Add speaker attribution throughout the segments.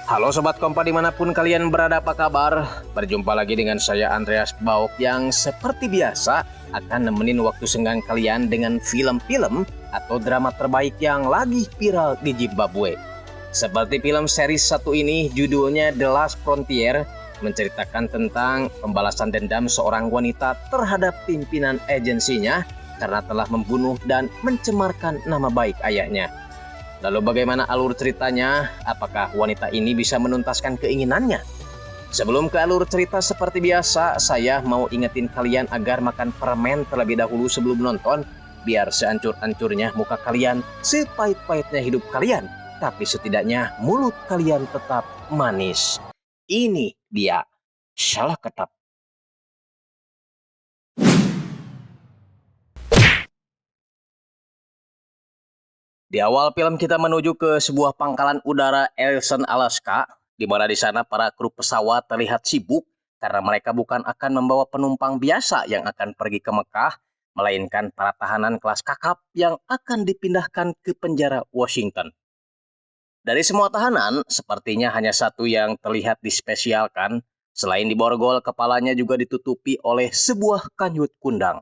Speaker 1: Halo Sobat Kompa dimanapun kalian berada, apa kabar? Berjumpa lagi dengan saya Andreas Bauk yang seperti biasa akan nemenin waktu senggang kalian dengan film-film atau drama terbaik yang lagi viral di Zimbabwe. Seperti film series satu ini, judulnya The Last Frontier, menceritakan tentang pembalasan dendam seorang wanita terhadap pimpinan agensinya karena telah membunuh dan mencemarkan nama baik ayahnya. Lalu bagaimana alur ceritanya? Apakah wanita ini bisa menuntaskan keinginannya? Sebelum ke alur cerita seperti biasa, saya mau ingetin kalian agar makan permen terlebih dahulu sebelum nonton, biar seancur-ancurnya muka kalian, sepahit-pahitnya hidup kalian, tapi setidaknya mulut kalian tetap manis. Ini dia Salah Ketap. Di awal film kita menuju ke sebuah pangkalan udara Ellison, Alaska, di mana di sana para kru pesawat terlihat sibuk karena mereka bukan akan membawa penumpang biasa yang akan pergi ke Mekah, melainkan para tahanan kelas kakap yang akan dipindahkan ke penjara Washington. Dari semua tahanan, sepertinya hanya satu yang terlihat dispesialkan, selain di borgol kepalanya juga ditutupi oleh sebuah kanyut kundang.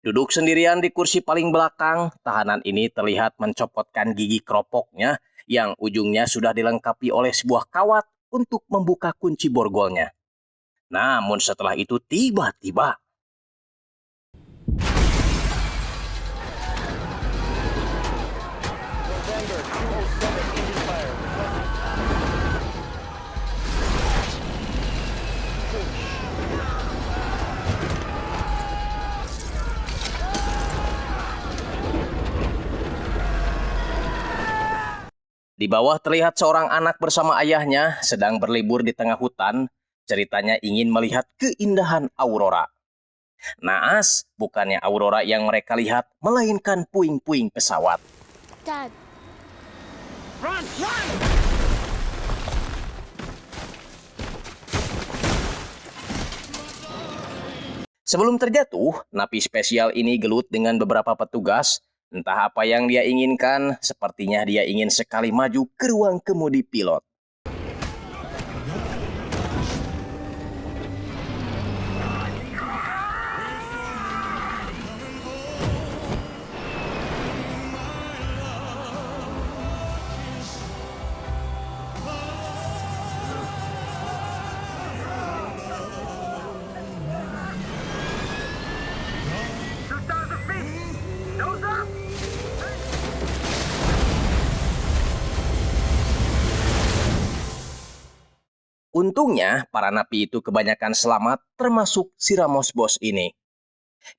Speaker 1: Duduk sendirian di kursi paling belakang, tahanan ini terlihat mencopotkan gigi keropoknya yang ujungnya sudah dilengkapi oleh sebuah kawat untuk membuka kunci borgolnya. Namun setelah itu tiba-tiba di bawah terlihat seorang anak bersama ayahnya sedang berlibur di tengah hutan. Ceritanya ingin melihat keindahan aurora. Naas, bukannya aurora yang mereka lihat, melainkan puing-puing pesawat.
Speaker 2: Dad.
Speaker 3: Run! Run!
Speaker 1: Sebelum terjatuh, napi spesial ini gelut dengan beberapa petugas. Entah apa yang dia inginkan, sepertinya dia ingin sekali maju ke ruang kemudi pilot. Untungnya, para napi itu kebanyakan selamat, termasuk si Ramos Bos ini.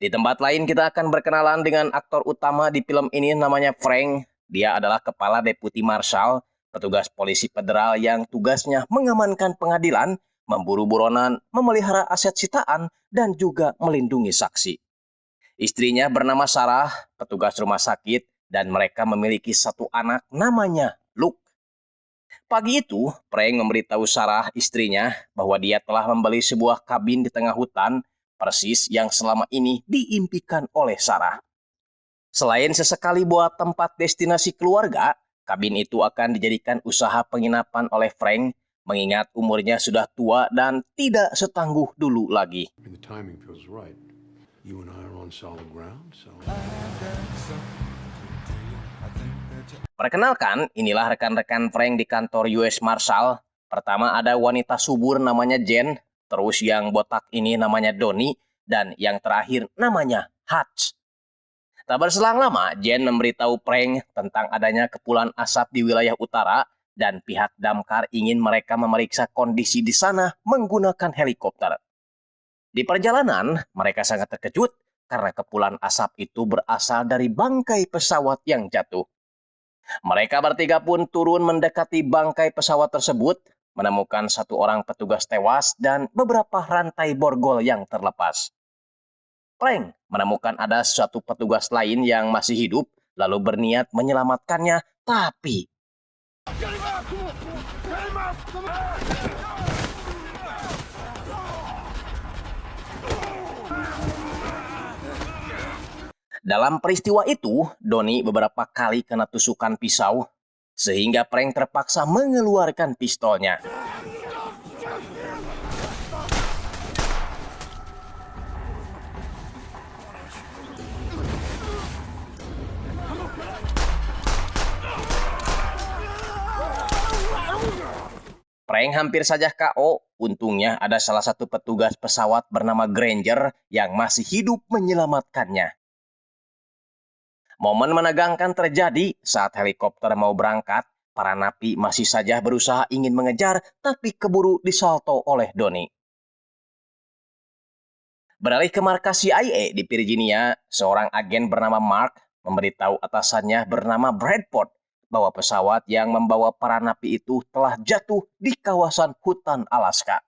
Speaker 1: Di tempat lain kita akan berkenalan dengan aktor utama di film ini, namanya Frank. Dia adalah kepala deputi marshal, petugas polisi federal yang tugasnya mengamankan pengadilan, memburu buronan, memelihara aset sitaan, dan juga melindungi saksi. Istrinya bernama Sarah, petugas rumah sakit, dan mereka memiliki satu anak namanya Luke. Pagi itu, Frank memberitahu Sarah, istrinya, bahwa dia telah membeli sebuah kabin di tengah hutan, persis yang selama ini diimpikan oleh Sarah. Selain sesekali buat tempat destinasi keluarga, kabin itu akan dijadikan usaha penginapan oleh Frank, mengingat umurnya sudah tua dan tidak setangguh dulu lagi.
Speaker 4: The timing feels right. You and I are on solid ground, so...
Speaker 1: Perkenalkan, inilah rekan-rekan Frank di kantor US Marshal. Pertama ada wanita subur namanya Jen, terus yang botak ini namanya Donnie, dan yang terakhir namanya Hutch. Tak berselang lama, Jen memberitahu Frank tentang adanya kepulan asap di wilayah utara dan pihak damkar ingin mereka memeriksa kondisi di sana menggunakan helikopter. Di perjalanan, mereka sangat terkejut karena kepulan asap itu berasal dari bangkai pesawat yang jatuh. Mereka bertiga pun turun mendekati bangkai pesawat tersebut, menemukan satu orang petugas tewas dan beberapa rantai borgol yang terlepas. Frank menemukan ada satu petugas lain yang masih hidup, lalu berniat menyelamatkannya, tapi... Dalam peristiwa itu, Donnie beberapa kali kena tusukan pisau. sehingga Frank terpaksa mengeluarkan pistolnya. Frank hampir saja KO. Untungnya ada salah satu petugas pesawat bernama Granger yang masih hidup menyelamatkannya. Momen menegangkan terjadi saat helikopter mau berangkat. Para napi masih saja berusaha ingin mengejar, tapi keburu disalto oleh Donnie. Beralih ke markas CIA di Virginia, seorang agen bernama Mark memberitahu atasannya bernama Bradford bahwa pesawat yang membawa para napi itu telah jatuh di kawasan hutan Alaska.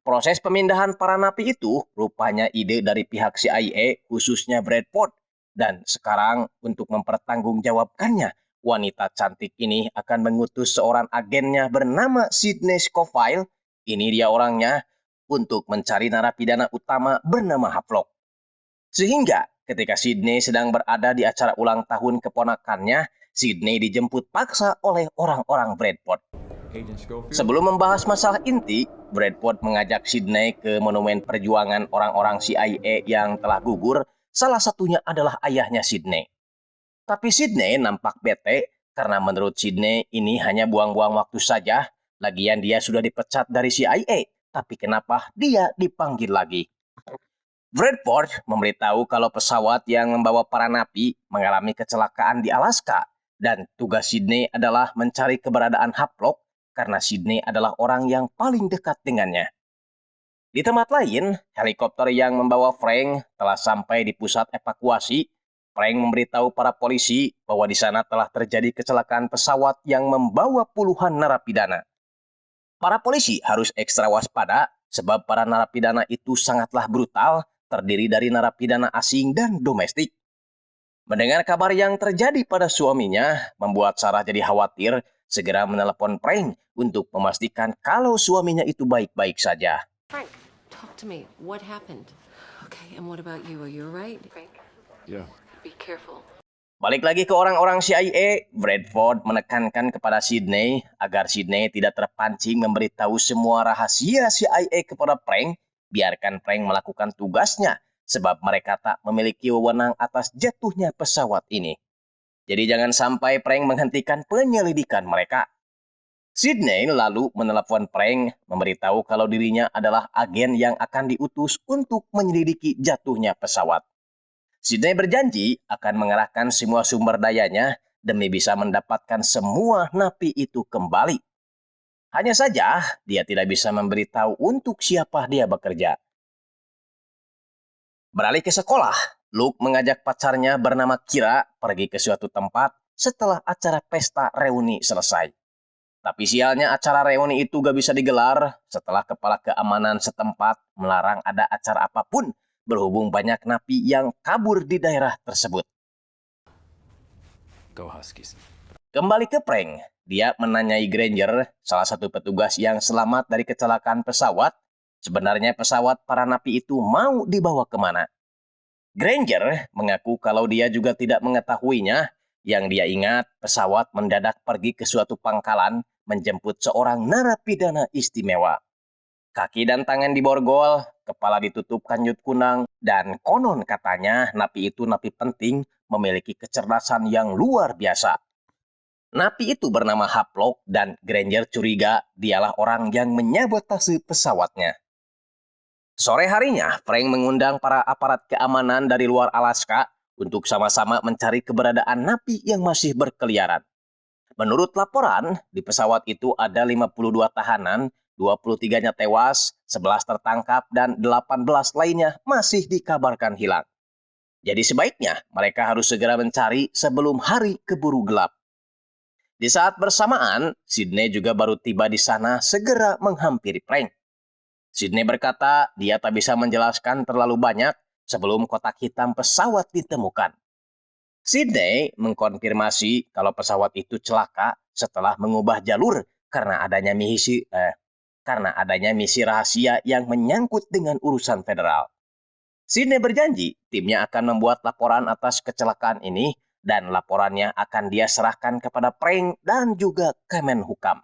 Speaker 1: Proses pemindahan para napi itu rupanya ide dari pihak CIA, khususnya Bradford. Dan sekarang untuk mempertanggungjawabkannya, wanita cantik ini akan mengutus seorang agennya bernama Sidney Scoville. Ini dia orangnya, untuk mencari narapidana utama bernama Havelock. Sehingga ketika Sidney sedang berada di acara ulang tahun keponakannya, Sidney dijemput paksa oleh orang-orang Bradford. Sebelum membahas masalah inti, Bradford mengajak Sidney ke monumen perjuangan orang-orang CIA yang telah gugur. Salah satunya adalah ayahnya Sidney. Tapi Sidney nampak bete karena menurut Sidney ini hanya buang-buang waktu saja. Lagian dia sudah dipecat dari CIA, tapi kenapa dia dipanggil lagi? Bradford memberitahu kalau pesawat yang membawa para napi mengalami kecelakaan di Alaska dan tugas Sidney adalah mencari keberadaan Havelock karena Sidney adalah orang yang paling dekat dengannya. Di tempat lain, helikopter yang membawa Frank telah sampai di pusat evakuasi. Frank memberitahu para polisi bahwa di sana telah terjadi kecelakaan pesawat yang membawa puluhan narapidana. Para polisi harus ekstra waspada sebab para narapidana itu sangatlah brutal, terdiri dari narapidana asing dan domestik. Mendengar kabar yang terjadi pada suaminya membuat Sarah jadi khawatir, segera menelepon Frank untuk memastikan kalau suaminya itu baik-baik saja.
Speaker 2: Frank, talk to me. What happened? Okay, and what about you? Are you alright? Frank,
Speaker 4: Yeah.
Speaker 2: be careful.
Speaker 1: Balik lagi ke orang-orang CIA, Bradford menekankan kepada Sidney agar Sidney tidak terpancing memberitahu semua rahasia CIA kepada Frank. Biarkan Frank melakukan tugasnya, sebab mereka tak memiliki wewenang atas jatuhnya pesawat ini. Jadi jangan sampai Frank menghentikan penyelidikan mereka. Sidney lalu menelepon Frank memberitahu kalau dirinya adalah agen yang akan diutus untuk menyelidiki jatuhnya pesawat. Sidney berjanji akan mengerahkan semua sumber dayanya demi bisa mendapatkan semua napi itu kembali. Hanya saja dia tidak bisa memberitahu untuk siapa dia bekerja. Beralih ke sekolah, Luke mengajak pacarnya bernama Kira pergi ke suatu tempat setelah acara pesta reuni selesai. Tapi sialnya acara reuni itu gak bisa digelar setelah kepala keamanan setempat melarang ada acara apapun berhubung banyak napi yang kabur di daerah tersebut.
Speaker 4: Go Huskies.
Speaker 1: Kembali ke Frank, dia menanyai Granger, salah satu petugas yang selamat dari kecelakaan pesawat, sebenarnya pesawat para napi itu mau dibawa kemana. Granger mengaku kalau dia juga tidak mengetahuinya. Yang dia ingat, pesawat mendadak pergi ke suatu pangkalan menjemput seorang narapidana istimewa. Kaki dan tangan diborgol, kepala ditutup kanjut kunang, dan konon katanya napi itu napi penting memiliki kecerdasan yang luar biasa. Napi itu bernama Havelock dan Granger curiga dialah orang yang menyabotase pesawatnya. Sore harinya, Frank mengundang para aparat keamanan dari luar Alaska untuk sama-sama mencari keberadaan napi yang masih berkeliaran. Menurut laporan, di pesawat itu ada 52 tahanan, 23-nya tewas, 11 tertangkap, dan 18 lainnya masih dikabarkan hilang. Jadi sebaiknya mereka harus segera mencari sebelum hari keburu gelap. Di saat bersamaan, Sidney juga baru tiba di sana segera menghampiri Frank. Sidney berkata dia tak bisa menjelaskan terlalu banyak sebelum kotak hitam pesawat ditemukan. Sidney mengkonfirmasi kalau pesawat itu celaka setelah mengubah jalur karena adanya misi rahasia yang menyangkut dengan urusan federal. Sidney berjanji timnya akan membuat laporan atas kecelakaan ini dan laporannya akan dia serahkan kepada Prank dan juga Kemenhukam.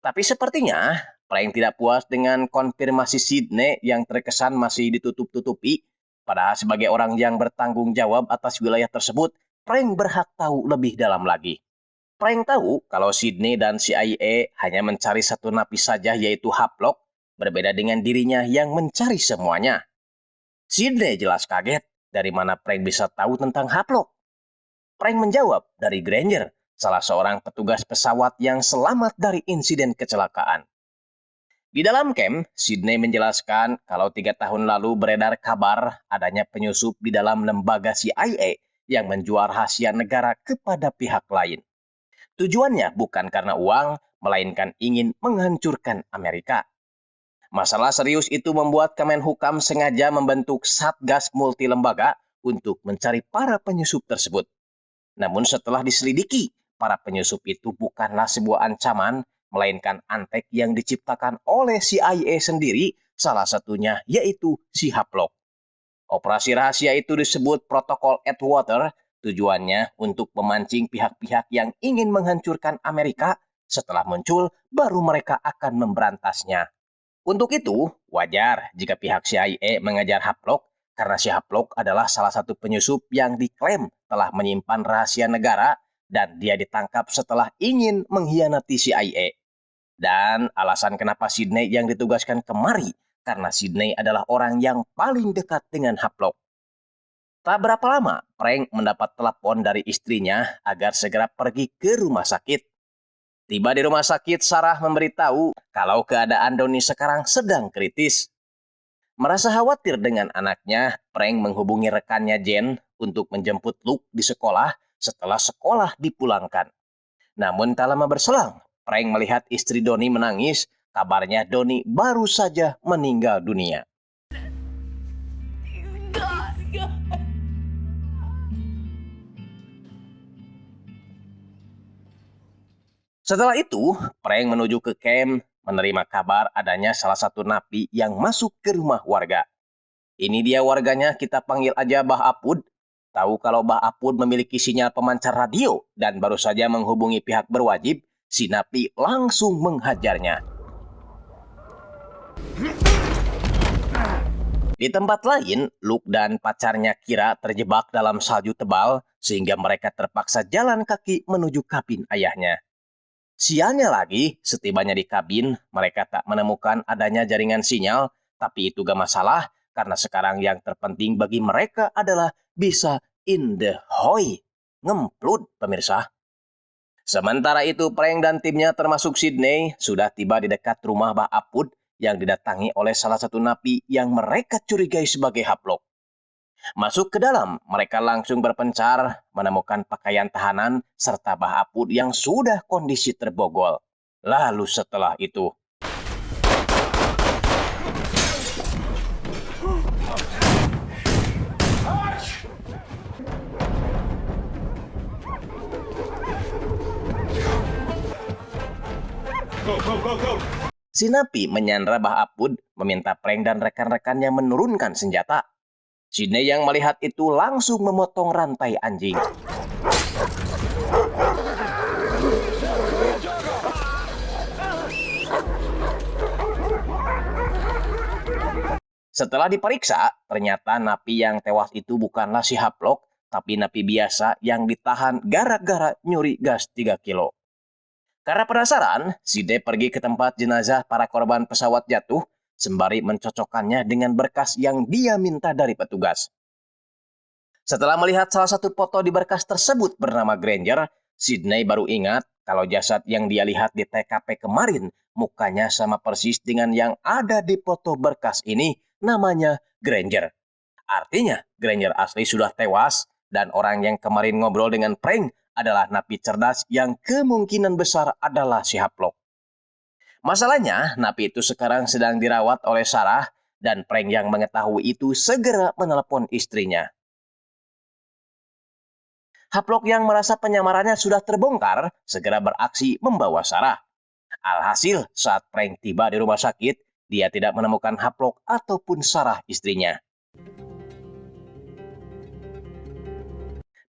Speaker 1: Tapi sepertinya Prank tidak puas dengan konfirmasi Sydney yang terkesan masih ditutup-tutupi. Padahal sebagai orang yang bertanggung jawab atas wilayah tersebut, Prank berhak tahu lebih dalam lagi. Prank tahu kalau Sydney dan CIA hanya mencari satu napi saja, yaitu Havelock, berbeda dengan dirinya yang mencari semuanya. Sydney jelas kaget dari mana Prank bisa tahu tentang Havelock. Prank menjawab dari Granger, salah seorang petugas pesawat yang selamat dari insiden kecelakaan. Di dalam camp, Sydney menjelaskan kalau 3 tahun lalu beredar kabar adanya penyusup di dalam lembaga CIA yang menjual rahasia negara kepada pihak lain. Tujuannya bukan karena uang, melainkan ingin menghancurkan Amerika. Masalah serius itu membuat Kemenhukam sengaja membentuk Satgas multi lembaga untuk mencari para penyusup tersebut. Namun setelah diselidiki, para penyusup itu bukanlah sebuah ancaman, melainkan antek yang diciptakan oleh CIA sendiri, salah satunya yaitu si Havelock. Operasi rahasia itu disebut Protokol Atwater, tujuannya untuk memancing pihak-pihak yang ingin menghancurkan Amerika. Setelah muncul, baru mereka akan memberantasnya. Untuk itu, wajar jika pihak CIA mengejar Havelock, karena si Havelock adalah salah satu penyusup yang diklaim telah menyimpan rahasia negara dan dia ditangkap setelah ingin mengkhianati CIA. Dan alasan kenapa Sydney yang ditugaskan kemari, karena Sydney adalah orang yang paling dekat dengan Havelock. Tak berapa lama, Prank mendapat telepon dari istrinya agar segera pergi ke rumah sakit. Tiba di rumah sakit, Sarah memberitahu kalau keadaan Donnie sekarang sedang kritis. Merasa khawatir dengan anaknya, Prank menghubungi rekannya Jen untuk menjemput Luke di sekolah setelah sekolah dipulangkan. Namun tak lama berselang, Prank melihat istri Donnie menangis. Kabarnya Donnie baru saja meninggal dunia. Setelah itu, Prank menuju ke camp menerima kabar adanya salah satu napi yang masuk ke rumah warga. Ini dia warganya, kita panggil aja Bah Apud. Tahu kalau Bah Apud memiliki sinyal pemancar radio dan baru saja menghubungi pihak berwajib, si napi langsung menghajarnya. Di tempat lain, Luke dan pacarnya Kira terjebak dalam salju tebal sehingga mereka terpaksa jalan kaki menuju kabin ayahnya. Sialnya lagi, setibanya di kabin, mereka tak menemukan adanya jaringan sinyal, tapi itu gak masalah, karena sekarang yang terpenting bagi mereka adalah bisa in the hoy. Ngemplut, pemirsa. Sementara itu, Prank dan timnya termasuk Sydney sudah tiba di dekat rumah Bah Apud yang didatangi oleh salah satu napi yang mereka curigai sebagai Havelock. Masuk ke dalam, mereka langsung berpencar, menemukan pakaian tahanan, serta Bah Apud yang sudah kondisi terbogol. Lalu setelah itu, si napi menyandra Bah Apud, meminta Prank dan rekan-rekannya menurunkan senjata. Sydney yang melihat itu langsung memotong rantai anjing. Setelah diperiksa, ternyata napi yang tewas itu bukanlah si Havelock, tapi napi biasa yang ditahan gara-gara nyuri gas 3 kilo. Karena penasaran, Sydney pergi ke tempat jenazah para korban pesawat jatuh, sembari mencocokkannya dengan berkas yang dia minta dari petugas. Setelah melihat salah satu foto di berkas tersebut bernama Granger, Sydney baru ingat kalau jasad yang dia lihat di TKP kemarin mukanya sama persis dengan yang ada di foto berkas ini, namanya Granger. Artinya Granger asli sudah tewas dan orang yang kemarin ngobrol dengan Prank adalah napi cerdas yang kemungkinan besar adalah si Havelock. Masalahnya, napi itu sekarang sedang dirawat oleh Sarah dan Prank yang mengetahui itu segera menelepon istrinya. Havelock yang merasa penyamarannya sudah terbongkar segera beraksi membawa Sarah. Alhasil, saat Prank tiba di rumah sakit, dia tidak menemukan Havelock ataupun Sarah istrinya.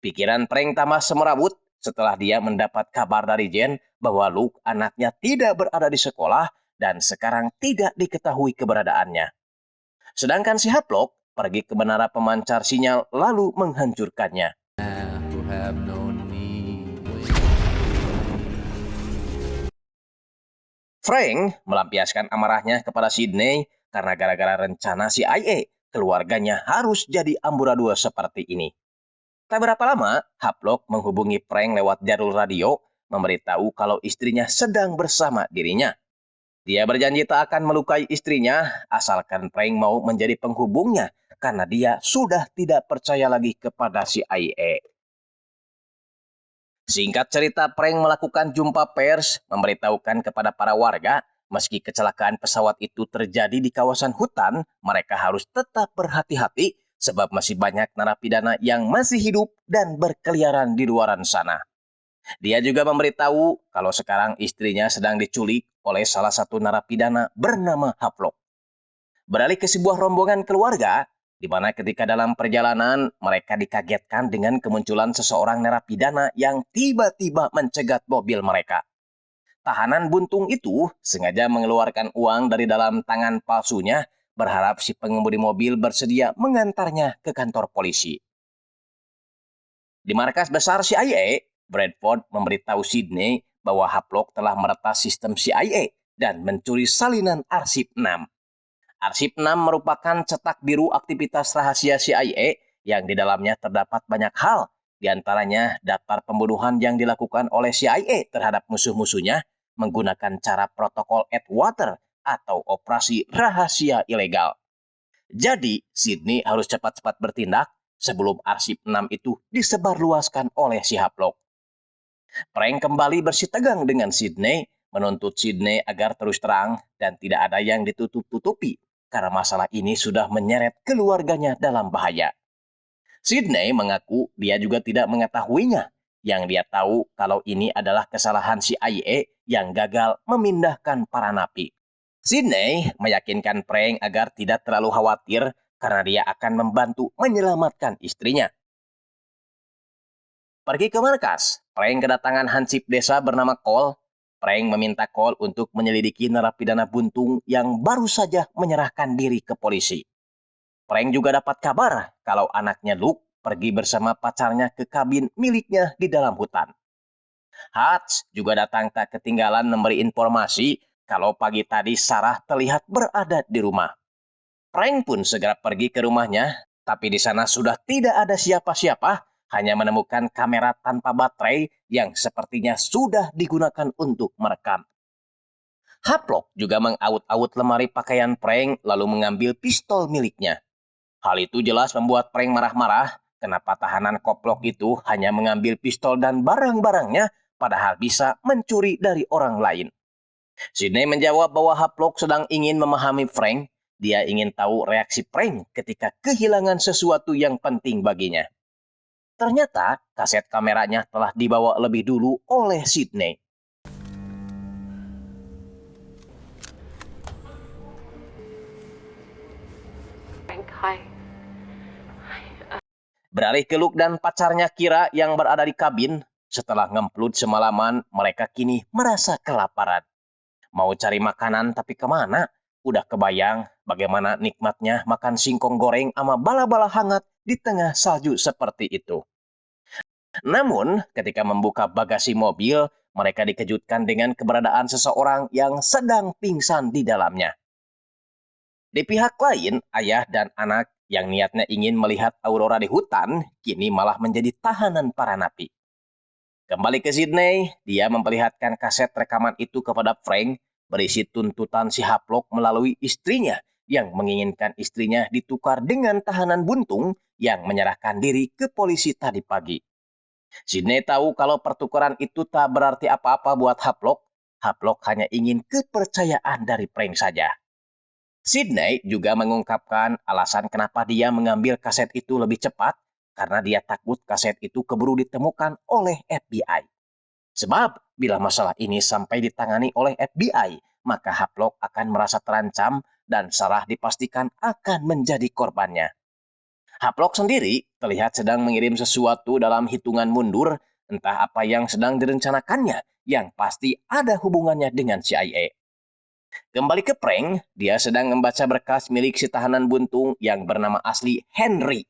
Speaker 1: Pikiran Frank tambah semerawut setelah dia mendapat kabar dari Jen bahwa Luke anaknya tidak berada di sekolah dan sekarang tidak diketahui keberadaannya. Sedangkan si Haplok pergi ke menara pemancar sinyal lalu menghancurkannya. Frank melampiaskan amarahnya kepada Sydney karena gara-gara rencana CIA, keluarganya harus jadi amburadul seperti ini. Tak berapa lama, Haplok menghubungi Frank lewat jalur radio, memberitahu kalau istrinya sedang bersama dirinya. Dia berjanji tak akan melukai istrinya, asalkan Frank mau menjadi penghubungnya, karena dia sudah tidak percaya lagi kepada CIA. Singkat cerita, Frank melakukan jumpa pers, memberitahukan kepada para warga, meski kecelakaan pesawat itu terjadi di kawasan hutan, mereka harus tetap berhati-hati sebab masih banyak narapidana yang masih hidup dan berkeliaran di luaran sana. Dia juga memberitahu kalau sekarang istrinya sedang diculik oleh salah satu narapidana bernama Haplok. Beralih ke sebuah rombongan keluarga, di mana ketika dalam perjalanan mereka dikagetkan dengan kemunculan seseorang narapidana yang tiba-tiba mencegat mobil mereka. Tahanan buntung itu sengaja mengeluarkan uang dari dalam tangan palsunya, berharap si pengemudi mobil bersedia mengantarnya ke kantor polisi. Di markas besar CIA, Bradford memberitahu Sydney bahwa Haplok telah meretas sistem CIA dan mencuri salinan arsip 6. Arsip 6 merupakan cetak biru aktivitas rahasia CIA yang di dalamnya terdapat banyak hal, di antaranya daftar pembunuhan yang dilakukan oleh CIA terhadap musuh-musuhnya menggunakan cara protokol Atwater atau operasi rahasia ilegal. Jadi, Sydney harus cepat-cepat bertindak sebelum arsip 6 itu disebarluaskan oleh si Haplok. Frank kembali bersitegang dengan Sydney, menuntut Sydney agar terus terang dan tidak ada yang ditutup-tutupi, karena masalah ini sudah menyeret keluarganya dalam bahaya. Sydney mengaku dia juga tidak mengetahuinya. Yang dia tahu kalau ini adalah kesalahan CIA yang gagal memindahkan para napi. Sydney meyakinkan Frank agar tidak terlalu khawatir karena dia akan membantu menyelamatkan istrinya. Pergi ke markas, Frank kedatangan hansip desa bernama Cole. Frank meminta Cole untuk menyelidiki narapidana buntung yang baru saja menyerahkan diri ke polisi. Frank juga dapat kabar kalau anaknya Luke pergi bersama pacarnya ke kabin miliknya di dalam hutan. Hutch juga datang tak ketinggalan memberi informasi kalau pagi tadi Sarah terlihat berada di rumah. Frank pun segera pergi ke rumahnya, tapi di sana sudah tidak ada siapa-siapa, hanya menemukan kamera tanpa baterai yang sepertinya sudah digunakan untuk merekam. Haplok juga mengaut-aut lemari pakaian Frank lalu mengambil pistol miliknya. Hal itu jelas membuat Frank marah-marah. Kenapa tahanan koplok itu hanya mengambil pistol dan barang-barangnya padahal bisa mencuri dari orang lain. Sydney menjawab bahwa Haplok sedang ingin memahami Frank. Dia ingin tahu reaksi Frank ketika kehilangan sesuatu yang penting baginya. Ternyata kaset kameranya telah dibawa lebih dulu oleh Sydney.
Speaker 2: Frank, hi.
Speaker 1: Beralih ke Luke dan pacarnya Kira yang berada di kabin, setelah ngemplut semalaman, mereka kini merasa kelaparan. Mau cari makanan tapi kemana? Udah kebayang bagaimana nikmatnya makan singkong goreng sama bala-bala hangat di tengah salju seperti itu. Namun, ketika membuka bagasi mobil, mereka dikejutkan dengan keberadaan seseorang yang sedang pingsan di dalamnya. Di pihak lain, ayah dan anak yang niatnya ingin melihat aurora di hutan, kini malah menjadi tahanan para napi. Kembali ke Sydney, dia memperlihatkan kaset rekaman itu kepada Frank, berisi tuntutan si Haplok melalui istrinya, yang menginginkan istrinya ditukar dengan tahanan buntung yang menyerahkan diri ke polisi tadi pagi. Sydney tahu kalau pertukaran itu tak berarti apa-apa buat Haplok. Haplok hanya ingin kepercayaan dari Frank saja. Sydney juga mengungkapkan alasan kenapa dia mengambil kaset itu lebih cepat karena dia takut kaset itu keburu ditemukan oleh FBI. Sebab bila masalah ini sampai ditangani oleh FBI, maka Haplok akan merasa terancam dan Sarah dipastikan akan menjadi korbannya. Haplok sendiri terlihat sedang mengirim sesuatu dalam hitungan mundur, entah apa yang sedang direncanakannya, yang pasti ada hubungannya dengan CIA. Kembali ke Frank, dia sedang membaca berkas milik si tahanan buntung yang bernama asli Henry.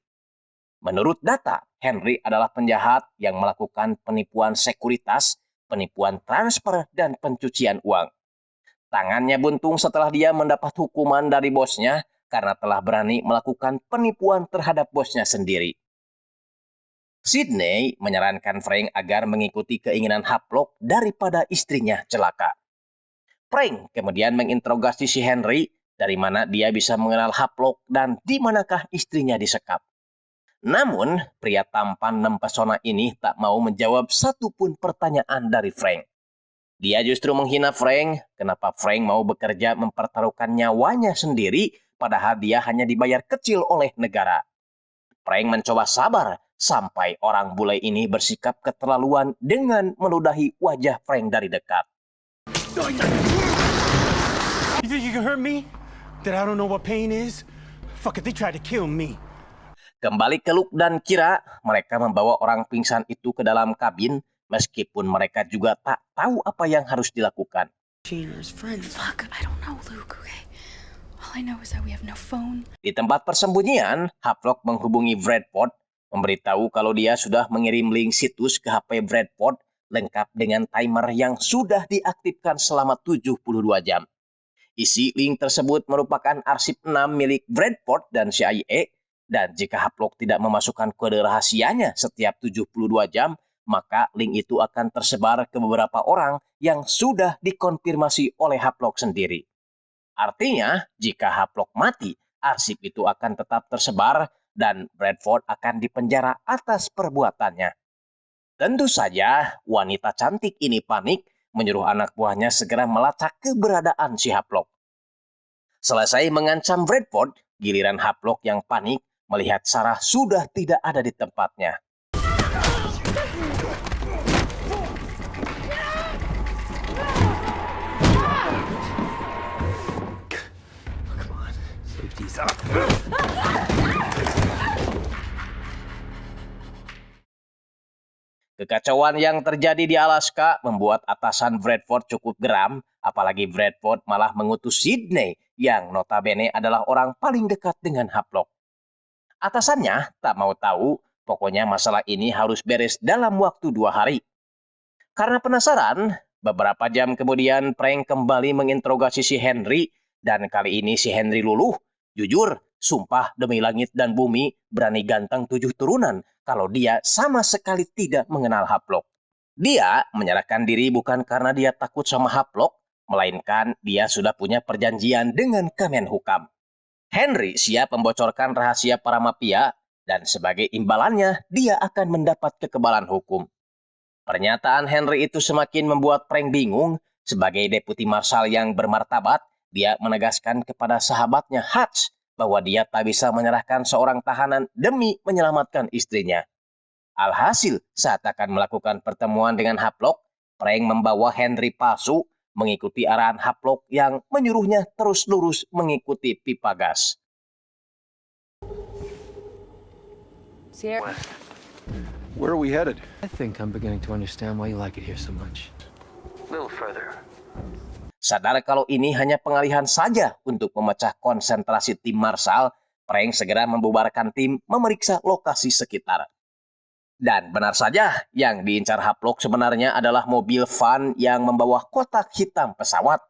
Speaker 1: Menurut data, Henry adalah penjahat yang melakukan penipuan sekuritas, penipuan transfer, dan pencucian uang. Tangannya buntung setelah dia mendapat hukuman dari bosnya karena telah berani melakukan penipuan terhadap bosnya sendiri. Sydney menyarankan Frank agar mengikuti keinginan Haplok daripada istrinya celaka. Frank kemudian menginterogasi si Henry dari mana dia bisa mengenal Haplok dan di manakah istrinya disekap. Namun, pria tampan mempesona ini tak mau menjawab satupun pertanyaan dari Frank. Dia justru menghina Frank, kenapa Frank mau bekerja mempertaruhkan nyawanya sendiri padahal dia hanya dibayar kecil oleh negara. Frank mencoba sabar sampai orang bule ini bersikap keterlaluan dengan meludahi wajah Frank dari dekat.
Speaker 3: You think you can hurt me? That I don't know what pain is? Fuck it, they tried to kill me.
Speaker 1: Kembali ke Luke dan Kira, mereka membawa orang pingsan itu ke dalam kabin meskipun mereka juga tak tahu apa yang harus dilakukan.
Speaker 5: Gina's friends. Fuck, I don't know, Luke, okay? All I know is that we have no phone.
Speaker 1: Di tempat persembunyian, Haplok menghubungi Bradford, memberitahu kalau dia sudah mengirim link situs ke HP Bradford lengkap dengan timer yang sudah diaktifkan selama 72 jam. Isi link tersebut merupakan arsip 6 milik Bradford dan CIA, dan jika Haplok tidak memasukkan kode rahasianya setiap 72 jam, maka link itu akan tersebar ke beberapa orang yang sudah dikonfirmasi oleh Haplok sendiri. Artinya, jika Haplok mati, arsip itu akan tetap tersebar dan Bradford akan dipenjara atas perbuatannya. Tentu saja, wanita cantik ini panik, menyuruh anak buahnya segera melacak keberadaan si Haplok. Selesai mengancam Bradford, giliran Haplok yang panik melihat Sarah sudah tidak ada di tempatnya.
Speaker 3: Come on, safety's up.
Speaker 1: Kekacauan yang terjadi di Alaska membuat atasan Bradford cukup geram, apalagi Bradford malah mengutus Sydney yang notabene adalah orang paling dekat dengan Haplok. Atasannya tak mau tahu, pokoknya masalah ini harus beres dalam waktu 2 hari. Karena penasaran, beberapa jam kemudian Frank kembali menginterogasi si Henry, dan kali ini si Henry luluh. Jujur, sumpah demi langit dan bumi, berani ganteng 7 turunan kalau dia sama sekali tidak mengenal Haplok. Dia menyerahkan diri bukan karena dia takut sama Haplok, melainkan dia sudah punya perjanjian dengan Kemenhukam. Henry siap membocorkan rahasia para mafia, dan sebagai imbalannya, dia akan mendapat kekebalan hukum. Pernyataan Henry itu semakin membuat Frank bingung. Sebagai deputi marshal yang bermartabat, dia menegaskan kepada sahabatnya Hutch bahwa dia tak bisa menyerahkan seorang tahanan demi menyelamatkan istrinya. Alhasil, saat akan melakukan pertemuan dengan Haplok, Frank membawa Henry palsu mengikuti arahan Haplok yang menyuruhnya terus lurus mengikuti pipa gas.
Speaker 2: Sierra?
Speaker 4: Where are we headed?
Speaker 6: I think I'm beginning to understand why you like it here so much.
Speaker 7: A little further.
Speaker 1: Sadar kalau ini hanya pengalihan saja untuk memecah konsentrasi tim Marshal, Frank segera membubarkan tim memeriksa lokasi sekitar. Dan benar saja, yang diincar Haplok sebenarnya adalah mobil van yang membawa kotak hitam pesawat.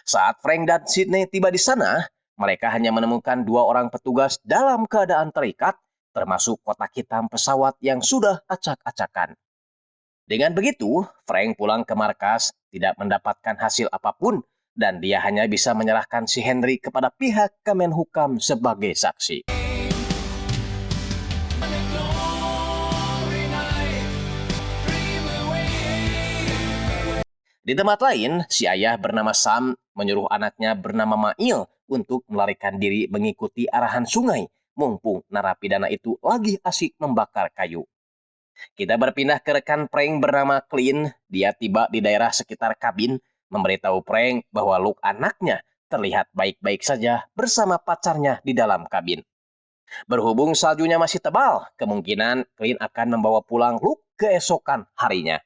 Speaker 1: Saat Frank dan Sydney tiba di sana, mereka hanya menemukan 2 orang petugas dalam keadaan terikat, termasuk kotak hitam pesawat yang sudah acak-acakan. Dengan begitu, Frank pulang ke markas, tidak mendapatkan hasil apapun, dan dia hanya bisa menyerahkan si Henry kepada pihak Kemenhukam sebagai saksi. Di tempat lain, si ayah bernama Sam menyuruh anaknya bernama Mail untuk melarikan diri mengikuti arahan sungai, mumpung narapidana itu lagi asik membakar kayu. Kita berpindah ke rekan prank bernama Clint. Dia tiba di daerah sekitar kabin, memberitahu prank bahwa Luke anaknya terlihat baik-baik saja bersama pacarnya di dalam kabin. Berhubung saljunya masih tebal, kemungkinan Clint akan membawa pulang Luke keesokan harinya.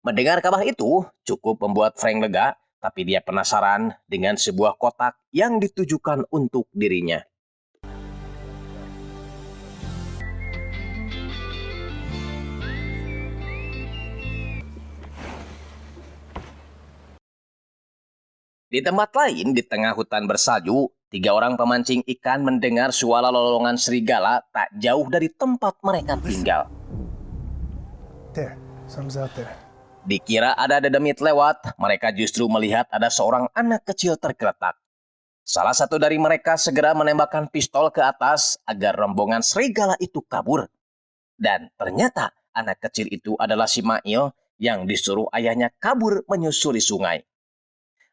Speaker 1: Mendengar kabar itu cukup membuat Frank lega, tapi dia penasaran dengan sebuah kotak yang ditujukan untuk dirinya. Di tempat lain, di tengah hutan bersalju, 3 orang pemancing ikan mendengar suara lolongan serigala tak jauh dari tempat mereka tinggal.
Speaker 7: There, something's out there.
Speaker 1: Dikira ada dedemit lewat, mereka justru melihat ada seorang anak kecil tergeletak. Salah satu dari mereka segera menembakkan pistol ke atas agar rombongan serigala itu kabur. Dan ternyata anak kecil itu adalah si Mail yang disuruh ayahnya kabur menyusuri sungai.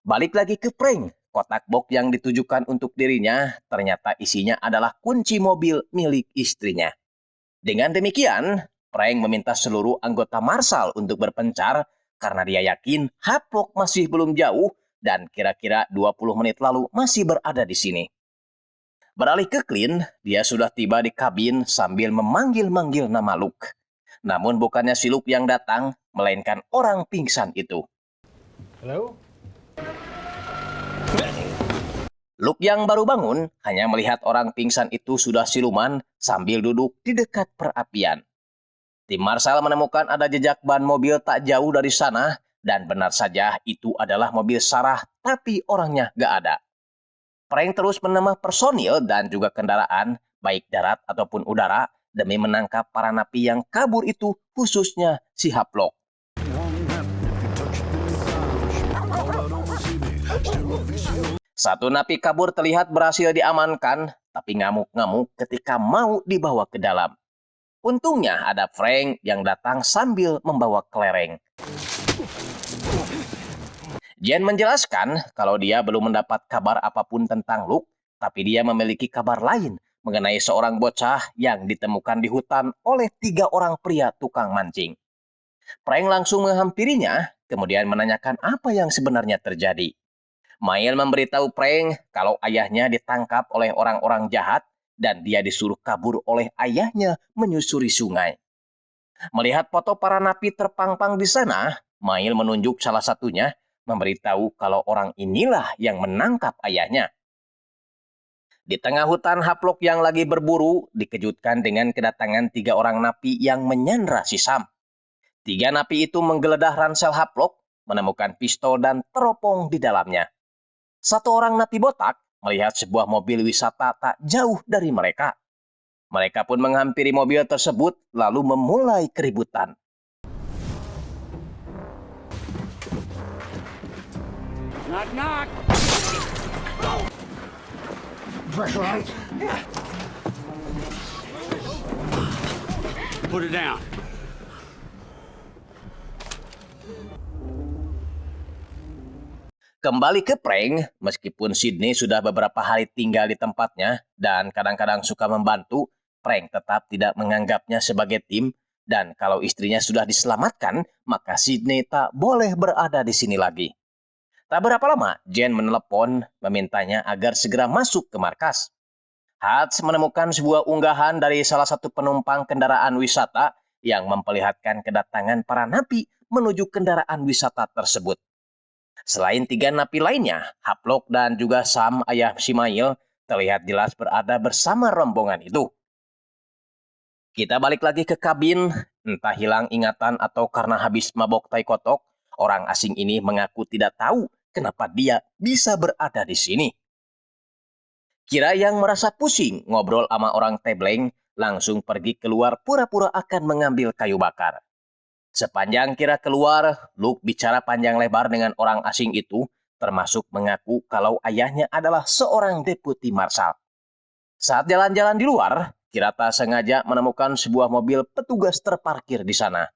Speaker 1: Balik lagi ke prank, kotak box yang ditujukan untuk dirinya ternyata isinya adalah kunci mobil milik istrinya. Dengan demikian, Frank meminta seluruh anggota Marshal untuk berpencar karena dia yakin Haplok masih belum jauh dan kira-kira 20 menit lalu masih berada di sini. Beralih ke Clint, dia sudah tiba di kabin sambil memanggil-manggil nama Luke. Namun bukannya si Luke yang datang, melainkan orang pingsan itu.
Speaker 7: Hello?
Speaker 1: Luke yang baru bangun hanya melihat orang pingsan itu sudah siluman sambil duduk di dekat perapian. Tim Marshal menemukan ada jejak ban mobil tak jauh dari sana dan benar saja itu adalah mobil Sarah tapi orangnya gak ada. Frank terus menambah personil dan juga kendaraan baik darat ataupun udara demi menangkap para napi yang kabur itu khususnya si Haplok. Satu napi kabur terlihat berhasil diamankan tapi ngamuk-ngamuk ketika mau dibawa ke dalam. Untungnya ada Frank yang datang sambil membawa kelereng. Jen menjelaskan kalau dia belum mendapat kabar apapun tentang Luke, tapi dia memiliki kabar lain mengenai seorang bocah yang ditemukan di hutan oleh 3 orang pria tukang mancing. Frank langsung menghampirinya, kemudian menanyakan apa yang sebenarnya terjadi. Mail memberitahu Frank kalau ayahnya ditangkap oleh orang-orang jahat dan dia disuruh kabur oleh ayahnya menyusuri sungai. Melihat foto para napi terpampang di sana, Mail menunjuk salah satunya, memberitahu kalau orang inilah yang menangkap ayahnya. Di tengah hutan Haplok yang lagi berburu, dikejutkan dengan kedatangan 3 orang napi yang menyandra si Sam. 3 napi itu menggeledah ransel Haplok, menemukan pistol dan teropong di dalamnya. 1 orang napi botak melihat sebuah mobil wisata tak jauh dari mereka. Mereka pun menghampiri mobil tersebut lalu memulai keributan.
Speaker 3: Knock, knock. Put it down.
Speaker 1: Kembali ke prank, meskipun Sydney sudah beberapa hari tinggal di tempatnya dan kadang-kadang suka membantu, Frank tetap tidak menganggapnya sebagai tim, dan kalau istrinya sudah diselamatkan, maka Sydney tak boleh berada di sini lagi. Tak berapa lama, Jen menelepon memintanya agar segera masuk ke markas. Hutch menemukan sebuah unggahan dari salah satu penumpang kendaraan wisata yang memperlihatkan kedatangan para napi menuju kendaraan wisata tersebut. Selain 3 napi lainnya, Haplok dan juga Sam ayah si Mail terlihat jelas berada bersama rombongan itu. Kita balik lagi ke kabin, entah hilang ingatan atau karena habis mabok tai kotok, orang asing ini mengaku tidak tahu kenapa dia bisa berada di sini. Kira yang merasa pusing ngobrol sama orang tebleng, langsung pergi keluar pura-pura akan mengambil kayu bakar. Sepanjang Kira keluar, Luke bicara panjang lebar dengan orang asing itu, termasuk mengaku kalau ayahnya adalah seorang deputi marshal. Saat jalan-jalan di luar, Kira tak sengaja menemukan sebuah mobil petugas terparkir di sana.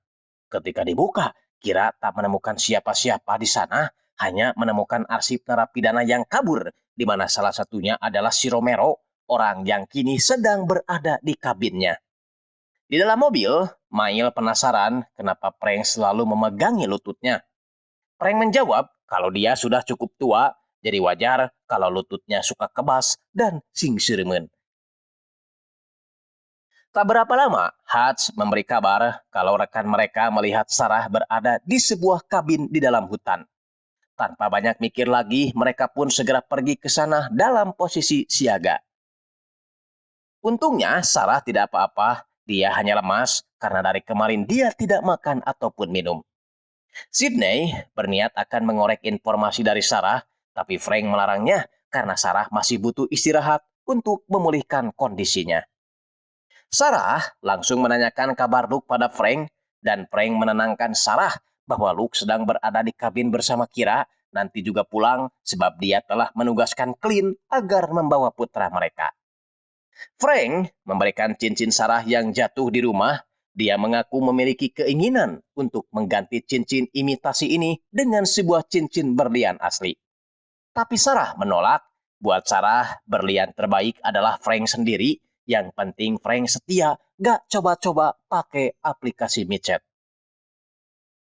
Speaker 1: Ketika dibuka, Kira tak menemukan siapa-siapa di sana, hanya menemukan arsip narapidana yang kabur, di mana salah satunya adalah si Romero, orang yang kini sedang berada di kabinnya. Di dalam mobil, Mail penasaran kenapa Frank selalu memegangi lututnya. Frank menjawab kalau dia sudah cukup tua, jadi wajar kalau lututnya suka kebas dan singsiremen. Tak berapa lama, Hutch memberi kabar kalau rekan mereka melihat Sarah berada di sebuah kabin di dalam hutan. Tanpa banyak mikir lagi, mereka pun segera pergi ke sana dalam posisi siaga. Untungnya, Sarah tidak apa-apa. Dia hanya lemas karena dari kemarin dia tidak makan ataupun minum. Sydney berniat akan mengorek informasi dari Sarah, tapi Frank melarangnya karena Sarah masih butuh istirahat untuk memulihkan kondisinya. Sarah langsung menanyakan kabar Luke pada Frank, dan Frank menenangkan Sarah bahwa Luke sedang berada di kabin bersama Kira, nanti juga pulang sebab dia telah menugaskan Clint agar membawa putra mereka. Frank memberikan cincin Sarah yang jatuh di rumah. Dia mengaku memiliki keinginan untuk mengganti cincin imitasi ini dengan sebuah cincin berlian asli. Tapi Sarah menolak. Buat Sarah, berlian terbaik adalah Frank sendiri. Yang penting Frank setia, gak coba-coba pakai aplikasi micet.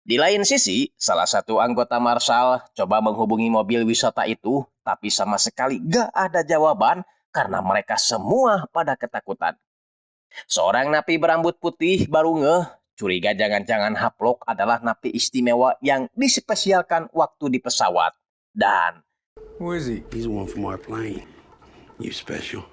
Speaker 1: Di lain sisi, salah satu anggota Marshall coba menghubungi mobil wisata itu, tapi sama sekali gak ada jawaban karena mereka semua pada ketakutan. Seorang napi berambut putih baru curiga jangan-jangan Haplok adalah napi istimewa yang dispesialkan waktu di pesawat. Dan
Speaker 4: Who is he? He's the one from our plane. You special.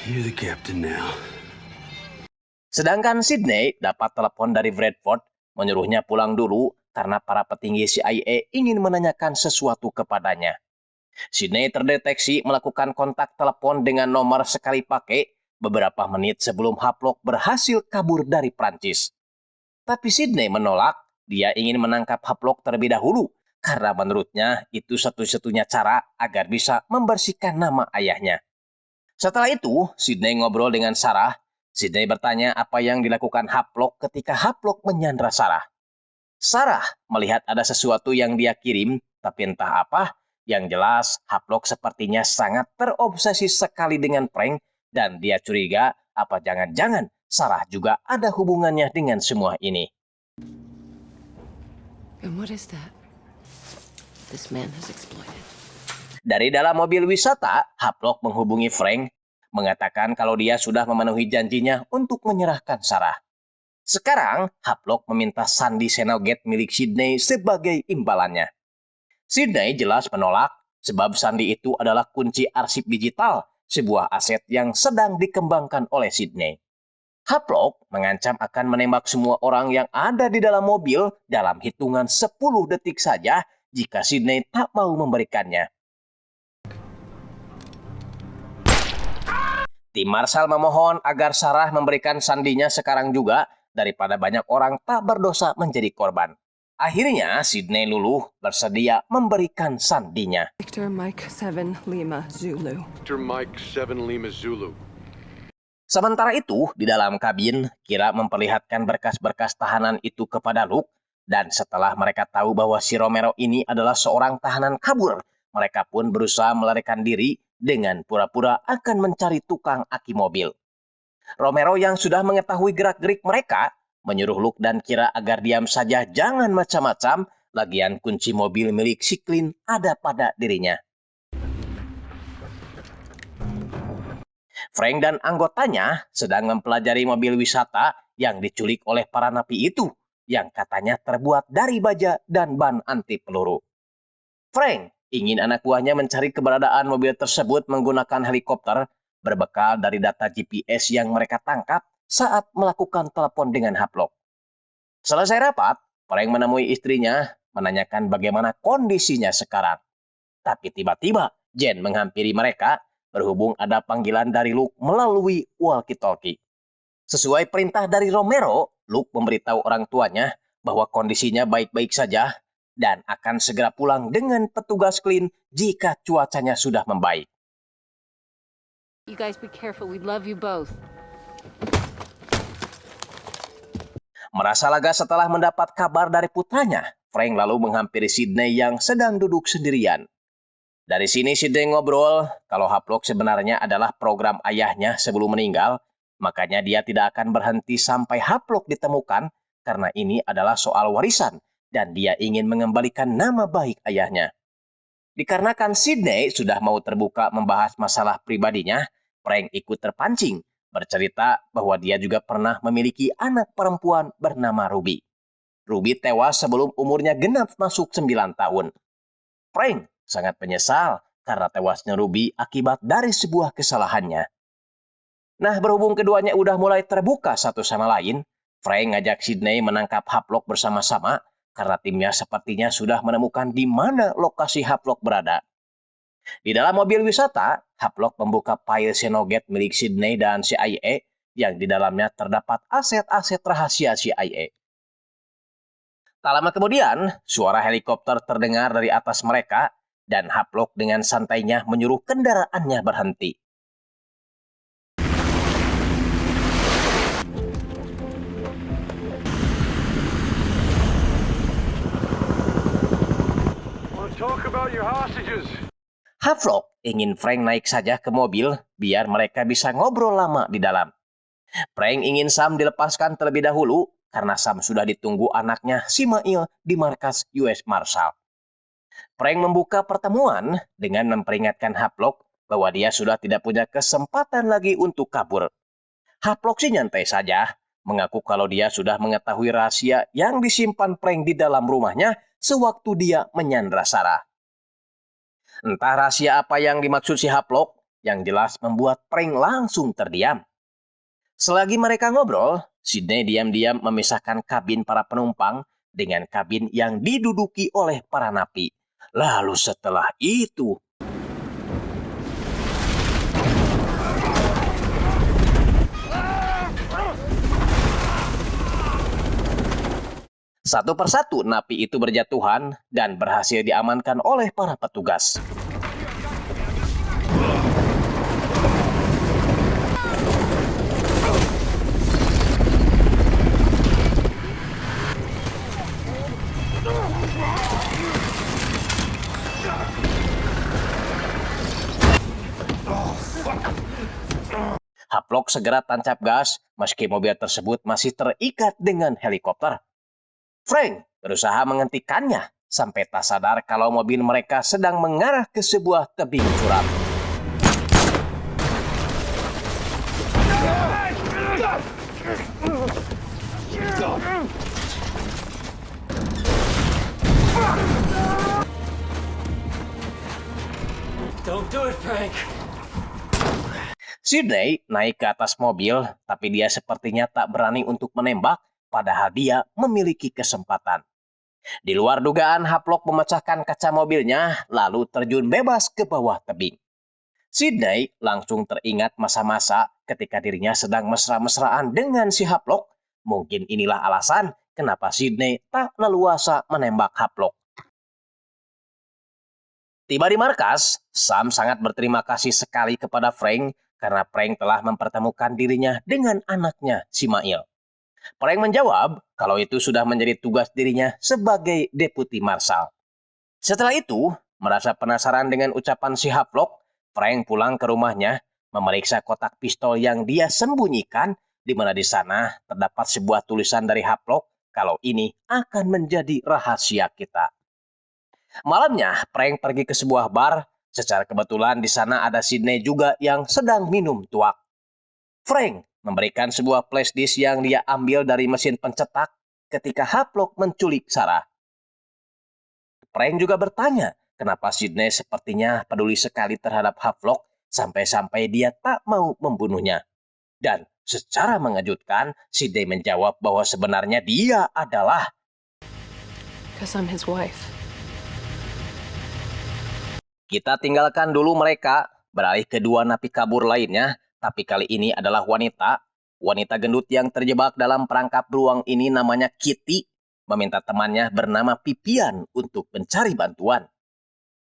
Speaker 4: You're the captain now.
Speaker 1: sedangkan Sydney dapat telepon dari Bradford menyuruhnya pulang dulu karena para petinggi CIA ingin menanyakan sesuatu kepadanya. Sydney terdeteksi melakukan kontak telepon dengan nomor sekali pakai beberapa menit sebelum Haplok berhasil kabur dari Prancis. Tapi Sydney menolak, dia ingin menangkap Haplok terlebih dahulu karena menurutnya itu satu-satunya cara agar bisa membersihkan nama ayahnya. Setelah itu, Sydney ngobrol dengan Sarah. Sydney bertanya apa yang dilakukan Haplok ketika Haplok menyandra Sarah. Sarah melihat ada sesuatu yang dia kirim, tapi entah apa. Yang jelas, Haplok sepertinya sangat terobsesi sekali dengan Frank dan dia curiga apa jangan-jangan Sarah juga ada hubungannya dengan semua ini.
Speaker 2: And what is that? This man has exploited.
Speaker 1: Dari dalam mobil wisata, Haplok menghubungi Frank, mengatakan kalau dia sudah memenuhi janjinya untuk menyerahkan Sarah. Sekarang, Haplok meminta sandi Xenoget milik Sydney sebagai imbalannya. Sydney jelas menolak, sebab sandi itu adalah kunci arsip digital, sebuah aset yang sedang dikembangkan oleh Sydney. Haplok mengancam akan menembak semua orang yang ada di dalam mobil dalam hitungan 10 detik saja jika Sydney tak mau memberikannya. Tim Marshall memohon agar Sarah memberikan sandinya sekarang juga daripada banyak orang tak berdosa menjadi korban. Akhirnya Sydney luluh bersedia memberikan sandinya.
Speaker 8: Victor Mike 7 Lima Zulu.
Speaker 4: Victor Mike 7 Lima Zulu.
Speaker 1: Sementara itu, di dalam kabin, Kira memperlihatkan berkas-berkas tahanan itu kepada Luke, dan setelah mereka tahu bahwa si Romero ini adalah seorang tahanan kabur, mereka pun berusaha melarikan diri dengan pura-pura akan mencari tukang aki mobil. Romero yang sudah mengetahui gerak-gerik mereka, menyuruh Luke dan Kira agar diam saja, jangan macam-macam, lagian kunci mobil milik si Clint ada pada dirinya. Frank dan anggotanya sedang mempelajari mobil wisata yang diculik oleh para napi itu, yang katanya terbuat dari baja dan ban anti peluru. Frank ingin anak buahnya mencari keberadaan mobil tersebut menggunakan helikopter berbekal dari data GPS yang mereka tangkap saat melakukan telepon dengan Haplok. Selesai rapat, Frank menemui istrinya menanyakan bagaimana kondisinya sekarang. Tapi tiba-tiba Jen menghampiri mereka berhubung ada panggilan dari Luke melalui walkie-talkie. Sesuai perintah dari Romero, Luke memberitahu orang tuanya bahwa kondisinya baik-baik saja dan akan segera pulang dengan petugas Clint jika cuacanya sudah membaik.
Speaker 2: You guys be careful. We love you both.
Speaker 1: Merasa lega setelah mendapat kabar dari putranya, Frank lalu menghampiri Sydney yang sedang duduk sendirian. Dari sini Sydney ngobrol kalau Havelock sebenarnya adalah program ayahnya sebelum meninggal, makanya dia tidak akan berhenti sampai Havelock ditemukan karena ini adalah soal warisan dan dia ingin mengembalikan nama baik ayahnya. Dikarenakan Sydney sudah mau terbuka membahas masalah pribadinya, Frank ikut terpancing bercerita bahwa dia juga pernah memiliki anak perempuan bernama Ruby. Ruby tewas sebelum umurnya genap masuk 9 tahun. Frank sangat menyesal karena tewasnya Ruby akibat dari sebuah kesalahannya. Nah, berhubung keduanya udah mulai terbuka satu sama lain, Frank ngajak Sydney menangkap Havelock bersama-sama karena timnya sepertinya sudah menemukan di mana lokasi Havelock berada. Di dalam mobil wisata, Havelock membuka file Xenoget milik Sydney dan CIA yang di dalamnya terdapat aset-aset rahasia CIA. Tak lama kemudian, suara helikopter terdengar dari atas mereka dan Havelock dengan santainya menyuruh kendaraannya berhenti.
Speaker 4: Want to talk about your hostages?
Speaker 1: Havelock ingin Frank naik saja ke mobil biar mereka bisa ngobrol lama di dalam. Frank ingin Sam dilepaskan terlebih dahulu karena Sam sudah ditunggu anaknya Simail di markas US Marshal. Frank membuka pertemuan dengan memperingatkan Havelock bahwa dia sudah tidak punya kesempatan lagi untuk kabur. Havelock sih nyantai saja, mengaku kalau dia sudah mengetahui rahasia yang disimpan Frank di dalam rumahnya sewaktu dia menyandra Sarah. Entah rahasia apa yang dimaksud si Havelock, yang jelas membuat Frank langsung terdiam. Selagi mereka ngobrol, Sydney diam-diam memisahkan kabin para penumpang dengan kabin yang diduduki oleh para napi. Lalu setelah itu... Satu persatu napi itu berjatuhan dan berhasil diamankan oleh para petugas. Havelock segera tancap gas meski mobil tersebut masih terikat dengan helikopter. Frank berusaha menghentikannya sampai tak sadar kalau mobil mereka sedang mengarah ke sebuah tebing curam.
Speaker 6: Don't do it, Frank.
Speaker 1: Sydney naik ke atas mobil, tapi dia sepertinya tak berani untuk menembak, padahal dia memiliki kesempatan. Di luar dugaan, Havelock memecahkan kaca mobilnya, lalu terjun bebas ke bawah tebing. Sydney langsung teringat masa-masa ketika dirinya sedang mesra-mesraan dengan si Havelock. Mungkin inilah alasan kenapa Sydney tak leluasa menembak Havelock. Tiba di markas, Sam sangat berterima kasih sekali kepada Frank karena Frank telah mempertemukan dirinya dengan anaknya, Simail. Frank menjawab kalau itu sudah menjadi tugas dirinya sebagai deputi marshal. Setelah itu, merasa penasaran dengan ucapan si Havelock, Frank pulang ke rumahnya, memeriksa kotak pistol yang dia sembunyikan, di mana di sana terdapat sebuah tulisan dari Havelock kalau ini akan menjadi rahasia kita. Malamnya, Frank pergi ke sebuah bar. Secara kebetulan di sana ada Sydney juga yang sedang minum tuak. Frank memberikan sebuah flash disk yang dia ambil dari mesin pencetak ketika Havelock menculik Sarah. Frank juga bertanya kenapa Sydney sepertinya peduli sekali terhadap Havelock sampai-sampai dia tak mau membunuhnya. Dan secara mengejutkan, Sydney menjawab bahwa sebenarnya dia adalah...
Speaker 8: Because I'm his wife.
Speaker 1: Kita tinggalkan dulu mereka, beralih ke dua napi kabur lainnya, tapi kali ini adalah wanita. Wanita gendut yang terjebak dalam perangkap beruang ini namanya Kitty, meminta temannya bernama Pipian untuk mencari bantuan.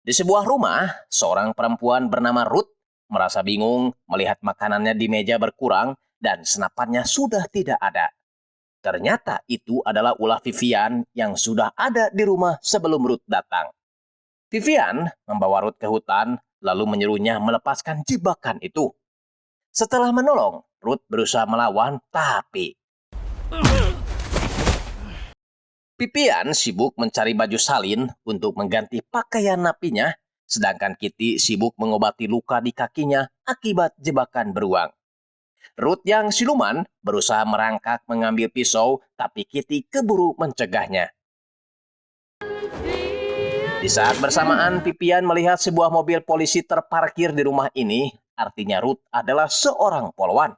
Speaker 1: Di sebuah rumah, seorang perempuan bernama Ruth merasa bingung melihat makanannya di meja berkurang dan senapannya sudah tidak ada. Ternyata itu adalah ulah Vivian yang sudah ada di rumah sebelum Ruth datang. Vivian membawa Ruth ke hutan lalu menyuruhnya melepaskan jebakan itu. Setelah menolong, Ruth berusaha melawan tapi Vivian sibuk mencari baju salin untuk mengganti pakaian napinya, sedangkan Kitty sibuk mengobati luka di kakinya akibat jebakan beruang. Ruth yang siluman berusaha merangkak mengambil pisau, tapi Kitty keburu mencegahnya. Di saat bersamaan, Vivian melihat sebuah mobil polisi terparkir di rumah ini, artinya Ruth adalah seorang polwan.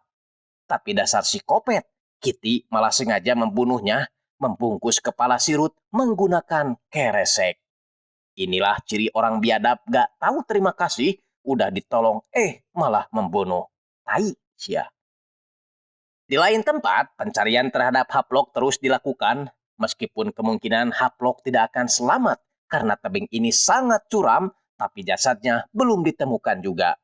Speaker 1: Tapi dasar psikopat, Kitty malah sengaja membunuhnya, membungkus kepala si Ruth menggunakan keresek. Inilah ciri orang biadab gak tahu terima kasih, udah ditolong malah membunuh. Tai sia. Di lain tempat, pencarian terhadap Havelock terus dilakukan, meskipun kemungkinan Havelock tidak akan selamat karena tebing ini sangat curam, tapi jasadnya belum ditemukan juga.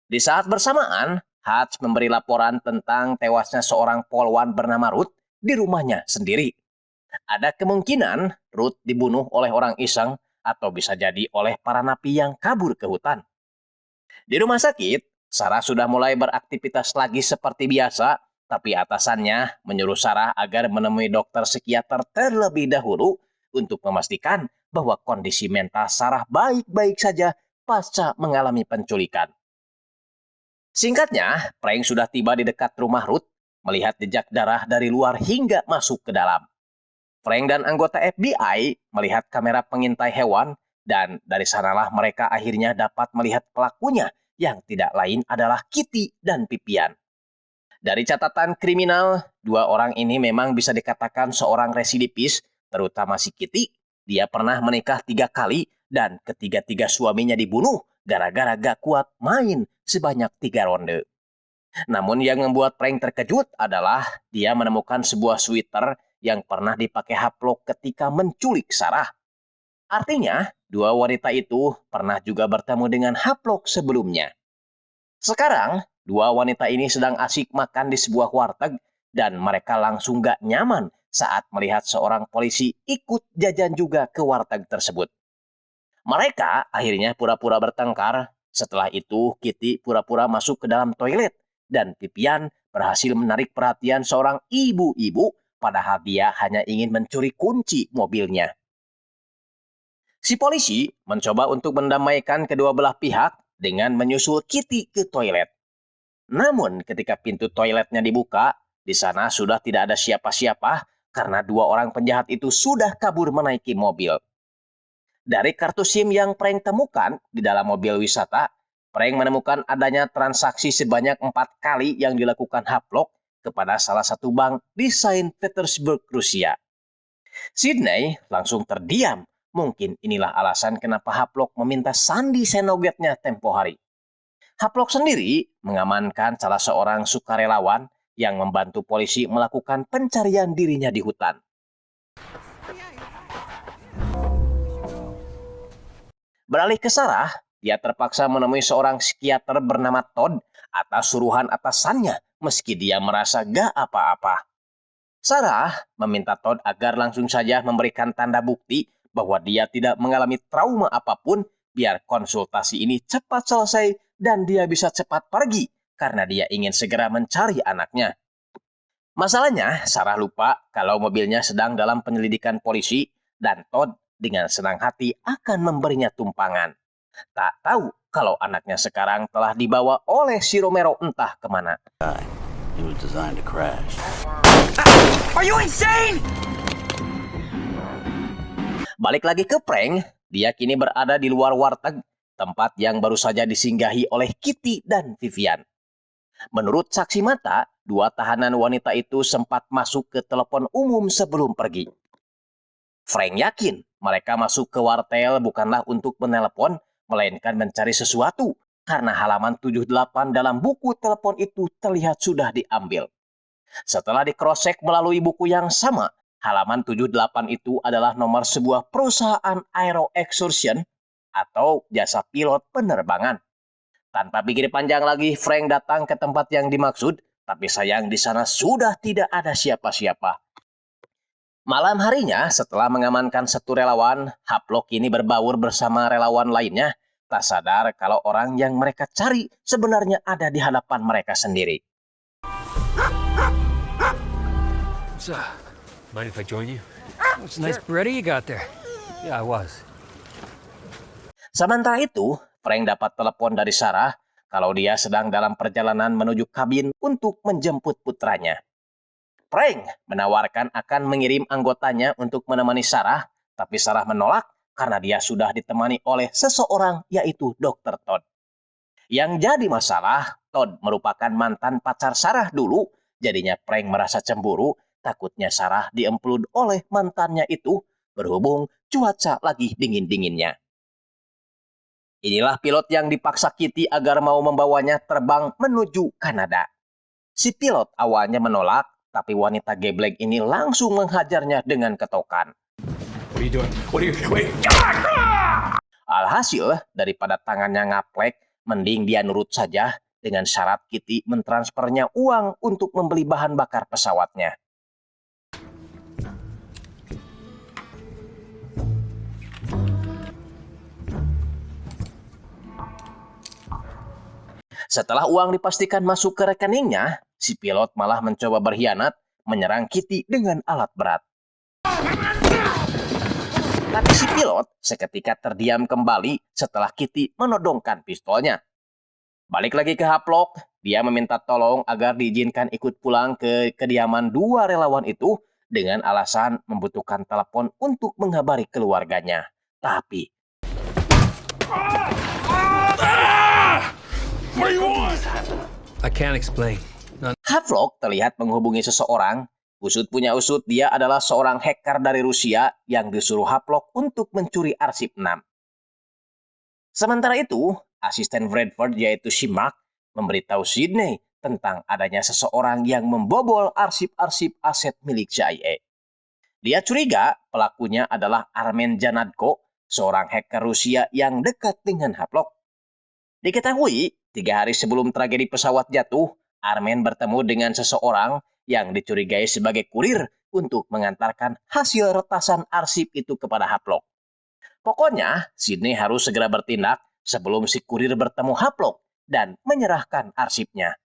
Speaker 1: Di saat bersamaan, Hutch memberi laporan tentang tewasnya seorang polwan bernama Ruth di rumahnya sendiri. Ada kemungkinan Ruth dibunuh oleh orang iseng atau bisa jadi oleh para napi yang kabur ke hutan. Di rumah sakit, Sarah sudah mulai beraktivitas lagi seperti biasa, tapi atasannya menyuruh Sarah agar menemui dokter psikiater terlebih dahulu untuk memastikan bahwa kondisi mental Sarah baik-baik saja pasca mengalami penculikan. Singkatnya, Frank sudah tiba di dekat rumah Ruth, melihat jejak darah dari luar hingga masuk ke dalam. Frank dan anggota FBI melihat kamera pengintai hewan, dan dari sanalah mereka akhirnya dapat melihat pelakunya yang tidak lain adalah Kitty dan Vivian. Dari catatan kriminal, dua orang ini memang bisa dikatakan seorang residivis, terutama si Kitty. Dia pernah menikah 3 kali dan ketiga-tiga suaminya dibunuh gara-gara gak kuat main sebanyak 3 ronde. Namun yang membuat Frank terkejut adalah dia menemukan sebuah sweater yang pernah dipakai Havelock ketika menculik Sarah. Artinya, dua wanita itu pernah juga bertemu dengan Havelock sebelumnya. Sekarang, dua wanita ini sedang asik makan di sebuah warteg dan mereka langsung gak nyaman saat melihat seorang polisi ikut jajan juga ke warteg tersebut. Mereka akhirnya pura-pura bertengkar. Setelah itu, Kitty pura-pura masuk ke dalam toilet dan Vivian berhasil menarik perhatian seorang ibu-ibu, padahal dia hanya ingin mencuri kunci mobilnya. Si polisi mencoba untuk mendamaikan kedua belah pihak dengan menyusul Kitty ke toilet. Namun ketika pintu toiletnya dibuka, di sana sudah tidak ada siapa-siapa karena dua orang penjahat itu sudah kabur menaiki mobil. Dari kartu SIM yang Frank temukan di dalam mobil wisata, Frank menemukan adanya transaksi sebanyak 4 kali yang dilakukan Havelock kepada salah satu bank di Saint Petersburg, Rusia. Sydney langsung terdiam. Mungkin inilah alasan kenapa Havelock meminta sandi senogetnya tempo hari. Havelock sendiri mengamankan salah seorang sukarelawan yang membantu polisi melakukan pencarian dirinya di hutan. Beralih ke Sarah, dia terpaksa menemui seorang psikiater bernama Todd atas suruhan atasannya meski dia merasa gak apa-apa. Sarah meminta Todd agar langsung saja memberikan tanda bukti bahwa dia tidak mengalami trauma apapun biar konsultasi ini cepat selesai dan dia bisa cepat pergi karena dia ingin segera mencari anaknya. Masalahnya, Sarah lupa kalau mobilnya sedang dalam penyelidikan polisi dan Todd dengan senang hati akan memberinya tumpangan. Tak tahu kalau anaknya sekarang telah dibawa oleh si Romero entah kemana.
Speaker 9: It was designed to crash.
Speaker 1: Are you insane? Balik lagi ke Frank, dia kini berada di luar warteg, tempat yang baru saja disinggahi oleh Kitty dan Vivian. Menurut saksi mata, dua tahanan wanita itu sempat masuk ke telepon umum sebelum pergi. Frank yakin mereka masuk ke wartel bukanlah untuk menelepon, melainkan mencari sesuatu, karena halaman 78 dalam buku telepon itu terlihat sudah diambil. Setelah dikrosek melalui buku yang sama, halaman 78 itu adalah nomor sebuah perusahaan aero excursion atau jasa pilot penerbangan. Tanpa pikir panjang lagi, Frank datang ke tempat yang dimaksud, tapi sayang di sana sudah tidak ada siapa-siapa. Malam harinya, setelah mengamankan satu relawan, Haplok ini berbaur bersama relawan lainnya, tak sadar kalau orang yang mereka cari sebenarnya ada di hadapan mereka sendiri.
Speaker 6: So, mind if I join you? It's nice Beretta you got there. Yeah, I was.
Speaker 1: Sementara itu, Frank dapat telepon dari Sarah kalau dia sedang dalam perjalanan menuju kabin untuk menjemput putranya. Frank menawarkan akan mengirim anggotanya untuk menemani Sarah, tapi Sarah menolak karena dia sudah ditemani oleh seseorang yaitu Dr. Todd. Yang jadi masalah, Todd merupakan mantan pacar Sarah dulu, jadinya Frank merasa cemburu, takutnya Sarah diemplud oleh mantannya itu, berhubung cuaca lagi dingin-dinginnya. Inilah pilot yang dipaksa Kitty agar mau membawanya terbang menuju Kanada. Si pilot awalnya menolak, tapi wanita geblek ini langsung menghajarnya dengan ketokan.
Speaker 4: What are you doing? Wait!
Speaker 1: Alhasil, daripada tangannya ngaplek, mending dia nurut saja dengan syarat Kitty mentransfernya uang untuk membeli bahan bakar pesawatnya. Setelah uang dipastikan masuk ke rekeningnya, si pilot malah mencoba berkhianat, menyerang Kitty dengan alat berat. Tapi si pilot seketika terdiam kembali setelah Kitty menodongkan pistolnya. Balik lagi ke Haplok, dia meminta tolong agar diizinkan ikut pulang ke kediaman dua relawan itu dengan alasan membutuhkan telepon untuk menghabari keluarganya. Tapi
Speaker 6: I can't explain.
Speaker 1: Haplok terlihat menghubungi seseorang. Usut punya usut, dia adalah seorang hacker dari Rusia yang disuruh Haplok untuk mencuri arsip 6. Sementara itu, asisten Bradford yaitu si Mark memberitahu Sydney tentang adanya seseorang yang membobol arsip-arsip aset milik CIA. Dia curiga pelakunya adalah Armen Janadko, seorang hacker Rusia yang dekat dengan Haplok. Diketahui, 3 hari sebelum tragedi pesawat jatuh, Armen bertemu dengan seseorang yang dicurigai sebagai kurir untuk mengantarkan hasil retasan arsip itu kepada Haplok. Pokoknya, Sydney harus segera bertindak sebelum si kurir bertemu Haplok dan menyerahkan arsipnya.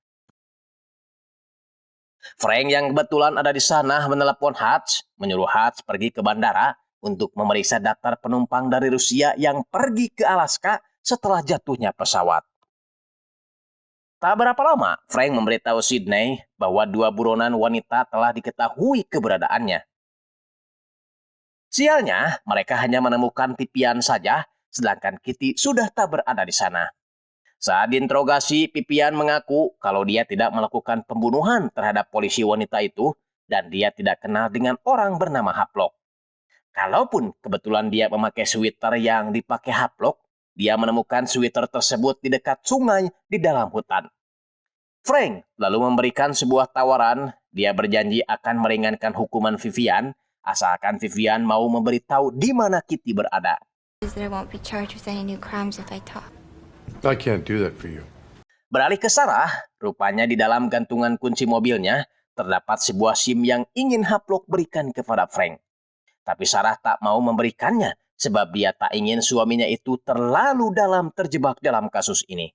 Speaker 1: Frank yang kebetulan ada di sana menelepon Hutch, menyuruh Hutch pergi ke bandara untuk memeriksa daftar penumpang dari Rusia yang pergi ke Alaska setelah jatuhnya pesawat. Tak berapa lama, Frank memberitahu Sydney bahwa 2 buronan wanita telah diketahui keberadaannya. Sialnya, mereka hanya menemukan Pipian saja, sedangkan Kitty sudah tak berada di sana. Saat diinterogasi, Pipian mengaku kalau dia tidak melakukan pembunuhan terhadap polisi wanita itu dan dia tidak kenal dengan orang bernama Haplok. Kalaupun kebetulan dia memakai sweater yang dipakai Haplok, dia menemukan sweater tersebut di dekat sungai di dalam hutan. Frank lalu memberikan sebuah tawaran. Dia berjanji akan meringankan hukuman Vivian, asalkan Vivian mau memberitahu di mana Kitty berada.
Speaker 4: I can't do that for you.
Speaker 1: Beralih ke Sarah, rupanya di dalam gantungan kunci mobilnya terdapat sebuah SIM yang ingin Haplok berikan kepada Frank. Tapi Sarah tak mau memberikannya sebab dia tak ingin suaminya itu terlalu dalam terjebak dalam kasus ini.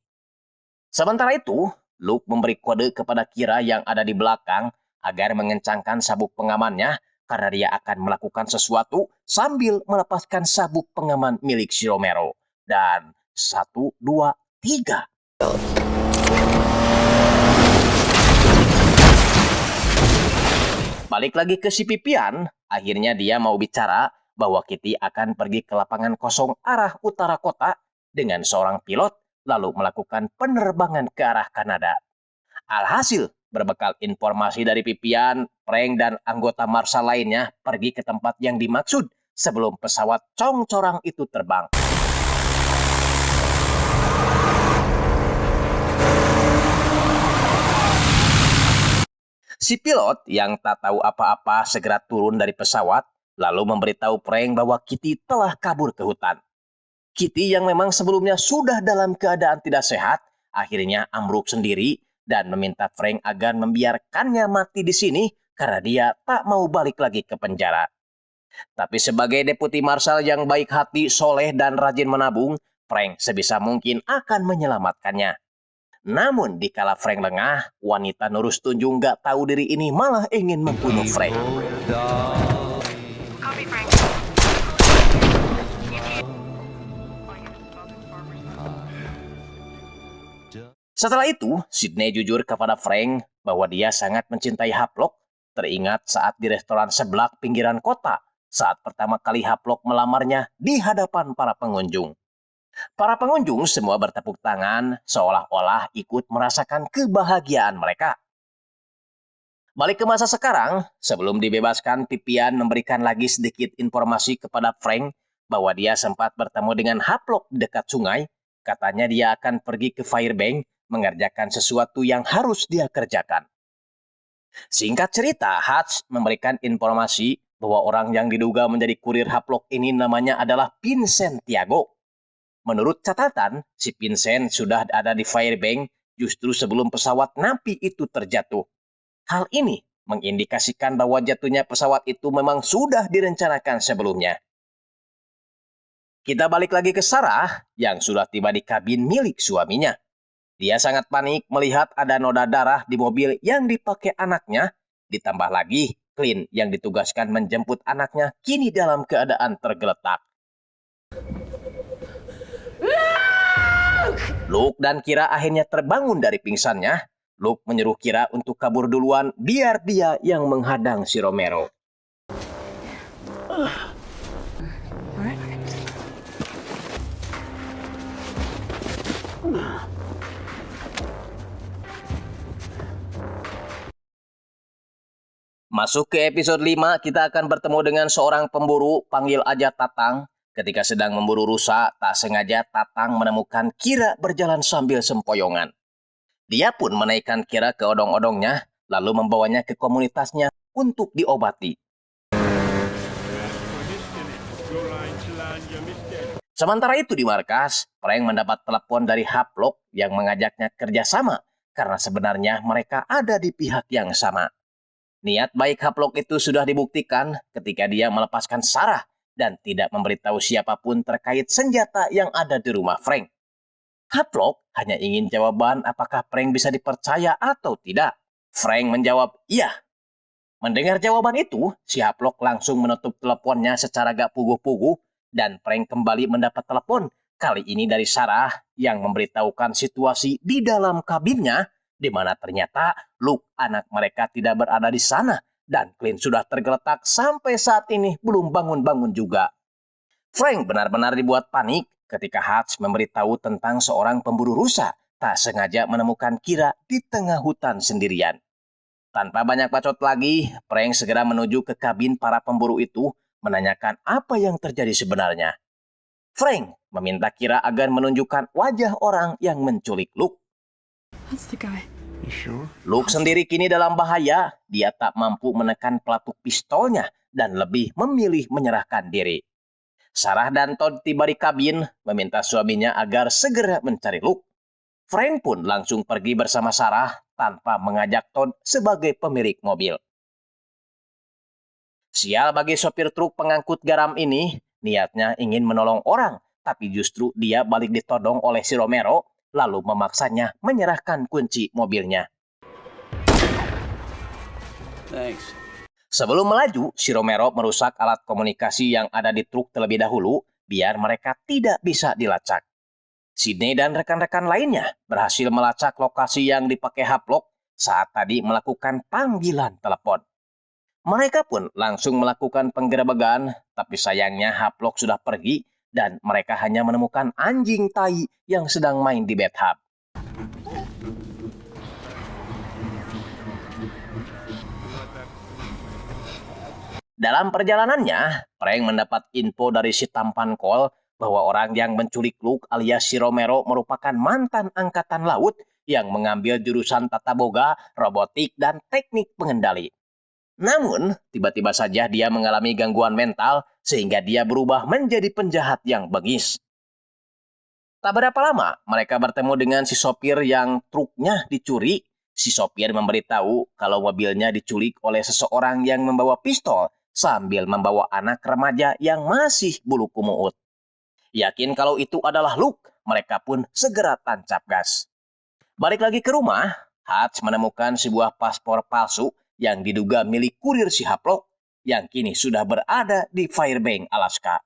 Speaker 1: Sementara itu, Luke memberi kode kepada Kira yang ada di belakang agar mengencangkan sabuk pengamannya karena dia akan melakukan sesuatu sambil melepaskan sabuk pengaman milik si Romero. Dan 1, 2, 3. Balik lagi ke si Pipian, akhirnya dia mau bicara bahwa Kitty akan pergi ke lapangan kosong arah utara kota dengan seorang pilot lalu melakukan penerbangan ke arah Kanada. Alhasil, berbekal informasi dari Pipian, Frank dan anggota Marshal lainnya pergi ke tempat yang dimaksud sebelum pesawat cong-corang itu terbang. Si pilot yang tak tahu apa-apa segera turun dari pesawat, lalu memberitahu Frank bahwa Kitty telah kabur ke hutan. Kitty yang memang sebelumnya sudah dalam keadaan tidak sehat, akhirnya ambruk sendiri dan meminta Frank agar membiarkannya mati di sini karena dia tak mau balik lagi ke penjara. Tapi sebagai deputi marshal yang baik hati, soleh, dan rajin menabung, Frank sebisa mungkin akan menyelamatkannya. Namun dikala Frank lengah, wanita Nurus Tunjung gak tahu diri ini malah ingin membunuh Frank. Setelah itu, Sydney jujur kepada Frank bahwa dia sangat mencintai Havelock. Teringat saat di restoran sebelah pinggiran kota, saat pertama kali Havelock melamarnya di hadapan para pengunjung. Para pengunjung semua bertepuk tangan seolah-olah ikut merasakan kebahagiaan mereka. Balik ke masa sekarang, sebelum dibebaskan, Pipian memberikan lagi sedikit informasi kepada Frank bahwa dia sempat bertemu dengan Havelock dekat sungai. Katanya dia akan pergi ke Fairbank mengerjakan sesuatu yang harus dia kerjakan. Singkat cerita, Hutch memberikan informasi bahwa orang yang diduga menjadi kurir Havelock ini namanya adalah Vincent Tiago. Menurut catatan, si Vincent sudah ada di Fairbank justru sebelum pesawat Napi itu terjatuh. Hal ini mengindikasikan bahwa jatuhnya pesawat itu memang sudah direncanakan sebelumnya. Kita balik lagi ke Sarah yang sudah tiba di kabin milik suaminya. Dia sangat panik melihat ada noda darah di mobil yang dipakai anaknya. Ditambah lagi, Clint yang ditugaskan menjemput anaknya kini dalam keadaan tergeletak. Luke dan Kira akhirnya terbangun dari pingsannya. Luke menyuruh Kira untuk kabur duluan biar dia yang menghadang si Romero. Masuk ke episode 5, kita akan bertemu dengan seorang pemburu, panggil aja Tatang. Ketika sedang memburu rusa, tak sengaja Tatang menemukan Kira berjalan sambil sempoyongan. Dia pun menaikkan Kira ke odong-odongnya, lalu membawanya ke komunitasnya untuk diobati. Sementara itu di markas, Frank mendapat telepon dari Havelock yang mengajaknya kerjasama karena sebenarnya mereka ada di pihak yang sama. Niat baik Havelock itu sudah dibuktikan ketika dia melepaskan Sarah dan tidak memberitahu siapapun terkait senjata yang ada di rumah Frank. Havelock hanya ingin jawaban apakah Frank bisa dipercaya atau tidak. Frank menjawab iya. Mendengar jawaban itu, si Havelock langsung menutup teleponnya secara gak puguh-puguh dan Frank kembali mendapat telepon. Kali ini dari Sarah yang memberitahukan situasi di dalam kabinnya di mana ternyata Luke anak mereka tidak berada di sana dan Clint sudah tergeletak sampai saat ini belum bangun-bangun juga. Frank benar-benar dibuat panik ketika Hutch memberitahu tentang seorang pemburu rusa tak sengaja menemukan Kira di tengah hutan sendirian. Tanpa banyak bacot lagi, Frank segera menuju ke kabin para pemburu itu menanyakan apa yang terjadi sebenarnya. Frank meminta Kira agar menunjukkan wajah orang yang menculik Luke.
Speaker 5: That's the guy.
Speaker 4: You sure?
Speaker 1: Luke sendiri kini dalam bahaya. Dia tak mampu menekan pelatuk pistolnya dan lebih memilih menyerahkan diri. Sarah dan Todd tiba di kabin meminta suaminya agar segera mencari Luke. Frank pun langsung pergi bersama Sarah tanpa mengajak Todd sebagai pemilik mobil. Sial bagi sopir truk pengangkut garam ini, niatnya ingin menolong orang, tapi justru dia balik ditodong oleh si Romero, lalu memaksanya menyerahkan kunci mobilnya.
Speaker 9: Thanks.
Speaker 1: Sebelum melaju, si Romero merusak alat komunikasi yang ada di truk terlebih dahulu, biar mereka tidak bisa dilacak. Sydney dan rekan-rekan lainnya berhasil melacak lokasi yang dipakai Havelock saat tadi melakukan panggilan telepon. Mereka pun langsung melakukan penggerebekan, tapi sayangnya Havelock sudah pergi dan mereka hanya menemukan anjing tai yang sedang main di bathtub. Dalam perjalanannya, Frank mendapat info dari si tampan Cole bahwa orang yang menculik Luke alias si Romero merupakan mantan angkatan laut yang mengambil jurusan tata boga, robotik, dan teknik pengendali. Namun, tiba-tiba saja dia mengalami gangguan mental sehingga dia berubah menjadi penjahat yang bengis. Tak berapa lama, mereka bertemu dengan si sopir yang truknya dicuri. Si sopir memberitahu kalau mobilnya diculik oleh seseorang yang membawa pistol sambil membawa anak remaja yang masih bulu kumuut. Yakin kalau itu adalah Luke, mereka pun segera tancap gas. Balik lagi ke rumah, Hutch menemukan sebuah paspor palsu yang diduga milik kurir si Haplok yang kini sudah berada di Fairbanks, Alaska.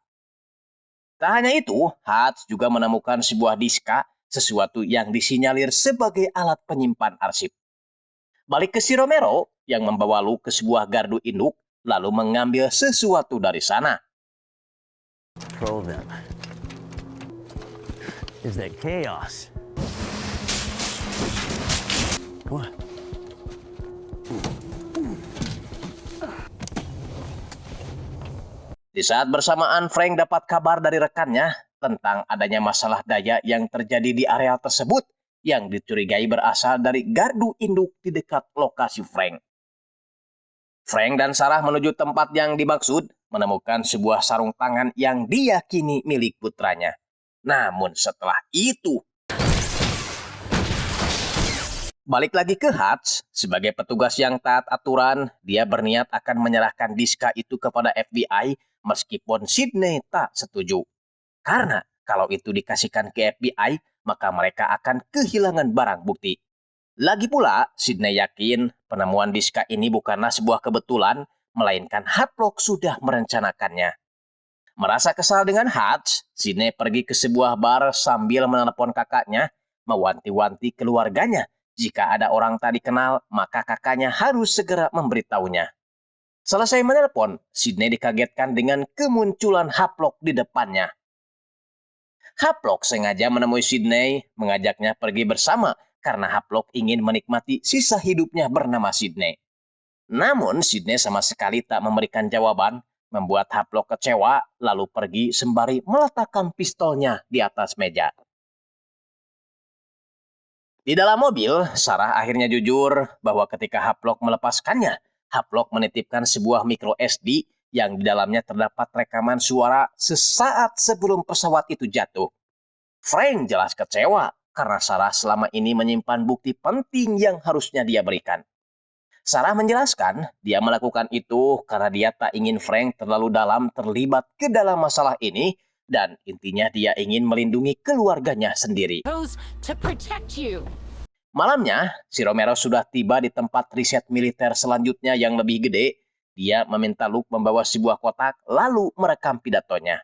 Speaker 1: Tak hanya itu, Hutch juga menemukan sebuah diska, sesuatu yang disinyalir sebagai alat penyimpan arsip. Balik ke si Romero yang membawa Luke ke sebuah gardu induk, lalu mengambil sesuatu dari sana.
Speaker 9: Control them. Is that chaos? What?
Speaker 1: Di saat bersamaan, Frank dapat kabar dari rekannya tentang adanya masalah daya yang terjadi di area tersebut yang dicurigai berasal dari gardu induk di dekat lokasi Frank. Frank dan Sarah menuju tempat yang dimaksud, menemukan sebuah sarung tangan yang diyakini milik putranya. Namun setelah itu, balik lagi ke Hutch, sebagai petugas yang taat aturan, dia berniat akan menyerahkan diska itu kepada FBI meskipun Sydney tak setuju. Karena kalau itu dikasihkan ke FBI, maka mereka akan kehilangan barang bukti. Lagi pula, Sydney yakin penemuan diska ini bukanlah sebuah kebetulan, melainkan Haplok sudah merencanakannya. Merasa kesal dengan Hutch, Sydney pergi ke sebuah bar sambil menelepon kakaknya, mewanti-wanti keluarganya. Jika ada orang tak dikenal, maka kakaknya harus segera memberitahunya. Selesai menelpon, Sydney dikagetkan dengan kemunculan Haplok di depannya. Haplok sengaja menemui Sydney, mengajaknya pergi bersama karena Haplok ingin menikmati sisa hidupnya bernama Sydney. Namun Sydney sama sekali tak memberikan jawaban, membuat Haplok kecewa lalu pergi sembari meletakkan pistolnya di atas meja. Di dalam mobil, Sarah akhirnya jujur bahwa ketika Haplok melepaskannya, Haplok menitipkan sebuah micro SD yang di dalamnya terdapat rekaman suara sesaat sebelum pesawat itu jatuh. Frank jelas kecewa karena Sarah selama ini menyimpan bukti penting yang harusnya dia berikan. Sarah menjelaskan dia melakukan itu karena dia tak ingin Frank terlalu dalam terlibat ke dalam masalah ini dan intinya dia ingin melindungi keluarganya sendiri.
Speaker 2: To protect you.
Speaker 1: Malamnya, si Romero sudah tiba di tempat riset militer selanjutnya yang lebih gede. Dia meminta Luke membawa sebuah kotak lalu merekam pidatonya.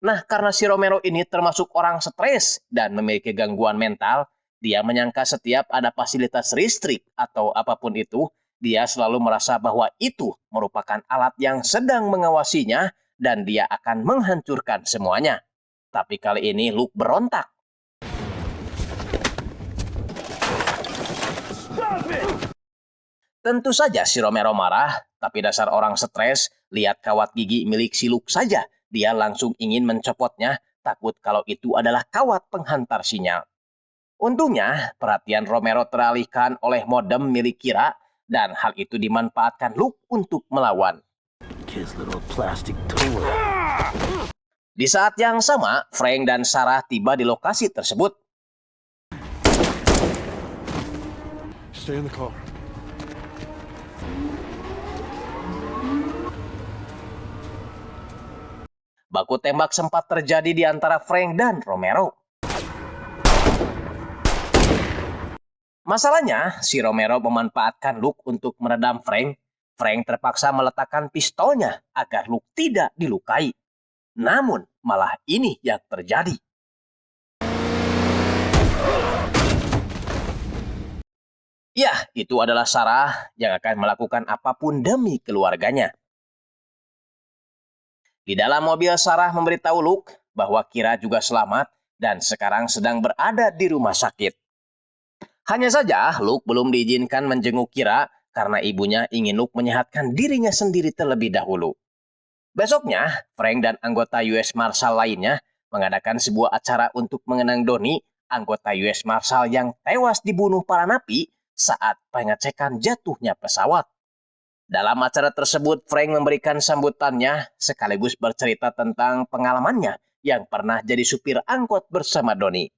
Speaker 1: Nah, karena si Romero ini termasuk orang stres dan memiliki gangguan mental, dia menyangka setiap ada fasilitas listrik atau apapun itu, dia selalu merasa bahwa itu merupakan alat yang sedang mengawasinya dan dia akan menghancurkan semuanya. Tapi kali ini Luke berontak. Tentu saja si Romero marah, tapi dasar orang stres, lihat kawat gigi milik si Luke saja, dia langsung ingin mencopotnya, takut kalau itu adalah kawat penghantar sinyal. Untungnya, perhatian Romero teralihkan oleh modem milik Kira, dan hal itu dimanfaatkan Luke untuk melawan. Di saat yang sama, Frank dan Sarah tiba di lokasi tersebut.
Speaker 4: Stay in the car.
Speaker 1: Baku tembak sempat terjadi di antara Frank dan Romero. Masalahnya, si Romero memanfaatkan Luke untuk meredam Frank. Frank terpaksa meletakkan pistolnya agar Luke tidak dilukai. Namun, malah ini yang terjadi. Ya, itu adalah Sarah yang akan melakukan apapun demi keluarganya. Di dalam mobil, Sarah memberitahu Luke bahwa Kira juga selamat dan sekarang sedang berada di rumah sakit. Hanya saja, Luke belum diizinkan menjenguk Kira karena ibunya ingin Luke menyehatkan dirinya sendiri terlebih dahulu. Besoknya, Frank dan anggota US Marshal lainnya mengadakan sebuah acara untuk mengenang Donnie anggota US Marshal yang tewas dibunuh para napi saat pengecekan jatuhnya pesawat. Dalam acara tersebut, Frank memberikan sambutannya sekaligus bercerita tentang pengalamannya yang pernah jadi supir angkot bersama Donnie.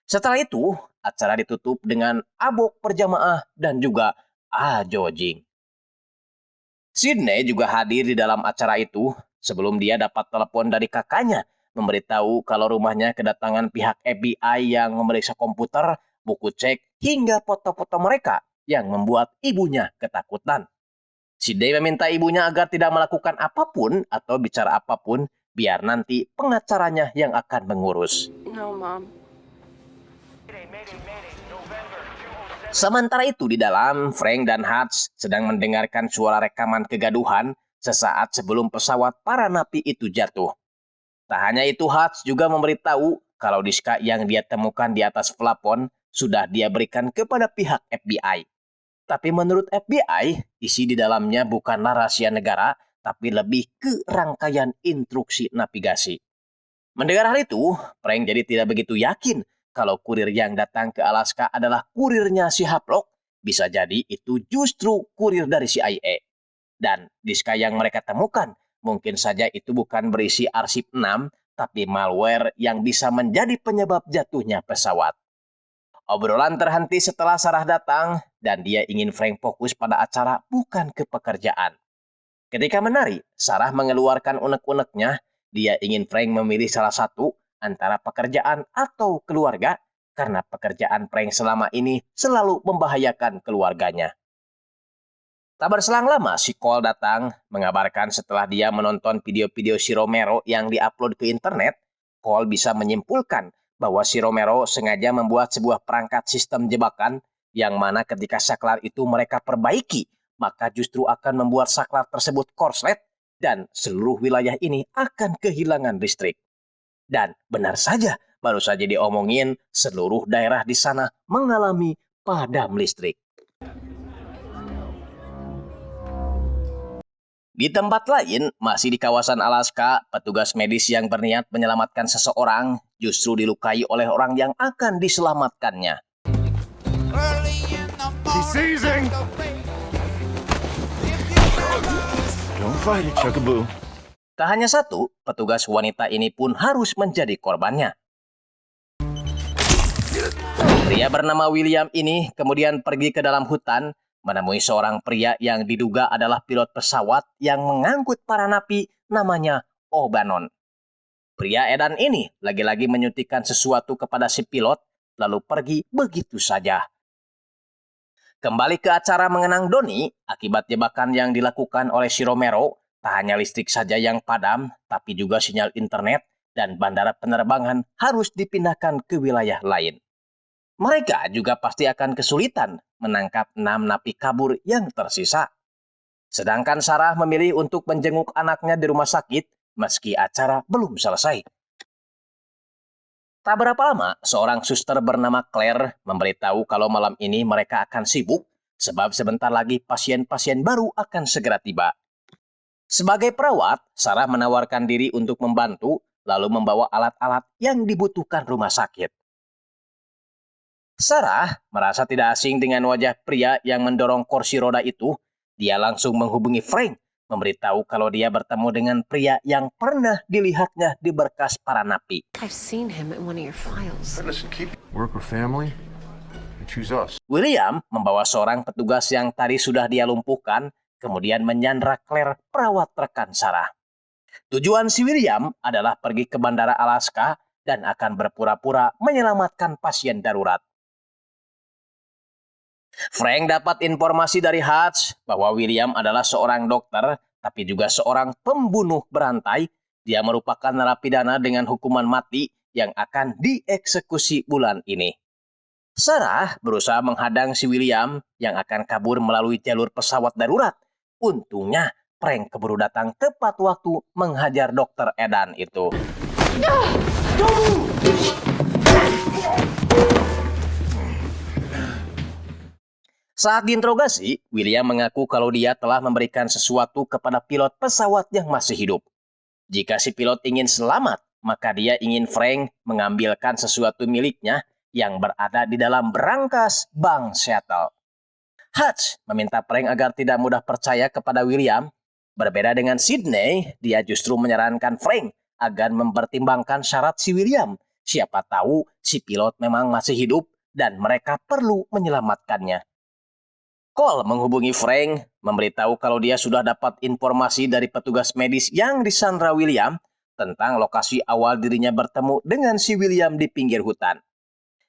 Speaker 1: Setelah itu, acara ditutup dengan abok berjamaah dan juga ajojing. Sydney juga hadir di dalam acara itu sebelum dia dapat telepon dari kakaknya memberitahu kalau rumahnya kedatangan pihak FBI yang memeriksa komputer, buku cek, hingga foto-foto mereka yang membuat ibunya ketakutan. Sydney meminta ibunya agar tidak melakukan apapun atau bicara apapun biar nanti pengacaranya yang akan mengurus.
Speaker 8: No, Mom.
Speaker 1: Sementara itu di dalam, Frank dan Hutch sedang mendengarkan suara rekaman kegaduhan sesaat sebelum pesawat para napi itu jatuh. Tak hanya itu, Hutch juga memberitahu kalau diska yang dia temukan di atas plafon sudah dia berikan kepada pihak FBI. Tapi menurut FBI, isi di dalamnya bukanlah rahasia negara, tapi lebih ke rangkaian instruksi navigasi. Mendengar hal itu, Frank jadi tidak begitu yakin kalau kurir yang datang ke Alaska adalah kurirnya si Havelock. Bisa jadi itu justru kurir dari CIA. Dan diska yang mereka temukan, mungkin saja itu bukan berisi arsip 6, tapi malware yang bisa menjadi penyebab jatuhnya pesawat. Obrolan terhenti setelah Sarah datang dan dia ingin Frank fokus pada acara bukan ke pekerjaan. Ketika menari, Sarah mengeluarkan unek-uneknya. Dia ingin Frank memilih salah satu antara pekerjaan atau keluarga karena pekerjaan Frank selama ini selalu membahayakan keluarganya. Tak berselang lama, si Cole datang mengabarkan setelah dia menonton video-video si Romero yang diupload ke internet, Cole bisa menyimpulkan bahwa si Romero sengaja membuat sebuah perangkat sistem jebakan yang mana ketika saklar itu mereka perbaiki, maka justru akan membuat saklar tersebut korslet dan seluruh wilayah ini akan kehilangan listrik. Dan benar saja, baru saja diomongin seluruh daerah di sana mengalami padam listrik. Di tempat lain, masih di kawasan Alaska, petugas medis yang berniat menyelamatkan seseorang justru dilukai oleh orang yang akan diselamatkannya.
Speaker 3: He's seizing!
Speaker 9: Don't fight it, Chuckaboo.
Speaker 1: Tak hanya satu, petugas wanita ini pun harus menjadi korbannya. Pria bernama William ini kemudian pergi ke dalam hutan, menemui seorang pria yang diduga adalah pilot pesawat yang mengangkut para napi namanya O'Bannon. Pria edan ini lagi-lagi menyuntikkan sesuatu kepada si pilot, lalu pergi begitu saja. Kembali ke acara mengenang Donnie, akibat jebakan yang dilakukan oleh si Romero, tak hanya listrik saja yang padam, tapi juga sinyal internet dan bandara penerbangan harus dipindahkan ke wilayah lain. Mereka juga pasti akan kesulitan menangkap 6 napi kabur yang tersisa. Sedangkan Sarah memilih untuk menjenguk anaknya di rumah sakit meski acara belum selesai. Tak berapa lama, seorang suster bernama Claire memberitahu kalau malam ini mereka akan sibuk sebab sebentar lagi pasien-pasien baru akan segera tiba. Sebagai perawat, Sarah menawarkan diri untuk membantu lalu membawa alat-alat yang dibutuhkan rumah sakit. Sarah merasa tidak asing dengan wajah pria yang mendorong kursi roda itu. Dia langsung menghubungi Frank, memberitahu kalau dia bertemu dengan pria yang pernah dilihatnya di berkas para napi.
Speaker 2: I've seen him in one of your files.
Speaker 4: Listen, keep work or family, and choose us.
Speaker 1: William membawa seorang petugas yang tadi sudah dia lumpuhkan, kemudian menyandra Claire, perawat rekan Sarah. Tujuan si William adalah pergi ke bandara Alaska dan akan berpura-pura menyelamatkan pasien darurat. Frank dapat informasi dari Hutch bahwa William adalah seorang dokter, tapi juga seorang pembunuh berantai. Dia merupakan narapidana dengan hukuman mati yang akan dieksekusi bulan ini. Sarah berusaha menghadang si William yang akan kabur melalui jalur pesawat darurat. Untungnya, Frank keburu datang tepat waktu menghajar dokter edan itu. Saat diinterogasi, William mengaku kalau dia telah memberikan sesuatu kepada pilot pesawat yang masih hidup. Jika si pilot ingin selamat, maka dia ingin Frank mengambilkan sesuatu miliknya yang berada di dalam berangkas Bank Seattle. Hutch meminta Frank agar tidak mudah percaya kepada William. Berbeda dengan Sydney, dia justru menyarankan Frank agar mempertimbangkan syarat si William. Siapa tahu si pilot memang masih hidup dan mereka perlu menyelamatkannya. Cole menghubungi Frank, memberitahu kalau dia sudah dapat informasi dari petugas medis yang disandra William tentang lokasi awal dirinya bertemu dengan si William di pinggir hutan.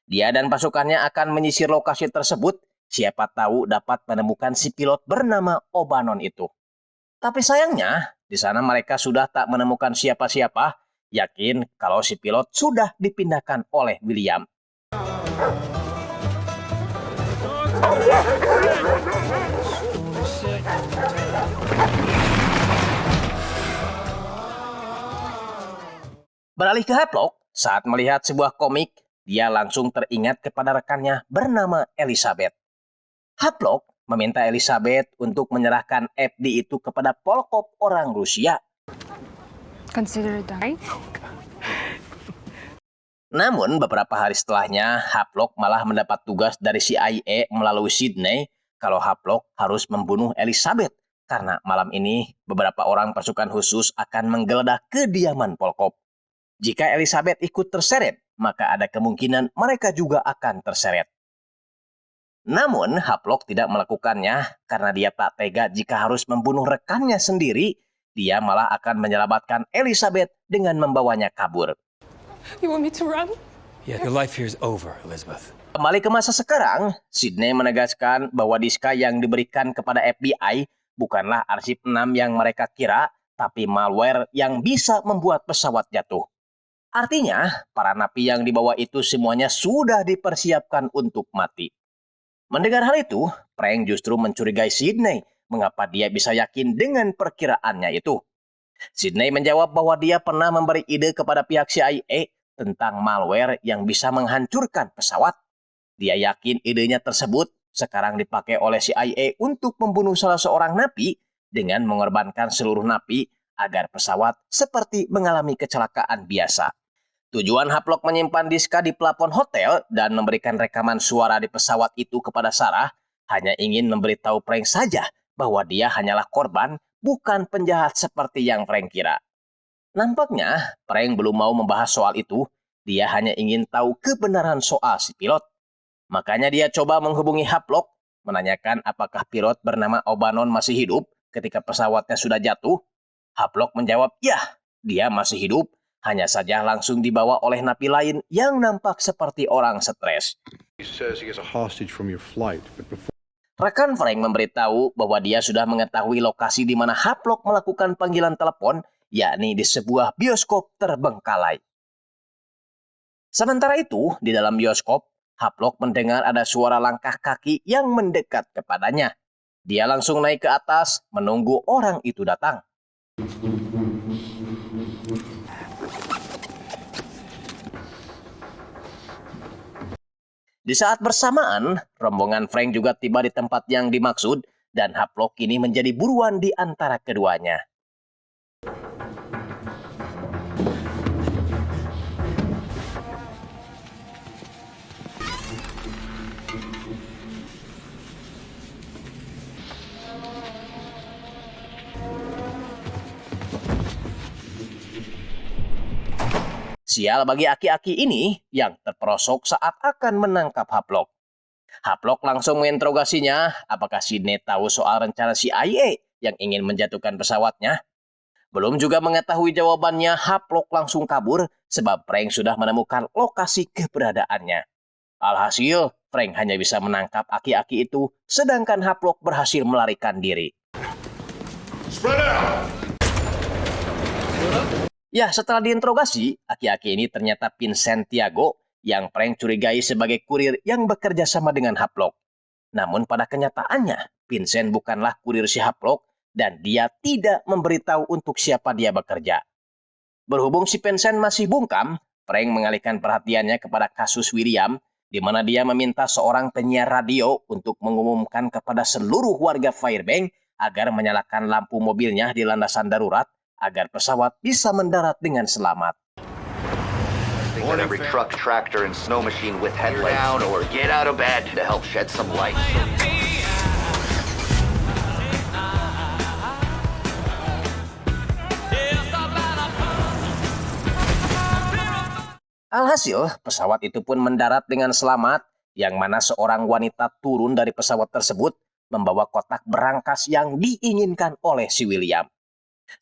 Speaker 1: Dia dan pasukannya akan menyisir lokasi tersebut, siapa tahu dapat menemukan si pilot bernama O'Bannon itu. Tapi sayangnya, di sana mereka sudah tak menemukan siapa-siapa, yakin kalau si pilot sudah dipindahkan oleh William. Beralih ke Havelock, saat melihat sebuah komik, dia langsung teringat kepada rekannya bernama Elizabeth. Havelock meminta Elizabeth untuk menyerahkan FD itu kepada Polkop orang Rusia.
Speaker 5: Consider it done.
Speaker 1: Namun beberapa hari setelahnya, Havelock malah mendapat tugas dari CIA melalui Sydney kalau Havelock harus membunuh Elizabeth karena malam ini beberapa orang pasukan khusus akan menggeledah kediaman Polkop. Jika Elizabeth ikut terseret, maka ada kemungkinan mereka juga akan terseret. Namun Havelock tidak melakukannya karena dia tak tega jika harus membunuh rekannya sendiri. Dia malah akan menyelamatkan Elizabeth dengan membawanya kabur.
Speaker 8: You want me to run?
Speaker 6: Yeah, your life here is over, Elizabeth.
Speaker 1: Kembali ke masa sekarang, Sydney menegaskan bahwa diska yang diberikan kepada FBI bukanlah arsip 6 yang mereka kira, tapi malware yang bisa membuat pesawat jatuh. Artinya, para napi yang dibawa itu semuanya sudah dipersiapkan untuk mati. Mendengar hal itu, Frank justru mencurigai Sydney mengapa dia bisa yakin dengan perkiraannya itu. Sydney menjawab bahwa dia pernah memberi ide kepada pihak CIA tentang malware yang bisa menghancurkan pesawat. Dia yakin idenya tersebut sekarang dipakai oleh CIA untuk membunuh salah seorang napi dengan mengorbankan seluruh napi agar pesawat seperti mengalami kecelakaan biasa. Tujuan Havelock menyimpan diska di plafon hotel dan memberikan rekaman suara di pesawat itu kepada Sarah hanya ingin memberitahu Frank saja bahwa dia hanyalah korban, bukan penjahat seperti yang Frank kira. Nampaknya Frank belum mau membahas soal itu, dia hanya ingin tahu kebenaran soal si pilot. Makanya dia coba menghubungi Havelock, menanyakan apakah pilot bernama O'Bannon masih hidup ketika pesawatnya sudah jatuh. Havelock menjawab, ya, dia masih hidup, hanya saja langsung dibawa oleh napi lain yang nampak seperti orang stres.
Speaker 4: He says he has a hostage from your flight, but before
Speaker 1: Rekan Frank memberitahu bahwa dia sudah mengetahui lokasi di mana Havelock melakukan panggilan telepon, yakni di sebuah bioskop terbengkalai. Sementara itu, di dalam bioskop, Havelock mendengar ada suara langkah kaki yang mendekat kepadanya. Dia langsung naik ke atas, menunggu orang itu datang. Di saat bersamaan, rombongan Frank juga tiba di tempat yang dimaksud dan Havelock kini menjadi buruan di antara keduanya. Sial bagi aki-aki ini yang terperosok saat akan menangkap Havelock. Havelock langsung menginterogasinya apakah Sydney tahu soal rencana CIA yang ingin menjatuhkan pesawatnya. Belum juga mengetahui jawabannya, Havelock langsung kabur sebab Frank sudah menemukan lokasi keberadaannya. Alhasil, Frank hanya bisa menangkap aki-aki itu sedangkan Havelock berhasil melarikan diri.
Speaker 4: spread out.
Speaker 1: Ya, setelah diinterogasi, aki-aki ini ternyata Vincent Tiago yang Frank curigai sebagai kurir yang bekerja sama dengan Havelock. Namun pada kenyataannya, Vincent bukanlah kurir si Havelock dan dia tidak memberitahu untuk siapa dia bekerja. Berhubung si Vincent masih bungkam, Frank mengalihkan perhatiannya kepada kasus William, di mana dia meminta seorang penyiar radio untuk mengumumkan kepada seluruh warga Fairbanks agar menyalakan lampu mobilnya di landasan darurat agar pesawat bisa mendarat dengan selamat.
Speaker 10: on every truck, tractor, and snow machine with headlights. Down or get out of bed to help shed some light.
Speaker 1: Alhasil, pesawat itu pun mendarat dengan selamat, yang mana seorang wanita turun dari pesawat tersebut membawa kotak berangkas yang diinginkan oleh si William.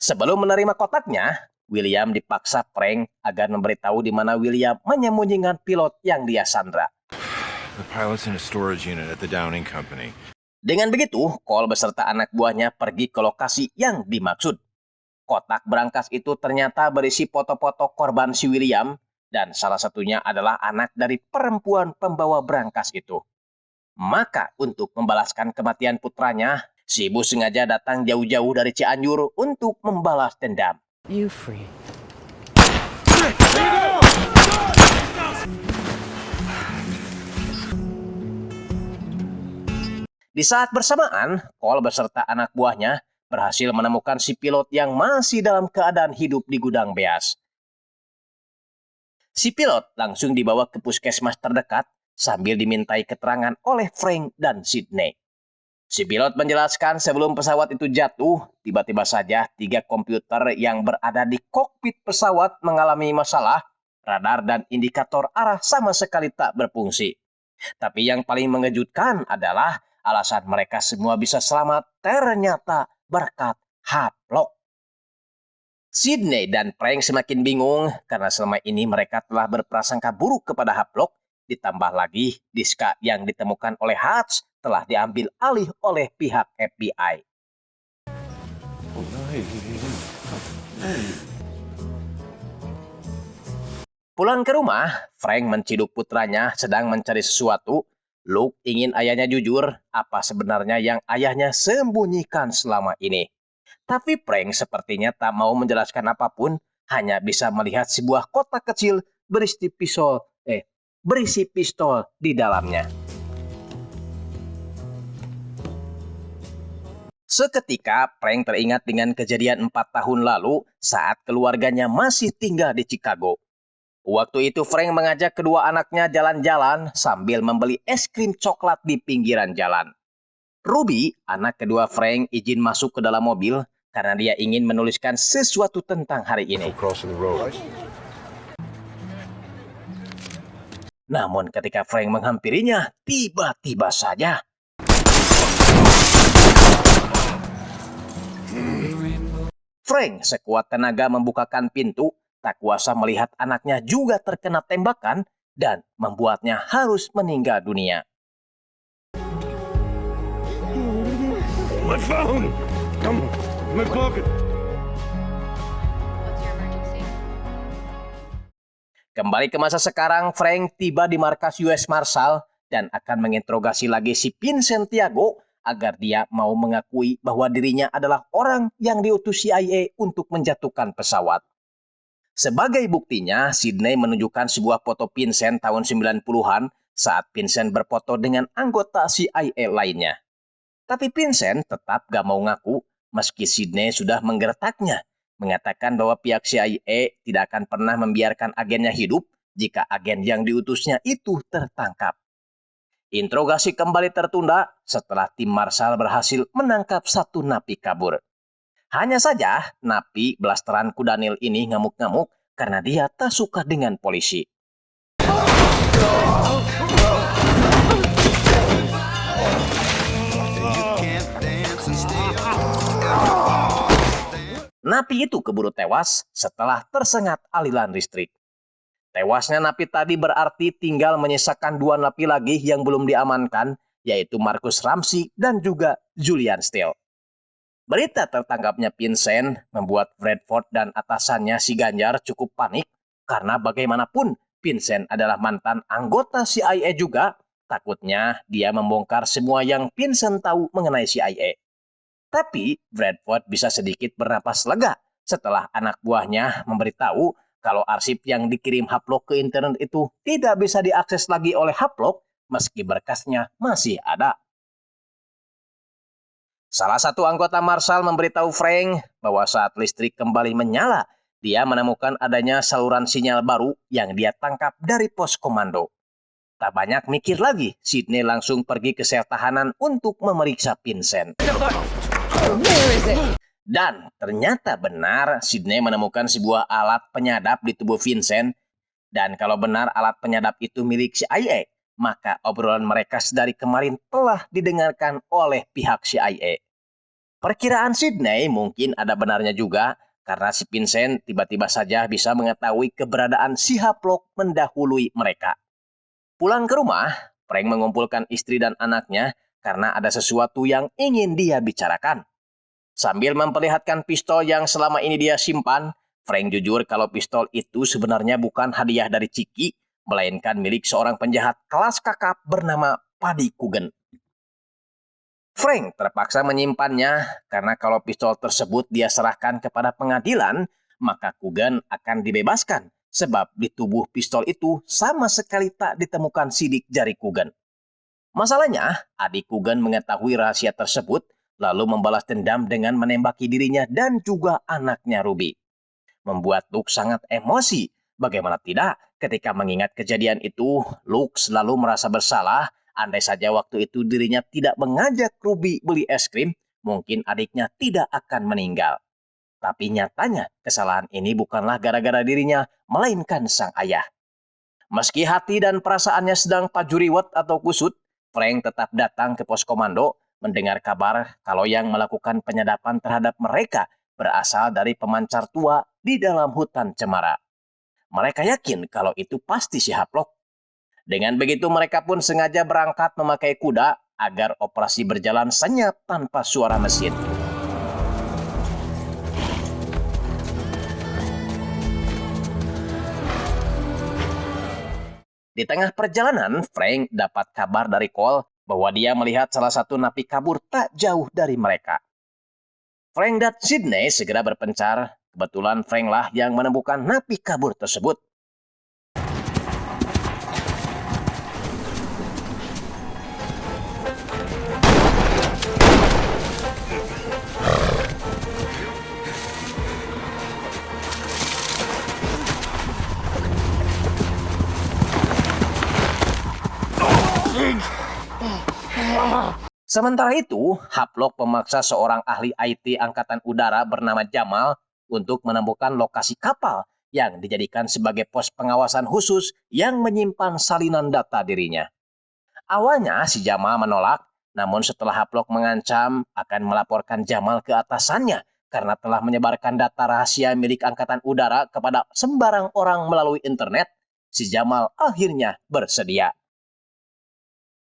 Speaker 1: Sebelum menerima kotaknya, William dipaksa Frank agar memberitahu di mana William menyembunyikan pilot yang dia sandra.
Speaker 9: The pilot's in a storage unit at the Downing Company.
Speaker 1: Dengan begitu, Cole beserta anak buahnya pergi ke lokasi yang dimaksud. Kotak berangkas itu ternyata berisi foto-foto korban si William, dan salah satunya adalah anak dari perempuan pembawa berangkas itu. Maka untuk membalaskan kematian putranya, si ibu sengaja datang jauh-jauh dari Cianjur untuk membalas dendam.
Speaker 2: You free.
Speaker 1: Di saat bersamaan, Cole beserta anak buahnya berhasil menemukan si pilot yang masih dalam keadaan hidup di gudang beas. Si pilot langsung dibawa ke puskesmas terdekat sambil dimintai keterangan oleh Frank dan Sydney. Si pilot menjelaskan sebelum pesawat itu jatuh, tiba-tiba saja 3 komputer yang berada di kokpit pesawat mengalami masalah, radar dan indikator arah sama sekali tak berfungsi. Tapi yang paling mengejutkan adalah alasan mereka semua bisa selamat ternyata berkat Haplok. Sydney dan Frank semakin bingung karena selama ini mereka telah berprasangka buruk kepada Haplok, ditambah lagi diska yang ditemukan oleh Hutch telah diambil alih oleh pihak FBI. Pulang ke rumah, Frank menciduk putranya sedang mencari sesuatu. Luke ingin ayahnya jujur apa sebenarnya yang ayahnya sembunyikan selama ini. Tapi Frank sepertinya tak mau menjelaskan apapun, hanya bisa melihat sebuah kotak kecil berisi pistol di dalamnya. Seketika, Frank teringat dengan kejadian 4 tahun lalu saat keluarganya masih tinggal di Chicago. Waktu itu Frank mengajak kedua anaknya jalan-jalan sambil membeli es krim coklat di pinggiran jalan. Ruby, anak kedua Frank, izin masuk ke dalam mobil karena dia ingin menuliskan sesuatu tentang hari ini. Namun ketika Frank menghampirinya, tiba-tiba saja Frank sekuat tenaga membukakan pintu, tak kuasa melihat anaknya juga terkena tembakan dan membuatnya harus meninggal dunia.
Speaker 3: My phone! Come on, my pocket.
Speaker 1: Kembali ke masa sekarang, Frank tiba di markas US Marshal dan akan menginterogasi lagi si Vincent Tiago agar dia mau mengakui bahwa dirinya adalah orang yang diutus CIA untuk menjatuhkan pesawat. Sebagai buktinya, Sydney menunjukkan sebuah foto Vincent tahun 90-an saat Vincent berfoto dengan anggota CIA lainnya. Tapi Vincent tetap gak mau ngaku meski Sydney sudah menggertaknya, mengatakan bahwa pihak CIA tidak akan pernah membiarkan agennya hidup jika agen yang diutusnya itu tertangkap. Interogasi kembali tertunda setelah tim Marshal berhasil menangkap satu napi kabur. Hanya saja, napi blasteran kudanil ini ngamuk-ngamuk karena dia tak suka dengan polisi. Napi itu keburu tewas setelah tersengat aliran listrik. Tewasnya napi tadi berarti tinggal menyisakan 2 napi lagi yang belum diamankan, yaitu Marcus Ramsey dan juga Julian Steele. Berita tertangkapnya Vincent membuat Bradford dan atasannya si Ganjar cukup panik karena bagaimanapun Vincent adalah mantan anggota CIA juga. Takutnya dia membongkar semua yang Vincent tahu mengenai CIA. Tapi Bradford bisa sedikit bernapas lega setelah anak buahnya memberitahu kalau arsip yang dikirim Haplok ke internet itu tidak bisa diakses lagi oleh Haplok meski berkasnya masih ada. Salah satu anggota Marshal memberitahu Frank bahwa saat listrik kembali menyala dia menemukan adanya saluran sinyal baru yang dia tangkap dari pos komando. Tak banyak mikir lagi, Sydney langsung pergi ke sel tahanan untuk memeriksa Vincent. Dan ternyata benar, Sydney menemukan sebuah alat penyadap di tubuh Vincent. Dan kalau benar alat penyadap itu milik CIA, maka obrolan mereka sedari kemarin telah didengarkan oleh pihak CIA. Perkiraan Sydney mungkin ada benarnya juga, karena si Vincent tiba-tiba saja bisa mengetahui keberadaan si Haplok mendahului mereka. Pulang ke rumah, Frank mengumpulkan istri dan anaknya karena ada sesuatu yang ingin dia bicarakan. Sambil memperlihatkan pistol yang selama ini dia simpan, Frank jujur kalau pistol itu sebenarnya bukan hadiah dari Ciki, melainkan milik seorang penjahat kelas kakap bernama Paddy Coogan. Frank terpaksa menyimpannya karena kalau pistol tersebut dia serahkan kepada pengadilan, maka Coogan akan dibebaskan. Sebab di tubuh pistol itu sama sekali tak ditemukan sidik jari Coogan. Masalahnya, adik Coogan mengetahui rahasia tersebut, lalu membalas dendam dengan menembaki dirinya dan juga anaknya Ruby. Membuat Luke sangat emosi. Bagaimana tidak, ketika mengingat kejadian itu, Luke selalu merasa bersalah. Andai saja waktu itu dirinya tidak mengajak Ruby beli es krim, mungkin adiknya tidak akan meninggal. Tapi nyatanya kesalahan ini bukanlah gara-gara dirinya, melainkan sang ayah. Meski hati dan perasaannya sedang pajuriwet atau kusut, Frank tetap datang ke pos komando mendengar kabar kalau yang melakukan penyadapan terhadap mereka berasal dari pemancar tua di dalam hutan cemara. Mereka yakin kalau itu pasti si Haplok. Dengan begitu mereka pun sengaja berangkat memakai kuda agar operasi berjalan senyap tanpa suara mesin. Di tengah perjalanan, Frank dapat kabar dari Cole bahwa dia melihat salah satu napi kabur tak jauh dari mereka. Frank dan Sydney segera berpencar. Kebetulan Frank lah yang menemukan napi kabur tersebut. Sementara itu, Haplok memaksa seorang ahli IT Angkatan Udara bernama Jamal untuk menemukan lokasi kapal yang dijadikan sebagai pos pengawasan khusus yang menyimpan salinan data dirinya. Awalnya si Jamal menolak, namun setelah Haplok mengancam akan melaporkan Jamal ke atasannya karena telah menyebarkan data rahasia milik Angkatan Udara kepada sembarang orang melalui internet, si Jamal akhirnya bersedia.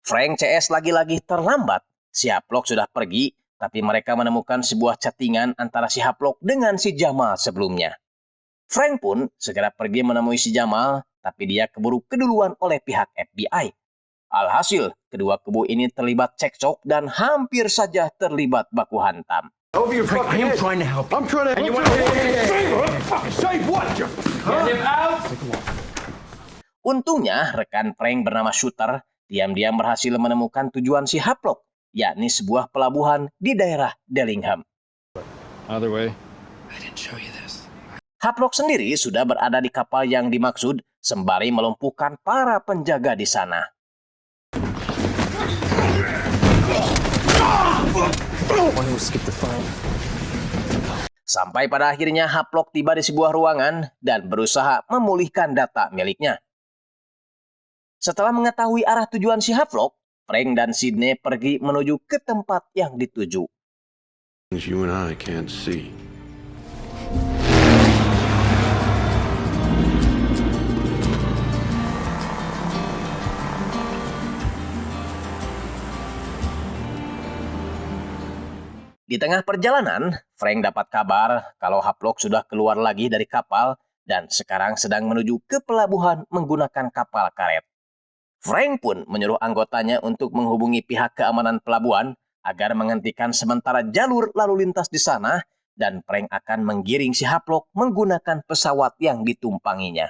Speaker 1: Frank CS lagi-lagi terlambat. Si Haplok sudah pergi, tapi mereka menemukan sebuah chattingan antara si Haplok dengan si Jamal sebelumnya. Frank pun segera pergi menemui si Jamal, tapi dia keburu keduluan oleh pihak FBI. Alhasil, kedua kubu ini terlibat cekcok dan hampir saja terlibat baku hantam.
Speaker 3: Frank, I am trying to help. I'm trying to help. Save what? Get him out!
Speaker 1: Untungnya, rekan Frank bernama Shooter diam-diam berhasil menemukan tujuan si Haplok, yakni sebuah pelabuhan di daerah Dellingham.
Speaker 9: Either way.
Speaker 1: Haplok sendiri sudah berada di kapal yang dimaksud sembari melumpuhkan para penjaga di sana. Sampai pada akhirnya Haplok tiba di sebuah ruangan dan berusaha memulihkan data miliknya. Setelah mengetahui arah tujuan si Haplok, Frank dan Sydney pergi menuju ke tempat yang dituju.
Speaker 4: Things you and I can't see.
Speaker 1: Di tengah perjalanan, Frank dapat kabar kalau Haplok sudah keluar lagi dari kapal dan sekarang sedang menuju ke pelabuhan menggunakan kapal karet. Frank pun menyuruh anggotanya untuk menghubungi pihak keamanan pelabuhan agar menghentikan sementara jalur lalu lintas di sana dan Frank akan menggiring si Haplok menggunakan pesawat yang ditumpanginya.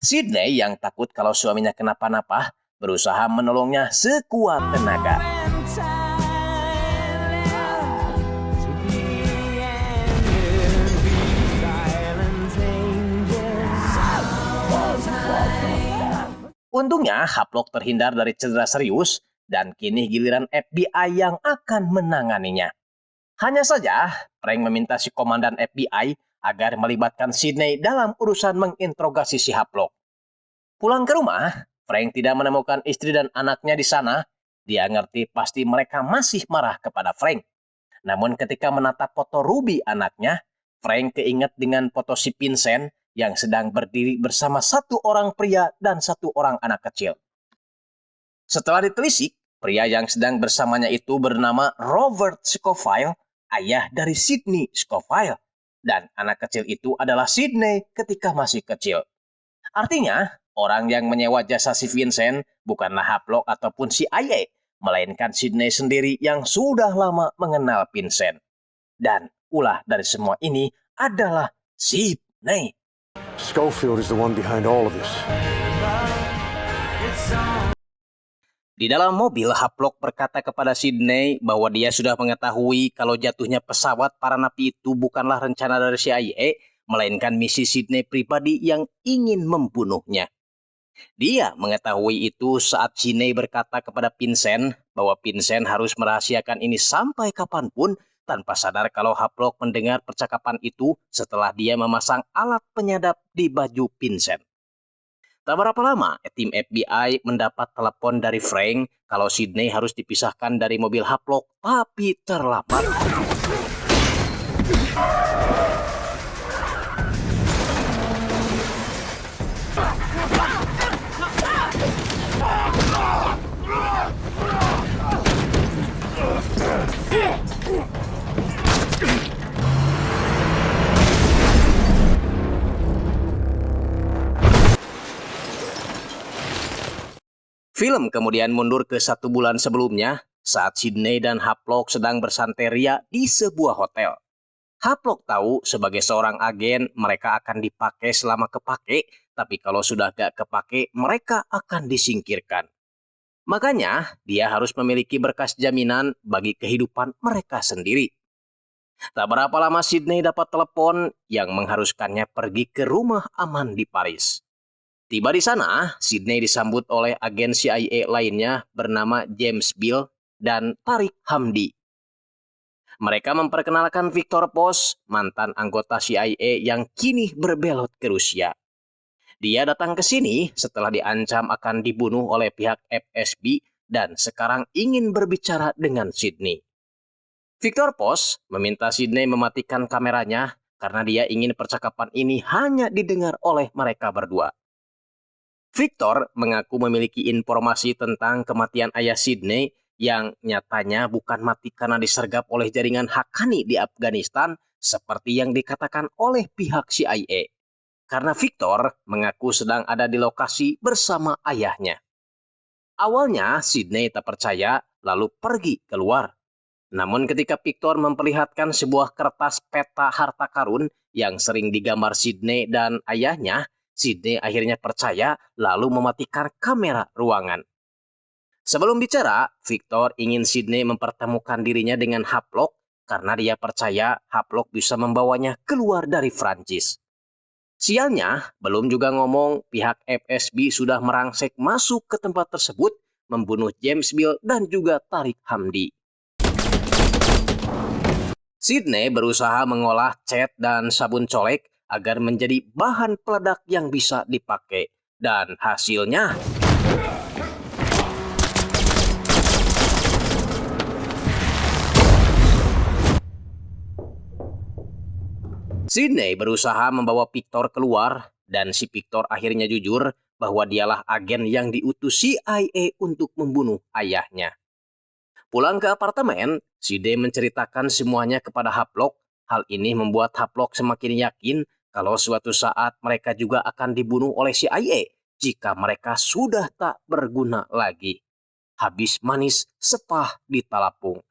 Speaker 1: Sydney yang takut kalau suaminya kenapa-napa berusaha menolongnya sekuat tenaga. Untungnya Haplok terhindar dari cedera serius dan kini giliran FBI yang akan menanganinya. Hanya saja, Frank meminta si komandan FBI agar melibatkan Sydney dalam urusan menginterogasi si Haplok. Pulang ke rumah, Frank tidak menemukan istri dan anaknya di sana. Dia ngerti pasti mereka masih marah kepada Frank. Namun ketika menatap foto Ruby anaknya, Frank keinget dengan foto si Vincent yang sedang berdiri bersama satu orang pria dan satu orang anak kecil. Setelah ditelisik, pria yang sedang bersamanya itu bernama Robert Scofield, ayah dari Sydney Scofield. Dan anak kecil itu adalah Sydney ketika masih kecil. Artinya, orang yang menyewa jasa si Vincent bukanlah Haplok ataupun CIA, melainkan Sydney sendiri yang sudah lama mengenal Vincent. Dan ulah dari semua ini adalah Sydney.
Speaker 4: Schofield is the one behind all of this.
Speaker 1: Di dalam mobil, Haplok berkata kepada Sydney bahwa dia sudah mengetahui kalau jatuhnya pesawat para napi itu bukanlah rencana dari CIA, melainkan misi Sydney pribadi yang ingin membunuhnya. Dia mengetahui itu saat Sydney berkata kepada Vincent bahwa Vincent harus merahasiakan ini sampai kapanpun, tanpa sadar kalau Haplok mendengar percakapan itu setelah dia memasang alat penyadap di baju Vincent. Tak berapa lama, tim FBI mendapat telepon dari Frank kalau Sydney harus dipisahkan dari mobil Haplok, tapi terlambat. Film kemudian mundur ke 1 bulan sebelumnya saat Sydney dan Haplok sedang bersantai ria di sebuah hotel. Haplok tahu sebagai seorang agen mereka akan dipakai selama kepake, tapi kalau sudah gak kepake mereka akan disingkirkan. Makanya dia harus memiliki berkas jaminan bagi kehidupan mereka sendiri. Tak berapa lama Sydney dapat telepon yang mengharuskannya pergi ke rumah aman di Paris. Tiba di sana, Sydney disambut oleh agen CIA lainnya bernama James Bill dan Tariq Hamdi. Mereka memperkenalkan Victor Post, mantan anggota CIA yang kini berbelot ke Rusia. Dia datang ke sini setelah diancam akan dibunuh oleh pihak FSB dan sekarang ingin berbicara dengan Sydney. Victor Post meminta Sydney mematikan kameranya karena dia ingin percakapan ini hanya didengar oleh mereka berdua. Victor mengaku memiliki informasi tentang kematian ayah Sydney yang nyatanya bukan mati karena disergap oleh jaringan Haqqani di Afghanistan seperti yang dikatakan oleh pihak CIA. Karena Victor mengaku sedang ada di lokasi bersama ayahnya. Awalnya Sydney tak percaya lalu pergi keluar. Namun ketika Victor memperlihatkan sebuah kertas peta harta karun yang sering digambar Sydney dan ayahnya, Sydney akhirnya percaya lalu mematikan kamera ruangan. Sebelum bicara, Victor ingin Sydney mempertemukan dirinya dengan Haplok karena dia percaya Haplok bisa membawanya keluar dari Prancis. Sialnya, belum juga ngomong pihak FSB sudah merangsek masuk ke tempat tersebut, membunuh James Bill dan juga Tariq Hamdi. Sydney berusaha mengolah cat dan sabun colek agar menjadi bahan peledak yang bisa dipakai. Dan hasilnya... Sydney berusaha membawa Victor keluar dan si Victor akhirnya jujur bahwa dialah agen yang diutus CIA untuk membunuh ayahnya. Pulang ke apartemen, Sydney menceritakan semuanya kepada Haplok. Hal ini membuat Haplok semakin yakin kalau suatu saat mereka juga akan dibunuh oleh CIA jika mereka sudah tak berguna lagi. Habis manis, sepah di talapung.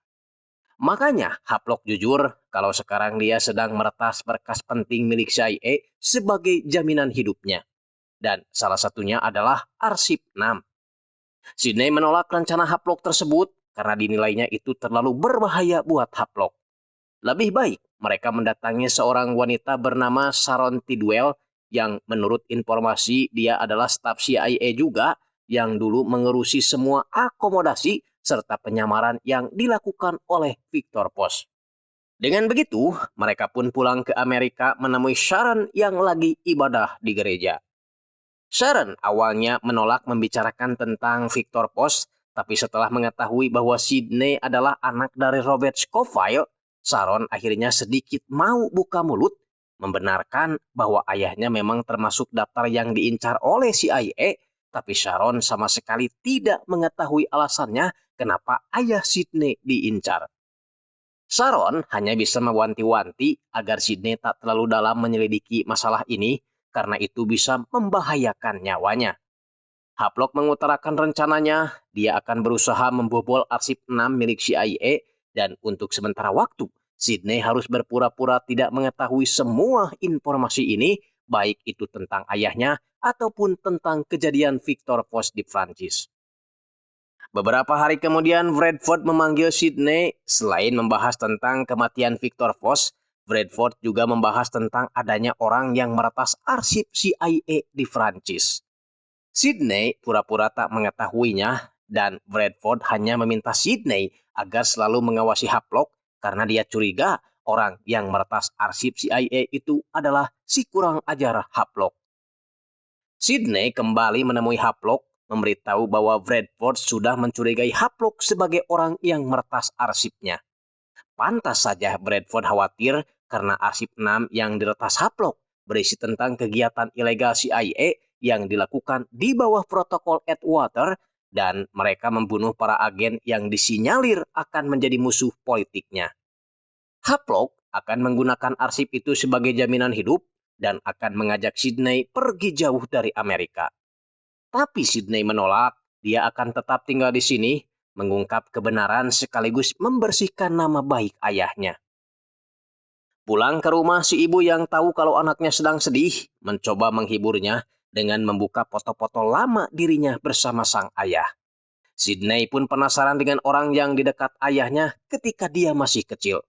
Speaker 1: Makanya Haplok jujur kalau sekarang dia sedang meretas berkas penting milik CIA sebagai jaminan hidupnya. dan salah satunya adalah arsip 6. Sydney menolak rencana Haplok tersebut karena dinilainya itu terlalu berbahaya buat Haplok. Lebih baik mereka mendatangi seorang wanita bernama Sharon Tidwell yang menurut informasi dia adalah staf CIA juga yang dulu mengurusi semua akomodasi serta penyamaran yang dilakukan oleh Victor Post. Dengan begitu, mereka pun pulang ke Amerika menemui Sharon yang lagi ibadah di gereja. Sharon awalnya menolak membicarakan tentang Victor Post, tapi setelah mengetahui bahwa Sydney adalah anak dari Robert Scofield, Sharon akhirnya sedikit mau buka mulut, membenarkan bahwa ayahnya memang termasuk daftar yang diincar oleh CIA, tapi Sharon sama sekali tidak mengetahui alasannya kenapa ayah Sydney diincar. Sharon hanya bisa mewanti-wanti agar Sydney tak terlalu dalam menyelidiki masalah ini, karena itu bisa membahayakan nyawanya. Haplok mengutarakan rencananya, dia akan berusaha membobol arsip 6 milik CIA, dan untuk sementara waktu, Sydney harus berpura-pura tidak mengetahui semua informasi ini, baik itu tentang ayahnya ataupun tentang kejadian Victor Post di Prancis. Beberapa hari kemudian, Bradford memanggil Sydney. Selain membahas tentang kematian Victor Post, Bradford juga membahas tentang adanya orang yang meretas arsip CIA di Prancis. Sydney pura-pura tak mengetahuinya, dan Bradford hanya meminta Sydney agar selalu mengawasi Haplok karena dia curiga orang yang meretas arsip CIA itu adalah si kurang ajar Haplok. Sydney kembali menemui Haplok, memberitahu bahwa Bradford sudah mencurigai Haplok sebagai orang yang meretas arsipnya. Pantas saja Bradford khawatir karena arsip 6 yang diretas Haplok berisi tentang kegiatan ilegal CIA yang dilakukan di bawah protokol Atwater, dan mereka membunuh para agen yang disinyalir akan menjadi musuh politiknya. Haplok akan menggunakan arsip itu sebagai jaminan hidup dan akan mengajak Sydney pergi jauh dari Amerika. Tapi Sydney menolak, dia akan tetap tinggal di sini, mengungkap kebenaran sekaligus membersihkan nama baik ayahnya. Pulang ke rumah, si ibu yang tahu kalau anaknya sedang sedih, mencoba menghiburnya dengan membuka foto-foto lama dirinya bersama sang ayah. Sydney pun penasaran dengan orang yang di dekat ayahnya ketika dia masih kecil.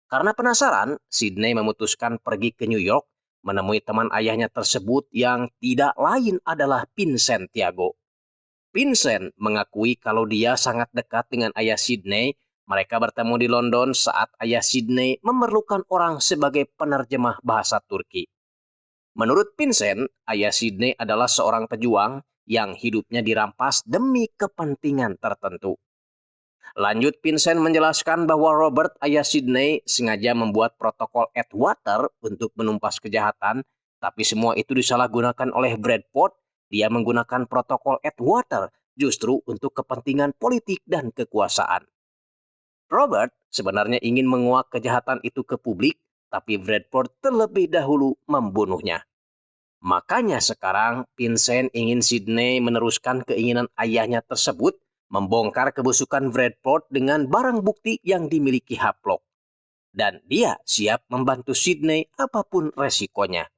Speaker 1: Karena penasaran, Sydney memutuskan pergi ke New York, menemui teman ayahnya tersebut yang tidak lain adalah Vincent Tiago. Vincent mengakui kalau dia sangat dekat dengan ayah Sydney. Mereka bertemu di London saat ayah Sydney memerlukan orang sebagai penerjemah bahasa Turki. Menurut Vincent, ayah Sydney adalah seorang pejuang yang hidupnya dirampas demi kepentingan tertentu. Lanjut, Vincent menjelaskan bahwa Robert, ayah Sydney, sengaja membuat protokol Atwater untuk menumpas kejahatan, tapi semua itu disalahgunakan oleh Bradford. Dia menggunakan protokol Atwater justru untuk kepentingan politik dan kekuasaan. Robert sebenarnya ingin menguak kejahatan itu ke publik, tapi Bradford terlebih dahulu membunuhnya. Makanya sekarang Vincent ingin Sydney meneruskan keinginan ayahnya tersebut, membongkar kebusukan Bradford dengan barang bukti yang dimiliki Haplok. Dan dia siap membantu Sydney apapun resikonya.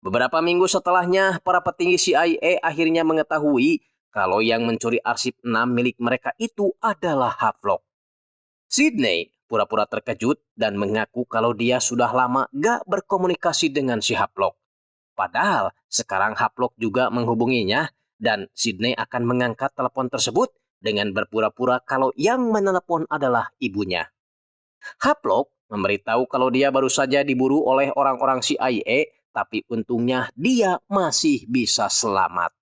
Speaker 1: Beberapa minggu setelahnya, para petinggi CIA akhirnya mengetahui kalau yang mencuri arsip 6 milik mereka itu adalah Haplok. Sydney pura-pura terkejut dan mengaku kalau dia sudah lama gak berkomunikasi dengan si Haplok. Padahal sekarang Haplok juga menghubunginya, dan Sydney akan mengangkat telepon tersebut dengan berpura-pura kalau yang menelepon adalah ibunya. Haplok memberitahu kalau dia baru saja diburu oleh orang-orang CIA, tapi untungnya dia masih bisa selamat.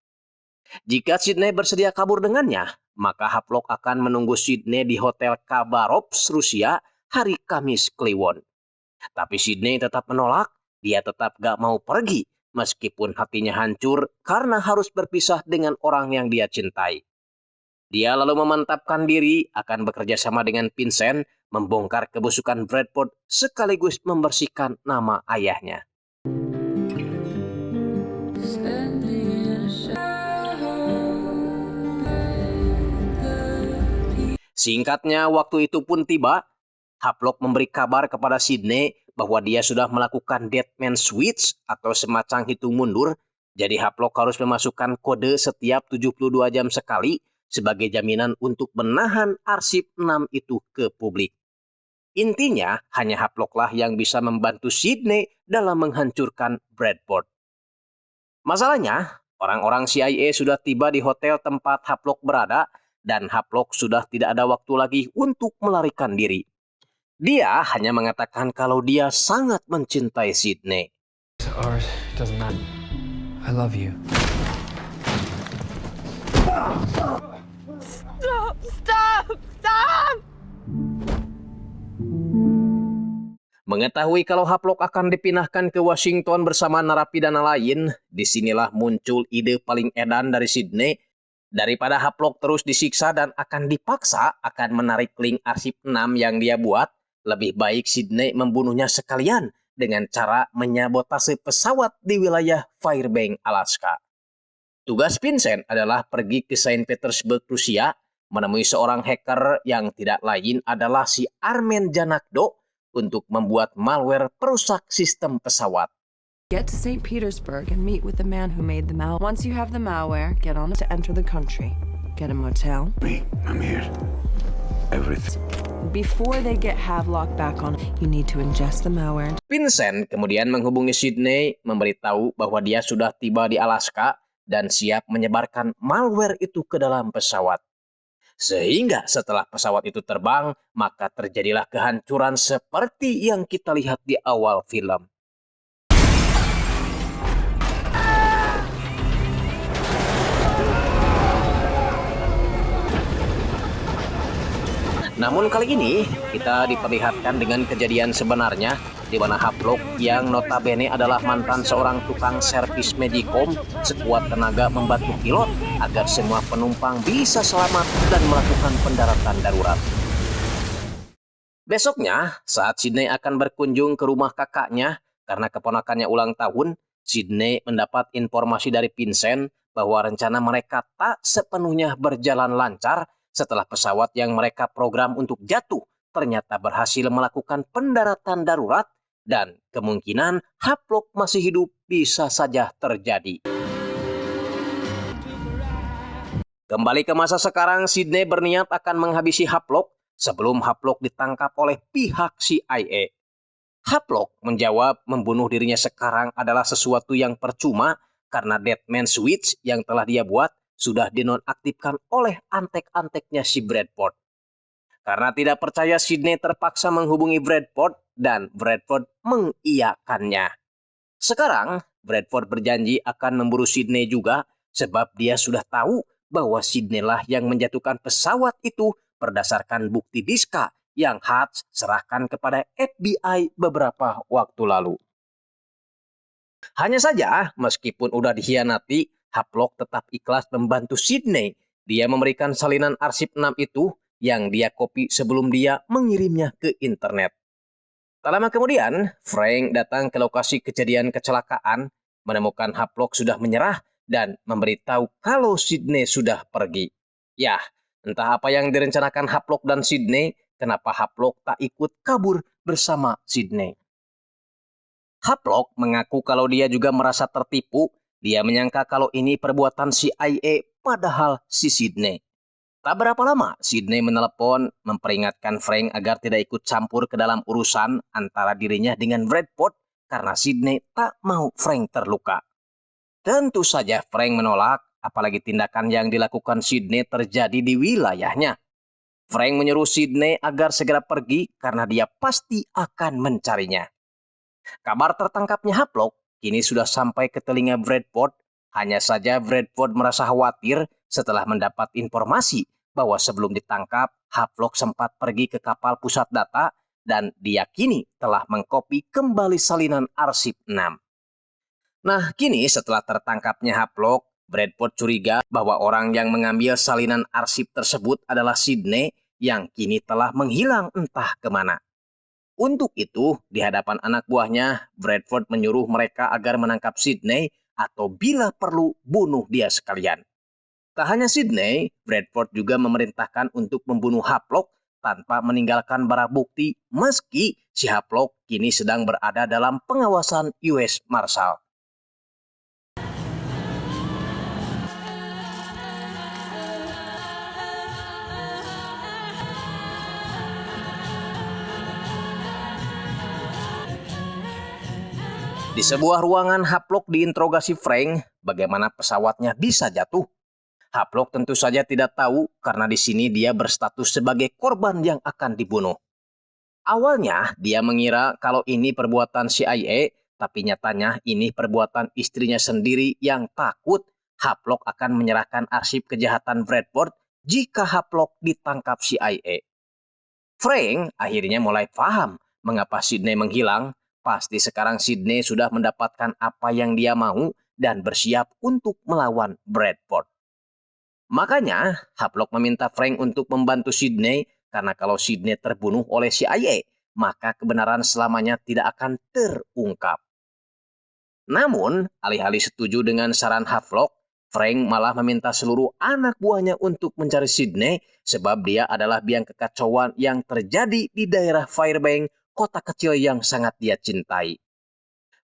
Speaker 1: Jika Sydney bersedia kabur dengannya, maka Haplok akan menunggu Sydney di Hotel Khabarovsk, Rusia, hari Kamis Kliwon. Tapi Sydney tetap menolak, dia tetap gak mau pergi, meskipun hatinya hancur karena harus berpisah dengan orang yang dia cintai. Dia lalu memantapkan diri akan bekerja sama dengan Vincent, membongkar kebusukan Bradford sekaligus membersihkan nama ayahnya. Singkatnya, waktu itu pun tiba. Haplok memberi kabar kepada Sydney bahwa dia sudah melakukan Dead Man Switch atau semacam hitung mundur. Jadi Haplok harus memasukkan kode setiap 72 jam sekali sebagai jaminan untuk menahan arsip 6 itu ke publik. Intinya, hanya Haploklah yang bisa membantu Sidney dalam menghancurkan Bradford. Masalahnya, orang-orang CIA sudah tiba di hotel tempat Haplok berada dan Haplok sudah tidak ada waktu lagi untuk melarikan diri. Dia hanya mengatakan kalau dia sangat mencintai Sidney.
Speaker 6: Ours doesn't matter. I love you.
Speaker 8: Stop!
Speaker 1: Mengetahui kalau Haplok akan dipindahkan ke Washington bersama narapidana lain, disinilah muncul ide paling edan dari Sidney. Daripada Haplok terus disiksa dan akan dipaksa akan menarik link arsip 6 yang dia buat, lebih baik Sidney membunuhnya sekalian dengan cara menyabotase pesawat di wilayah Fairbanks, Alaska. Tugas Vincent adalah pergi ke Saint Petersburg, Rusia, menemui seorang hacker yang tidak lain adalah si Armen Janakdo untuk membuat malware perusak sistem pesawat.
Speaker 8: Get to St. Petersburg and meet with the man who made the malware. Once you have the malware, get on to enter the country. Get a motel.
Speaker 4: Me, I'm here. Everything.
Speaker 8: Before they get Havelock back on, you need to ingest the malware.
Speaker 1: Vincent kemudian menghubungi Sidney, memberitahu bahwa dia sudah tiba di Alaska dan siap menyebarkan malware itu ke dalam pesawat. Sehingga setelah pesawat itu terbang, maka terjadilah kehancuran seperti yang kita lihat di awal film. Namun kali ini kita diperlihatkan dengan kejadian sebenarnya di mana Haplok yang notabene adalah mantan seorang tukang servis Magicom sekuat tenaga membantu pilot agar semua penumpang bisa selamat dan melakukan pendaratan darurat. Besoknya, saat Sidney akan berkunjung ke rumah kakaknya karena keponakannya ulang tahun, Sidney mendapat informasi dari Vincent bahwa rencana mereka tak sepenuhnya berjalan lancar setelah pesawat yang mereka program untuk jatuh ternyata berhasil melakukan pendaratan darurat dan kemungkinan Haplok masih hidup bisa saja terjadi. Kembali ke masa sekarang, Sidney berniat akan menghabisi Haplok sebelum Haplok ditangkap oleh pihak CIA. Haplok menjawab membunuh dirinya sekarang adalah sesuatu yang percuma karena Deadman Switch yang telah dia buat sudah dinonaktifkan oleh antek-anteknya si Bradford. Karena tidak percaya, Sidney terpaksa menghubungi Bradford dan Bradford mengiyakannya. Sekarang, Bradford berjanji akan memburu Sidney juga sebab dia sudah tahu bahwa Sidney lah yang menjatuhkan pesawat itu berdasarkan bukti diska yang Hutch serahkan kepada FBI beberapa waktu lalu. Hanya saja, meskipun udah dikhianati, Haplok tetap ikhlas membantu Sidney. Dia memberikan salinan arsip 6 itu yang dia copy sebelum dia mengirimnya ke internet. Tak lama kemudian, Frank datang ke lokasi kejadian kecelakaan, menemukan Haplok sudah menyerah dan memberitahu kalau Sidney sudah pergi. Yah, entah apa yang direncanakan Haplok dan Sidney, kenapa Haplok tak ikut kabur bersama Sidney. Haplok mengaku kalau dia juga merasa tertipu. Dia menyangka kalau ini perbuatan CIA, padahal si Sidney. Tak berapa lama, Sidney menelepon memperingatkan Frank agar tidak ikut campur ke dalam urusan antara dirinya dengan Bradford karena Sidney tak mau Frank terluka. Tentu saja Frank menolak, apalagi tindakan yang dilakukan Sidney terjadi di wilayahnya. Frank menyuruh Sidney agar segera pergi karena dia pasti akan mencarinya. Kabar tertangkapnya Haplok kini sudah sampai ke telinga Bradford. Hanya saja Bradford merasa khawatir setelah mendapat informasi bahwa sebelum ditangkap, Haplok sempat pergi ke kapal pusat data dan diyakini telah mengkopi kembali salinan arsip 6. Nah, kini setelah tertangkapnya Haplok, Bradford curiga bahwa orang yang mengambil salinan arsip tersebut adalah Sidney yang kini telah menghilang entah kemana. Untuk itu, di hadapan anak buahnya, Bradford menyuruh mereka agar menangkap Sidney atau bila perlu bunuh dia sekalian. Tak hanya Sidney, Bradford juga memerintahkan untuk membunuh Haplok tanpa meninggalkan barang bukti meski si Haplok kini sedang berada dalam pengawasan US Marshal. Di sebuah ruangan, Havelock diinterogasi Frank bagaimana pesawatnya bisa jatuh. Havelock tentu saja tidak tahu karena di sini dia berstatus sebagai korban yang akan dibunuh. Awalnya dia mengira kalau ini perbuatan CIA, tapi nyatanya ini perbuatan istrinya sendiri yang takut Havelock akan menyerahkan arsip kejahatan Bradford jika Havelock ditangkap CIA. Frank akhirnya mulai paham mengapa Sidney menghilang. Pasti sekarang Sidney sudah mendapatkan apa yang dia mau dan bersiap untuk melawan Bradford. Makanya Havelock meminta Frank untuk membantu Sidney karena kalau Sidney terbunuh oleh CIA, maka kebenaran selamanya tidak akan terungkap. Namun, alih-alih setuju dengan saran Havelock, Frank malah meminta seluruh anak buahnya untuk mencari Sidney sebab dia adalah biang kekacauan yang terjadi di daerah Fairbanks, kota kecil yang sangat dia cintai.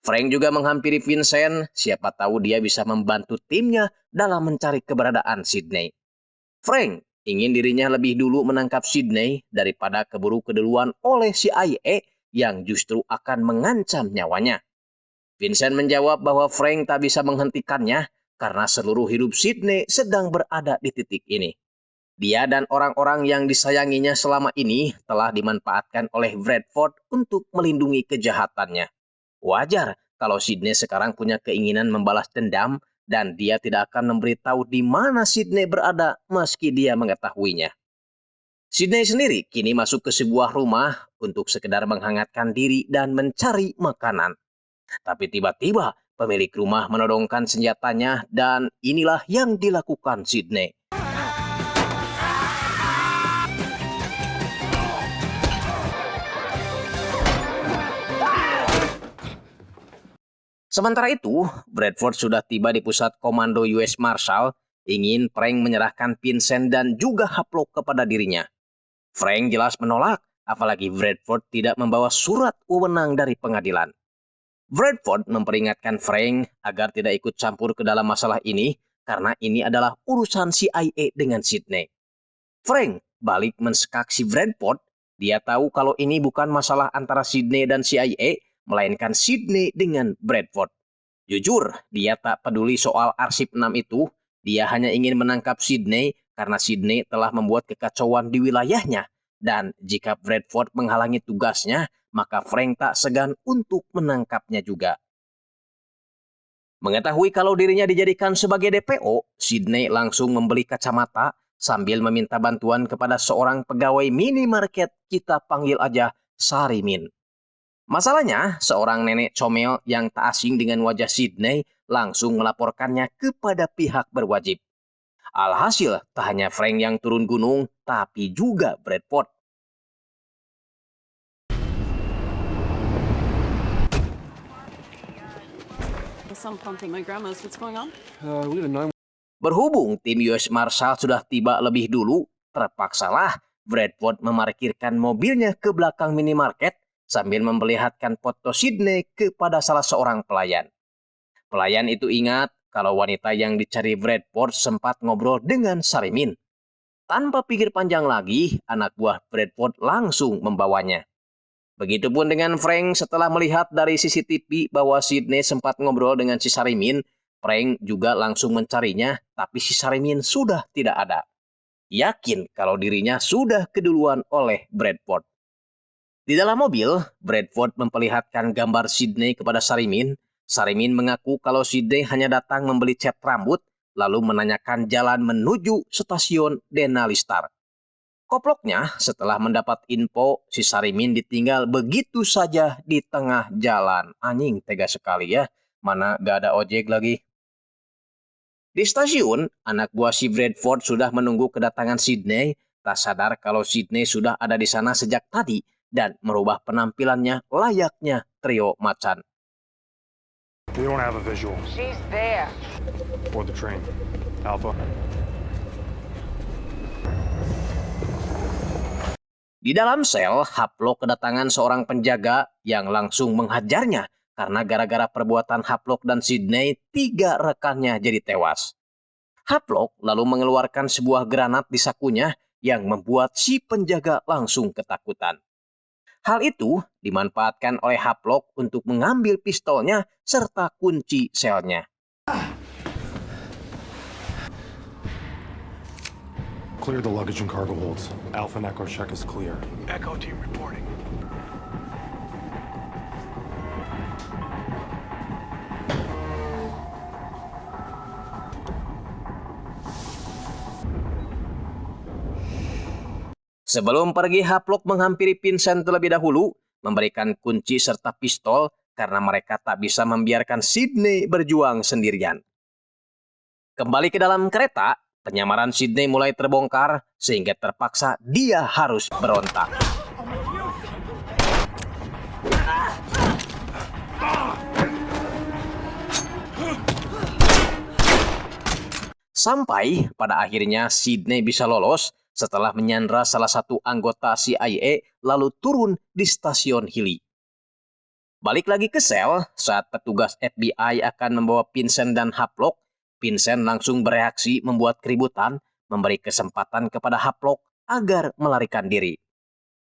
Speaker 1: Frank juga menghampiri Vincent, siapa tahu dia bisa membantu timnya dalam mencari keberadaan Sidney. Frank ingin dirinya lebih dulu menangkap Sidney daripada keburu keduluan oleh CIA yang justru akan mengancam nyawanya. Vincent menjawab bahwa Frank tak bisa menghentikannya karena seluruh hidup Sidney sedang berada di titik ini. Dia dan orang-orang yang disayanginya selama ini telah dimanfaatkan oleh Bradford untuk melindungi kejahatannya. Wajar kalau Sidney sekarang punya keinginan membalas dendam dan dia tidak akan memberitahu di mana Sidney berada meski dia mengetahuinya. Sidney sendiri kini masuk ke sebuah rumah untuk sekedar menghangatkan diri dan mencari makanan. Tapi tiba-tiba pemilik rumah menodongkan senjatanya dan inilah yang dilakukan Sidney. Sementara itu, Bradford sudah tiba di pusat komando US Marshal, ingin Frank menyerahkan Vincent dan juga Havelock kepada dirinya. Frank jelas menolak, apalagi Bradford tidak membawa surat wewenang dari pengadilan. Bradford memperingatkan Frank agar tidak ikut campur ke dalam masalah ini, karena ini adalah urusan CIA dengan Sidney. Frank balik mensekak si Bradford, dia tahu kalau ini bukan masalah antara Sidney dan CIA, melainkan Sidney dengan Bradford. Jujur, dia tak peduli soal arsip 6 itu, dia hanya ingin menangkap Sidney karena Sidney telah membuat kekacauan di wilayahnya. Dan jika Bradford menghalangi tugasnya, maka Frank tak segan untuk menangkapnya juga. Mengetahui kalau dirinya dijadikan sebagai DPO, Sidney langsung membeli kacamata sambil meminta bantuan kepada seorang pegawai minimarket, kita panggil aja Sarimin. Masalahnya, seorang nenek comel yang tak asing dengan wajah Sidney langsung melaporkannya kepada pihak berwajib. Alhasil, tak hanya Frank yang turun gunung, tapi juga Bradford. Berhubung tim US Marshal sudah tiba lebih dulu, terpaksalah Bradford memarkirkan mobilnya ke belakang minimarket sambil memperlihatkan foto Sidney kepada salah seorang pelayan. Pelayan itu ingat kalau wanita yang dicari Bradford sempat ngobrol dengan Sarimin. Tanpa pikir panjang lagi, anak buah Bradford langsung membawanya. Begitupun dengan Frank setelah melihat dari CCTV bahwa Sidney sempat ngobrol dengan si Sarimin, Frank juga langsung mencarinya, tapi si Sarimin sudah tidak ada. Yakin kalau dirinya sudah keduluan oleh Bradford. Di dalam mobil, Bradford memperlihatkan gambar Sidney kepada Sarimin. Sarimin mengaku kalau Sidney hanya datang membeli cat rambut, lalu menanyakan jalan menuju stasiun Denali Star. Koploknya, setelah mendapat info, si Sarimin ditinggal begitu saja di tengah jalan. Anjing, tega sekali ya. Mana gak ada ojek lagi. Di stasiun, anak buah si Bradford sudah menunggu kedatangan Sidney, tak sadar kalau Sidney sudah ada di sana sejak tadi, dan merubah penampilannya layaknya trio macan.
Speaker 4: We don't have a visual.
Speaker 11: She's there.
Speaker 4: Board the train. Alpha.
Speaker 1: Di dalam sel, Havelock kedatangan seorang penjaga yang langsung menghajarnya karena gara-gara perbuatan Havelock dan Sidney, 3 rekannya jadi tewas. Havelock lalu mengeluarkan sebuah granat di sakunya yang membuat si penjaga langsung ketakutan. Hal itu dimanfaatkan oleh Havelock untuk mengambil pistolnya serta kunci selnya.
Speaker 4: Clear the luggage and cargo holds. Alpha and Echo check is clear.
Speaker 3: Echo team reporting.
Speaker 1: Sebelum pergi, Havelock menghampiri Vincent terlebih dahulu, memberikan kunci serta pistol karena mereka tak bisa membiarkan Sidney berjuang sendirian. Kembali ke dalam kereta, penyamaran Sidney mulai terbongkar sehingga terpaksa dia harus berontak. Sampai pada akhirnya Sidney bisa lolos setelah menyandra salah satu anggota CIA lalu turun di stasiun Hilly. Balik lagi ke sel, saat petugas FBI akan membawa Vincent dan Havelock, Vincent langsung bereaksi membuat keributan, memberi kesempatan kepada Havelock agar melarikan diri.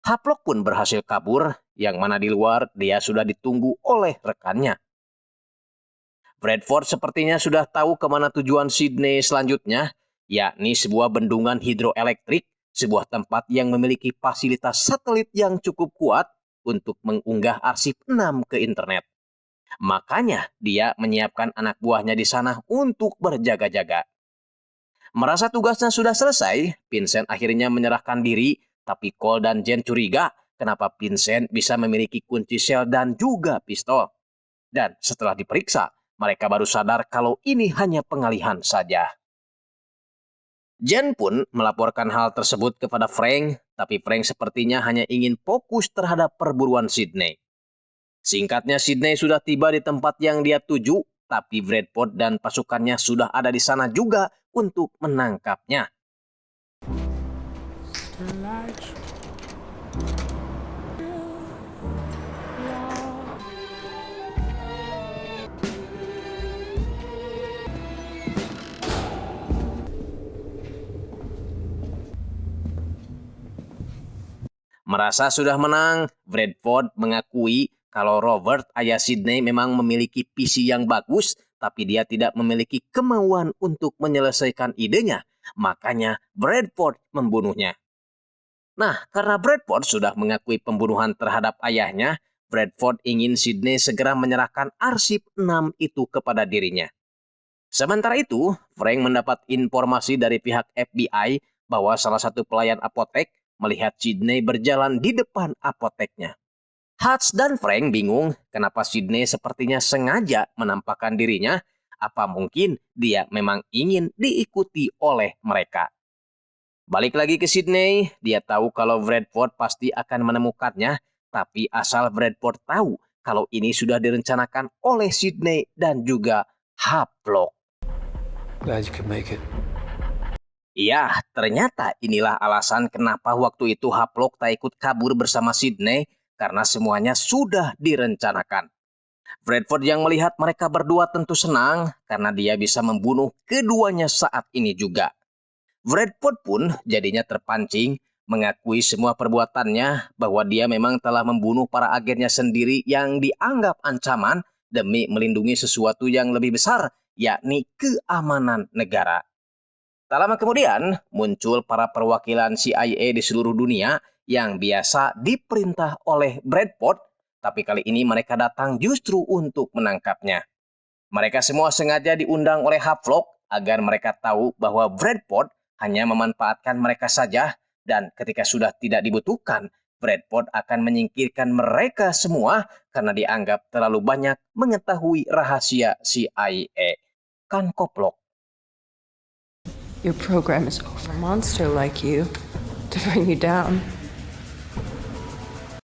Speaker 1: Havelock pun berhasil kabur, yang mana di luar dia sudah ditunggu oleh rekannya. Bradford sepertinya sudah tahu kemana tujuan Sidney selanjutnya, yakni sebuah bendungan hidroelektrik, sebuah tempat yang memiliki fasilitas satelit yang cukup kuat untuk mengunggah arsip 6 ke internet. Makanya dia menyiapkan anak buahnya di sana untuk berjaga-jaga. Merasa tugasnya sudah selesai, Vincent akhirnya menyerahkan diri, tapi Cole dan Jen curiga kenapa Vincent bisa memiliki kunci sel dan juga pistol. Dan setelah diperiksa, mereka baru sadar kalau ini hanya pengalihan saja. Jen pun melaporkan hal tersebut kepada Frank, tapi Frank sepertinya hanya ingin fokus terhadap perburuan Sidney. Singkatnya, Sidney sudah tiba di tempat yang dia tuju, tapi Bradford dan pasukannya sudah ada di sana juga untuk menangkapnya. Merasa sudah menang, Bradford mengakui kalau Robert, ayah Sidney, memang memiliki visi yang bagus, tapi dia tidak memiliki kemauan untuk menyelesaikan idenya. Makanya Bradford membunuhnya. Nah, karena Bradford sudah mengakui pembunuhan terhadap ayahnya, Bradford ingin Sidney segera menyerahkan arsip 6 itu kepada dirinya. Sementara itu, Frank mendapat informasi dari pihak FBI bahwa salah satu pelayan apotek melihat Sidney berjalan di depan apoteknya. Hutch dan Frank bingung kenapa Sidney sepertinya sengaja menampakkan dirinya. Apa mungkin dia memang ingin diikuti oleh mereka? Balik lagi ke Sidney, dia tahu kalau Bradford pasti akan menemukannya, tapi asal Bradford tahu kalau ini sudah direncanakan oleh Sidney dan juga Havelock.
Speaker 6: Glad you could make it.
Speaker 1: Iya, ternyata inilah alasan kenapa waktu itu Havelock tak ikut kabur bersama Sidney, karena semuanya sudah direncanakan. Bradford yang melihat mereka berdua tentu senang karena dia bisa membunuh keduanya saat ini juga. Bradford pun jadinya terpancing mengakui semua perbuatannya bahwa dia memang telah membunuh para agennya sendiri yang dianggap ancaman demi melindungi sesuatu yang lebih besar, yakni keamanan negara. Tak lama kemudian, muncul para perwakilan CIA di seluruh dunia yang biasa diperintah oleh Bradford, tapi kali ini mereka datang justru untuk menangkapnya. Mereka semua sengaja diundang oleh Havelock agar mereka tahu bahwa Bradford hanya memanfaatkan mereka saja, dan ketika sudah tidak dibutuhkan, Bradford akan menyingkirkan mereka semua karena dianggap terlalu banyak mengetahui rahasia CIA. Kan koplok.
Speaker 8: Your program is over a monster like you to bring you down.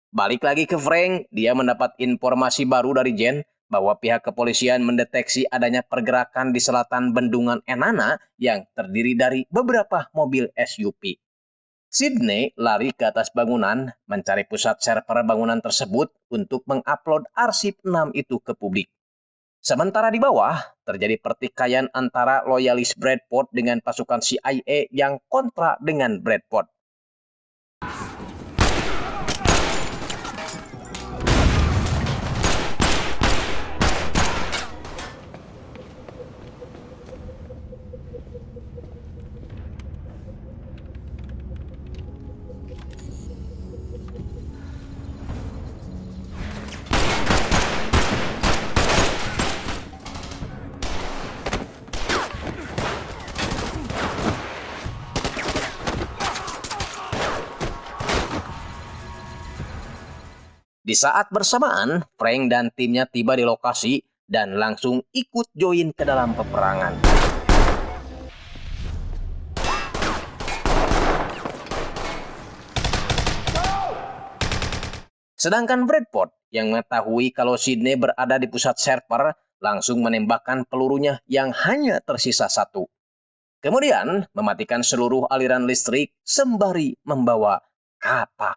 Speaker 1: Balik lagi ke Frank, dia mendapat informasi baru dari Jen bahwa pihak kepolisian mendeteksi adanya pergerakan di selatan bendungan Enana yang terdiri dari beberapa mobil SUV. Sidney lari ke atas bangunan mencari pusat server bangunan tersebut untuk mengupload arsip 6 itu ke publik. Sementara di bawah, terjadi pertikaian antara loyalis Bradford dengan pasukan CIA yang kontra dengan Bradford. Di saat bersamaan, Frank dan timnya tiba di lokasi dan langsung ikut join ke dalam peperangan. Sedangkan Bradford yang mengetahui kalau Sydney berada di pusat server langsung menembakkan pelurunya yang hanya tersisa satu. Kemudian mematikan seluruh aliran listrik sembari membawa kapak.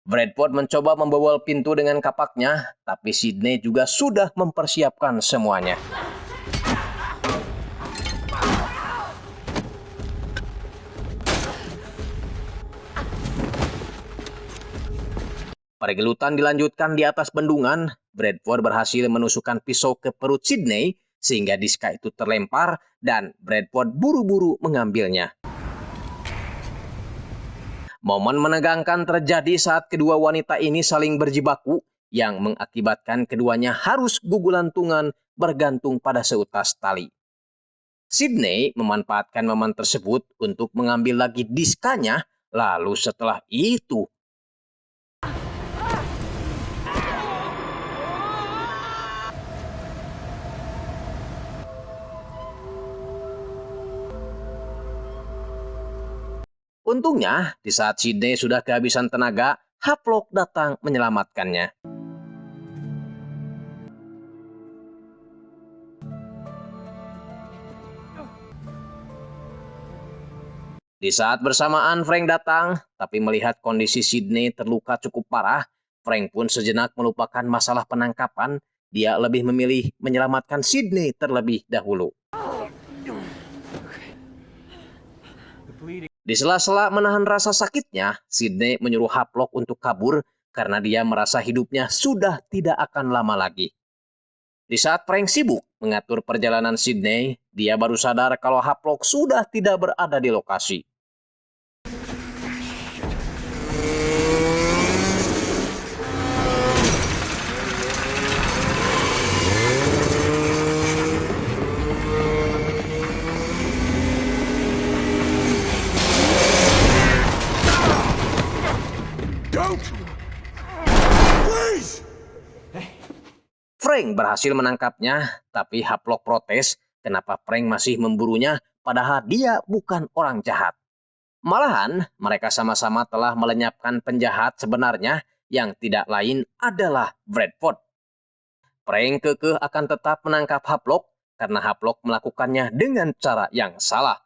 Speaker 1: Bradford mencoba membobol pintu dengan kapaknya, tapi Sydney juga sudah mempersiapkan semuanya. Pergelutan dilanjutkan di atas bendungan. Bradford berhasil menusukkan pisau ke perut Sydney sehingga diska itu terlempar dan Bradford buru-buru mengambilnya. Momen menegangkan terjadi saat kedua wanita ini saling berjibaku yang mengakibatkan keduanya harus gugulantungan bergantung pada seutas tali. Sydney memanfaatkan momen tersebut untuk mengambil lagi diskanya, lalu setelah itu untungnya, di saat Sydney sudah kehabisan tenaga, Havelock datang menyelamatkannya. Di saat bersamaan Frank datang, tapi melihat kondisi Sydney terluka cukup parah, Frank pun sejenak melupakan masalah penangkapan. Dia lebih memilih menyelamatkan Sydney terlebih dahulu. Di sela-sela menahan rasa sakitnya, Sydney menyuruh Havelock untuk kabur karena dia merasa hidupnya sudah tidak akan lama lagi. Di saat Frank sibuk mengatur perjalanan Sydney, dia baru sadar kalau Havelock sudah tidak berada di lokasi. Frank berhasil menangkapnya, tapi Havelock protes kenapa Frank masih memburunya padahal dia bukan orang jahat. Malahan, mereka sama-sama telah melenyapkan penjahat sebenarnya yang tidak lain adalah Bradford. Frank kekeh akan tetap menangkap Havelock karena Havelock melakukannya dengan cara yang salah.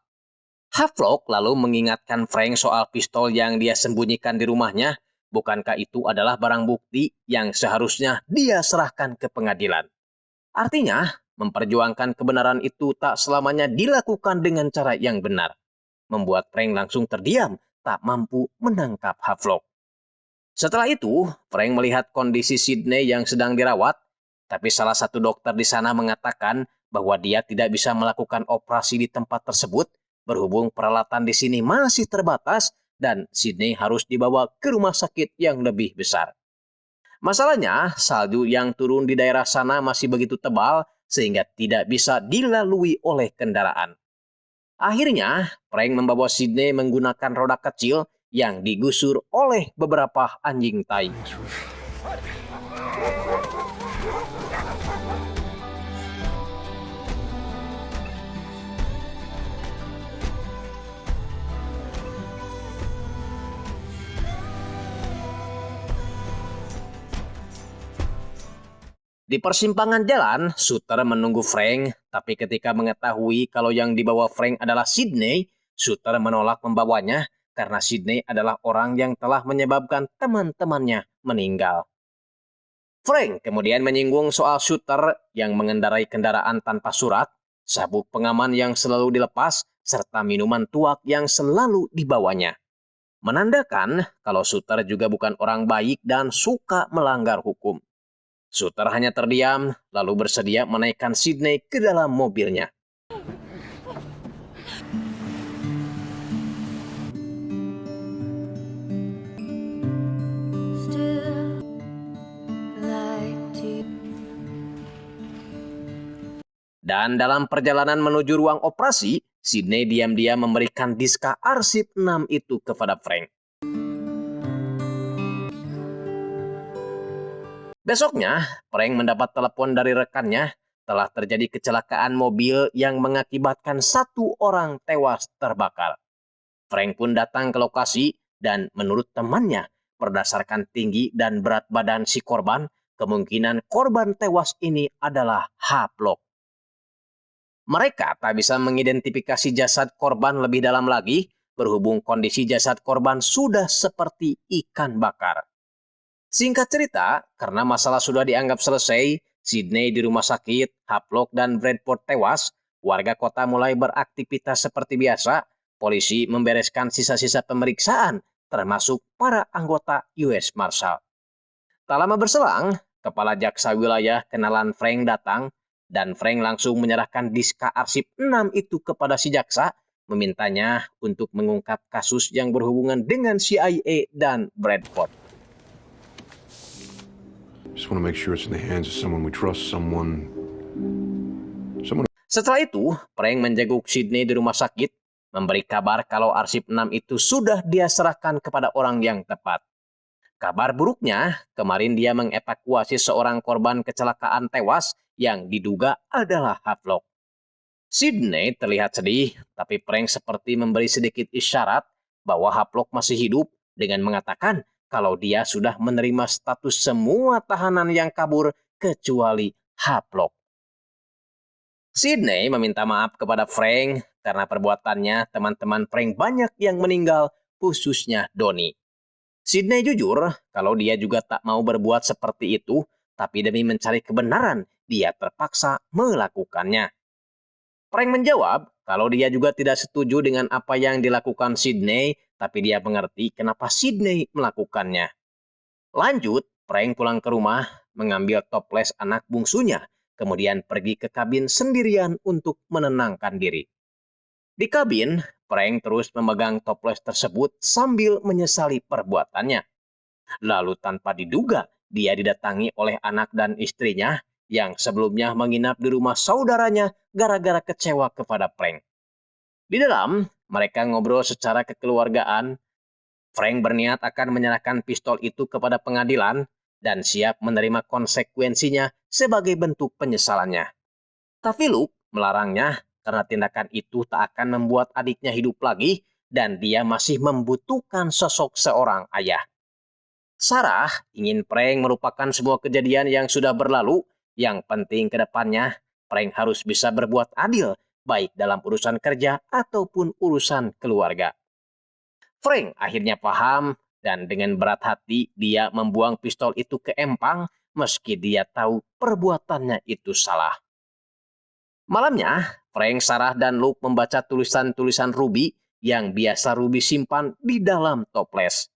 Speaker 1: Havelock lalu mengingatkan Frank soal pistol yang dia sembunyikan di rumahnya. Bukankah itu adalah barang bukti yang seharusnya dia serahkan ke pengadilan? Artinya, memperjuangkan kebenaran itu tak selamanya dilakukan dengan cara yang benar. Membuat Frank langsung terdiam, tak mampu menangkap Havelock. Setelah itu, Frank melihat kondisi Sydney yang sedang dirawat, tapi salah satu dokter di sana mengatakan bahwa dia tidak bisa melakukan operasi di tempat tersebut, berhubung peralatan di sini masih terbatas, dan Sydney harus dibawa ke rumah sakit yang lebih besar. Masalahnya, salju yang turun di daerah sana masih begitu tebal sehingga tidak bisa dilalui oleh kendaraan. Akhirnya, Frank membawa Sydney menggunakan roda kecil yang digusur oleh beberapa anjing tai. Di persimpangan jalan, Shooter menunggu Frank, tapi ketika mengetahui kalau yang dibawa Frank adalah Sydney, Shooter menolak membawanya karena Sydney adalah orang yang telah menyebabkan teman-temannya meninggal. Frank kemudian menyinggung soal Shooter yang mengendarai kendaraan tanpa surat, sabuk pengaman yang selalu dilepas, serta minuman tuak yang selalu dibawanya. Menandakan kalau Shooter juga bukan orang baik dan suka melanggar hukum. Shooter hanya terdiam, lalu bersedia menaikkan Sydney ke dalam mobilnya. Dan dalam perjalanan menuju ruang operasi, Sydney diam-diam memberikan diska arsip 6 itu kepada Frank. Besoknya, Frank mendapat telepon dari rekannya telah terjadi kecelakaan mobil yang mengakibatkan 1 orang tewas terbakar. Frank pun datang ke lokasi dan menurut temannya, berdasarkan tinggi dan berat badan si korban, kemungkinan korban tewas ini adalah Haplok. Mereka tak bisa mengidentifikasi jasad korban lebih dalam lagi, berhubung kondisi jasad korban sudah seperti ikan bakar. Singkat cerita, karena masalah sudah dianggap selesai, Sydney di rumah sakit, Haplok dan Bradford tewas, warga kota mulai beraktivitas seperti biasa, polisi membereskan sisa-sisa pemeriksaan, termasuk para anggota US Marshal. Tak lama berselang, kepala jaksa wilayah kenalan Frank datang, dan Frank langsung menyerahkan diska arsip 6 itu kepada si jaksa, memintanya untuk mengungkap kasus yang berhubungan dengan CIA dan Bradford.
Speaker 4: Just want to make sure it's in the hands of someone we trust, someone.
Speaker 1: Setelah itu, Frank menjenguk Sydney di rumah sakit, memberi kabar kalau arsip 6 itu sudah dia serahkan kepada orang yang tepat. Kabar buruknya, kemarin dia mengevakuasi seorang korban kecelakaan tewas yang diduga adalah Haplok. Sydney terlihat sedih, tapi Frank seperti memberi sedikit isyarat bahwa Haplok masih hidup dengan mengatakan kalau dia sudah menerima status semua tahanan yang kabur kecuali Haplok. Sydney meminta maaf kepada Frank karena perbuatannya teman-teman Frank banyak yang meninggal, khususnya Donnie. Sydney jujur kalau dia juga tak mau berbuat seperti itu, tapi demi mencari kebenaran, dia terpaksa melakukannya. Frank menjawab kalau dia juga tidak setuju dengan apa yang dilakukan Sydney, tapi dia mengerti kenapa Sydney melakukannya. Lanjut, Frank pulang ke rumah, mengambil toples anak bungsunya, kemudian pergi ke kabin sendirian untuk menenangkan diri. Di kabin, Frank terus memegang toples tersebut sambil menyesali perbuatannya. Lalu tanpa diduga, dia didatangi oleh anak dan istrinya yang sebelumnya menginap di rumah saudaranya gara-gara kecewa kepada Frank. Di dalam, mereka ngobrol secara kekeluargaan. Frank berniat akan menyerahkan pistol itu kepada pengadilan dan siap menerima konsekuensinya sebagai bentuk penyesalannya. Tapi Luke melarangnya karena tindakan itu tak akan membuat adiknya hidup lagi dan dia masih membutuhkan sosok seorang ayah. Sarah ingin Frank melupakan semua kejadian yang sudah berlalu. Yang penting ke depannya, Frank harus bisa berbuat adil, baik dalam urusan kerja ataupun urusan keluarga. Frank akhirnya paham dan dengan berat hati dia membuang pistol itu ke empang meski dia tahu perbuatannya itu salah. Malamnya, Frank, Sarah, dan Luke membaca tulisan-tulisan Ruby yang biasa Ruby simpan di dalam toples.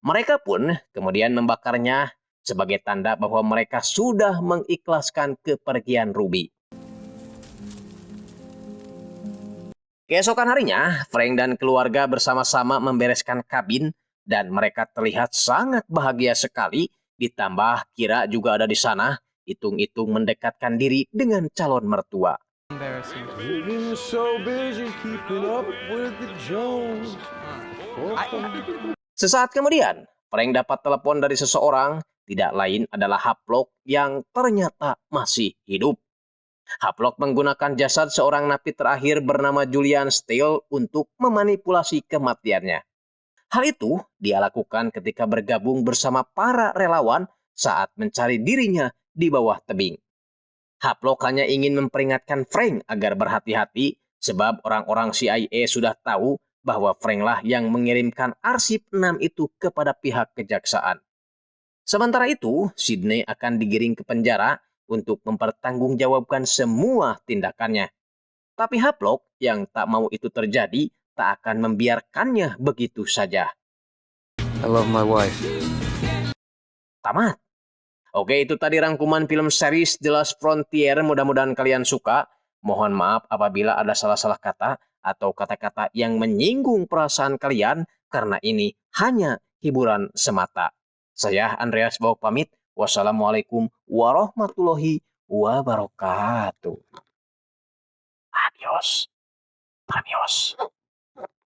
Speaker 1: Mereka pun kemudian membakarnya sebagai tanda bahwa mereka sudah mengikhlaskan kepergian Ruby. Keesokan harinya, Frank dan keluarga bersama-sama membereskan kabin dan mereka terlihat sangat bahagia sekali, ditambah Kira juga ada di sana, hitung-hitung mendekatkan diri dengan calon mertua. Sesaat kemudian, Frank dapat telepon dari seseorang, tidak lain adalah Haplok yang ternyata masih hidup. Haplok menggunakan jasad seorang napi terakhir bernama Julian Steele untuk memanipulasi kematiannya. Hal itu dia lakukan ketika bergabung bersama para relawan saat mencari dirinya di bawah tebing. Haplok hanya ingin memperingatkan Frank agar berhati-hati sebab orang-orang CIA sudah tahu bahwa Frank lah yang mengirimkan arsip 6 itu kepada pihak kejaksaan. Sementara itu, Sydney akan digiring ke penjara untuk mempertanggungjawabkan semua tindakannya. Tapi Haplok yang tak mau itu terjadi tak akan membiarkannya begitu saja.
Speaker 6: I love my wife.
Speaker 1: Tamat. Oke, itu tadi rangkuman film series The Last Frontier. Mudah-mudahan kalian suka. Mohon maaf apabila ada salah-salah kata atau kata-kata yang menyinggung perasaan kalian karena ini hanya hiburan semata. Saya Andreas Bauk pamit. Wassalamualaikum warahmatullahi wabarakatuh. Adios. Adios.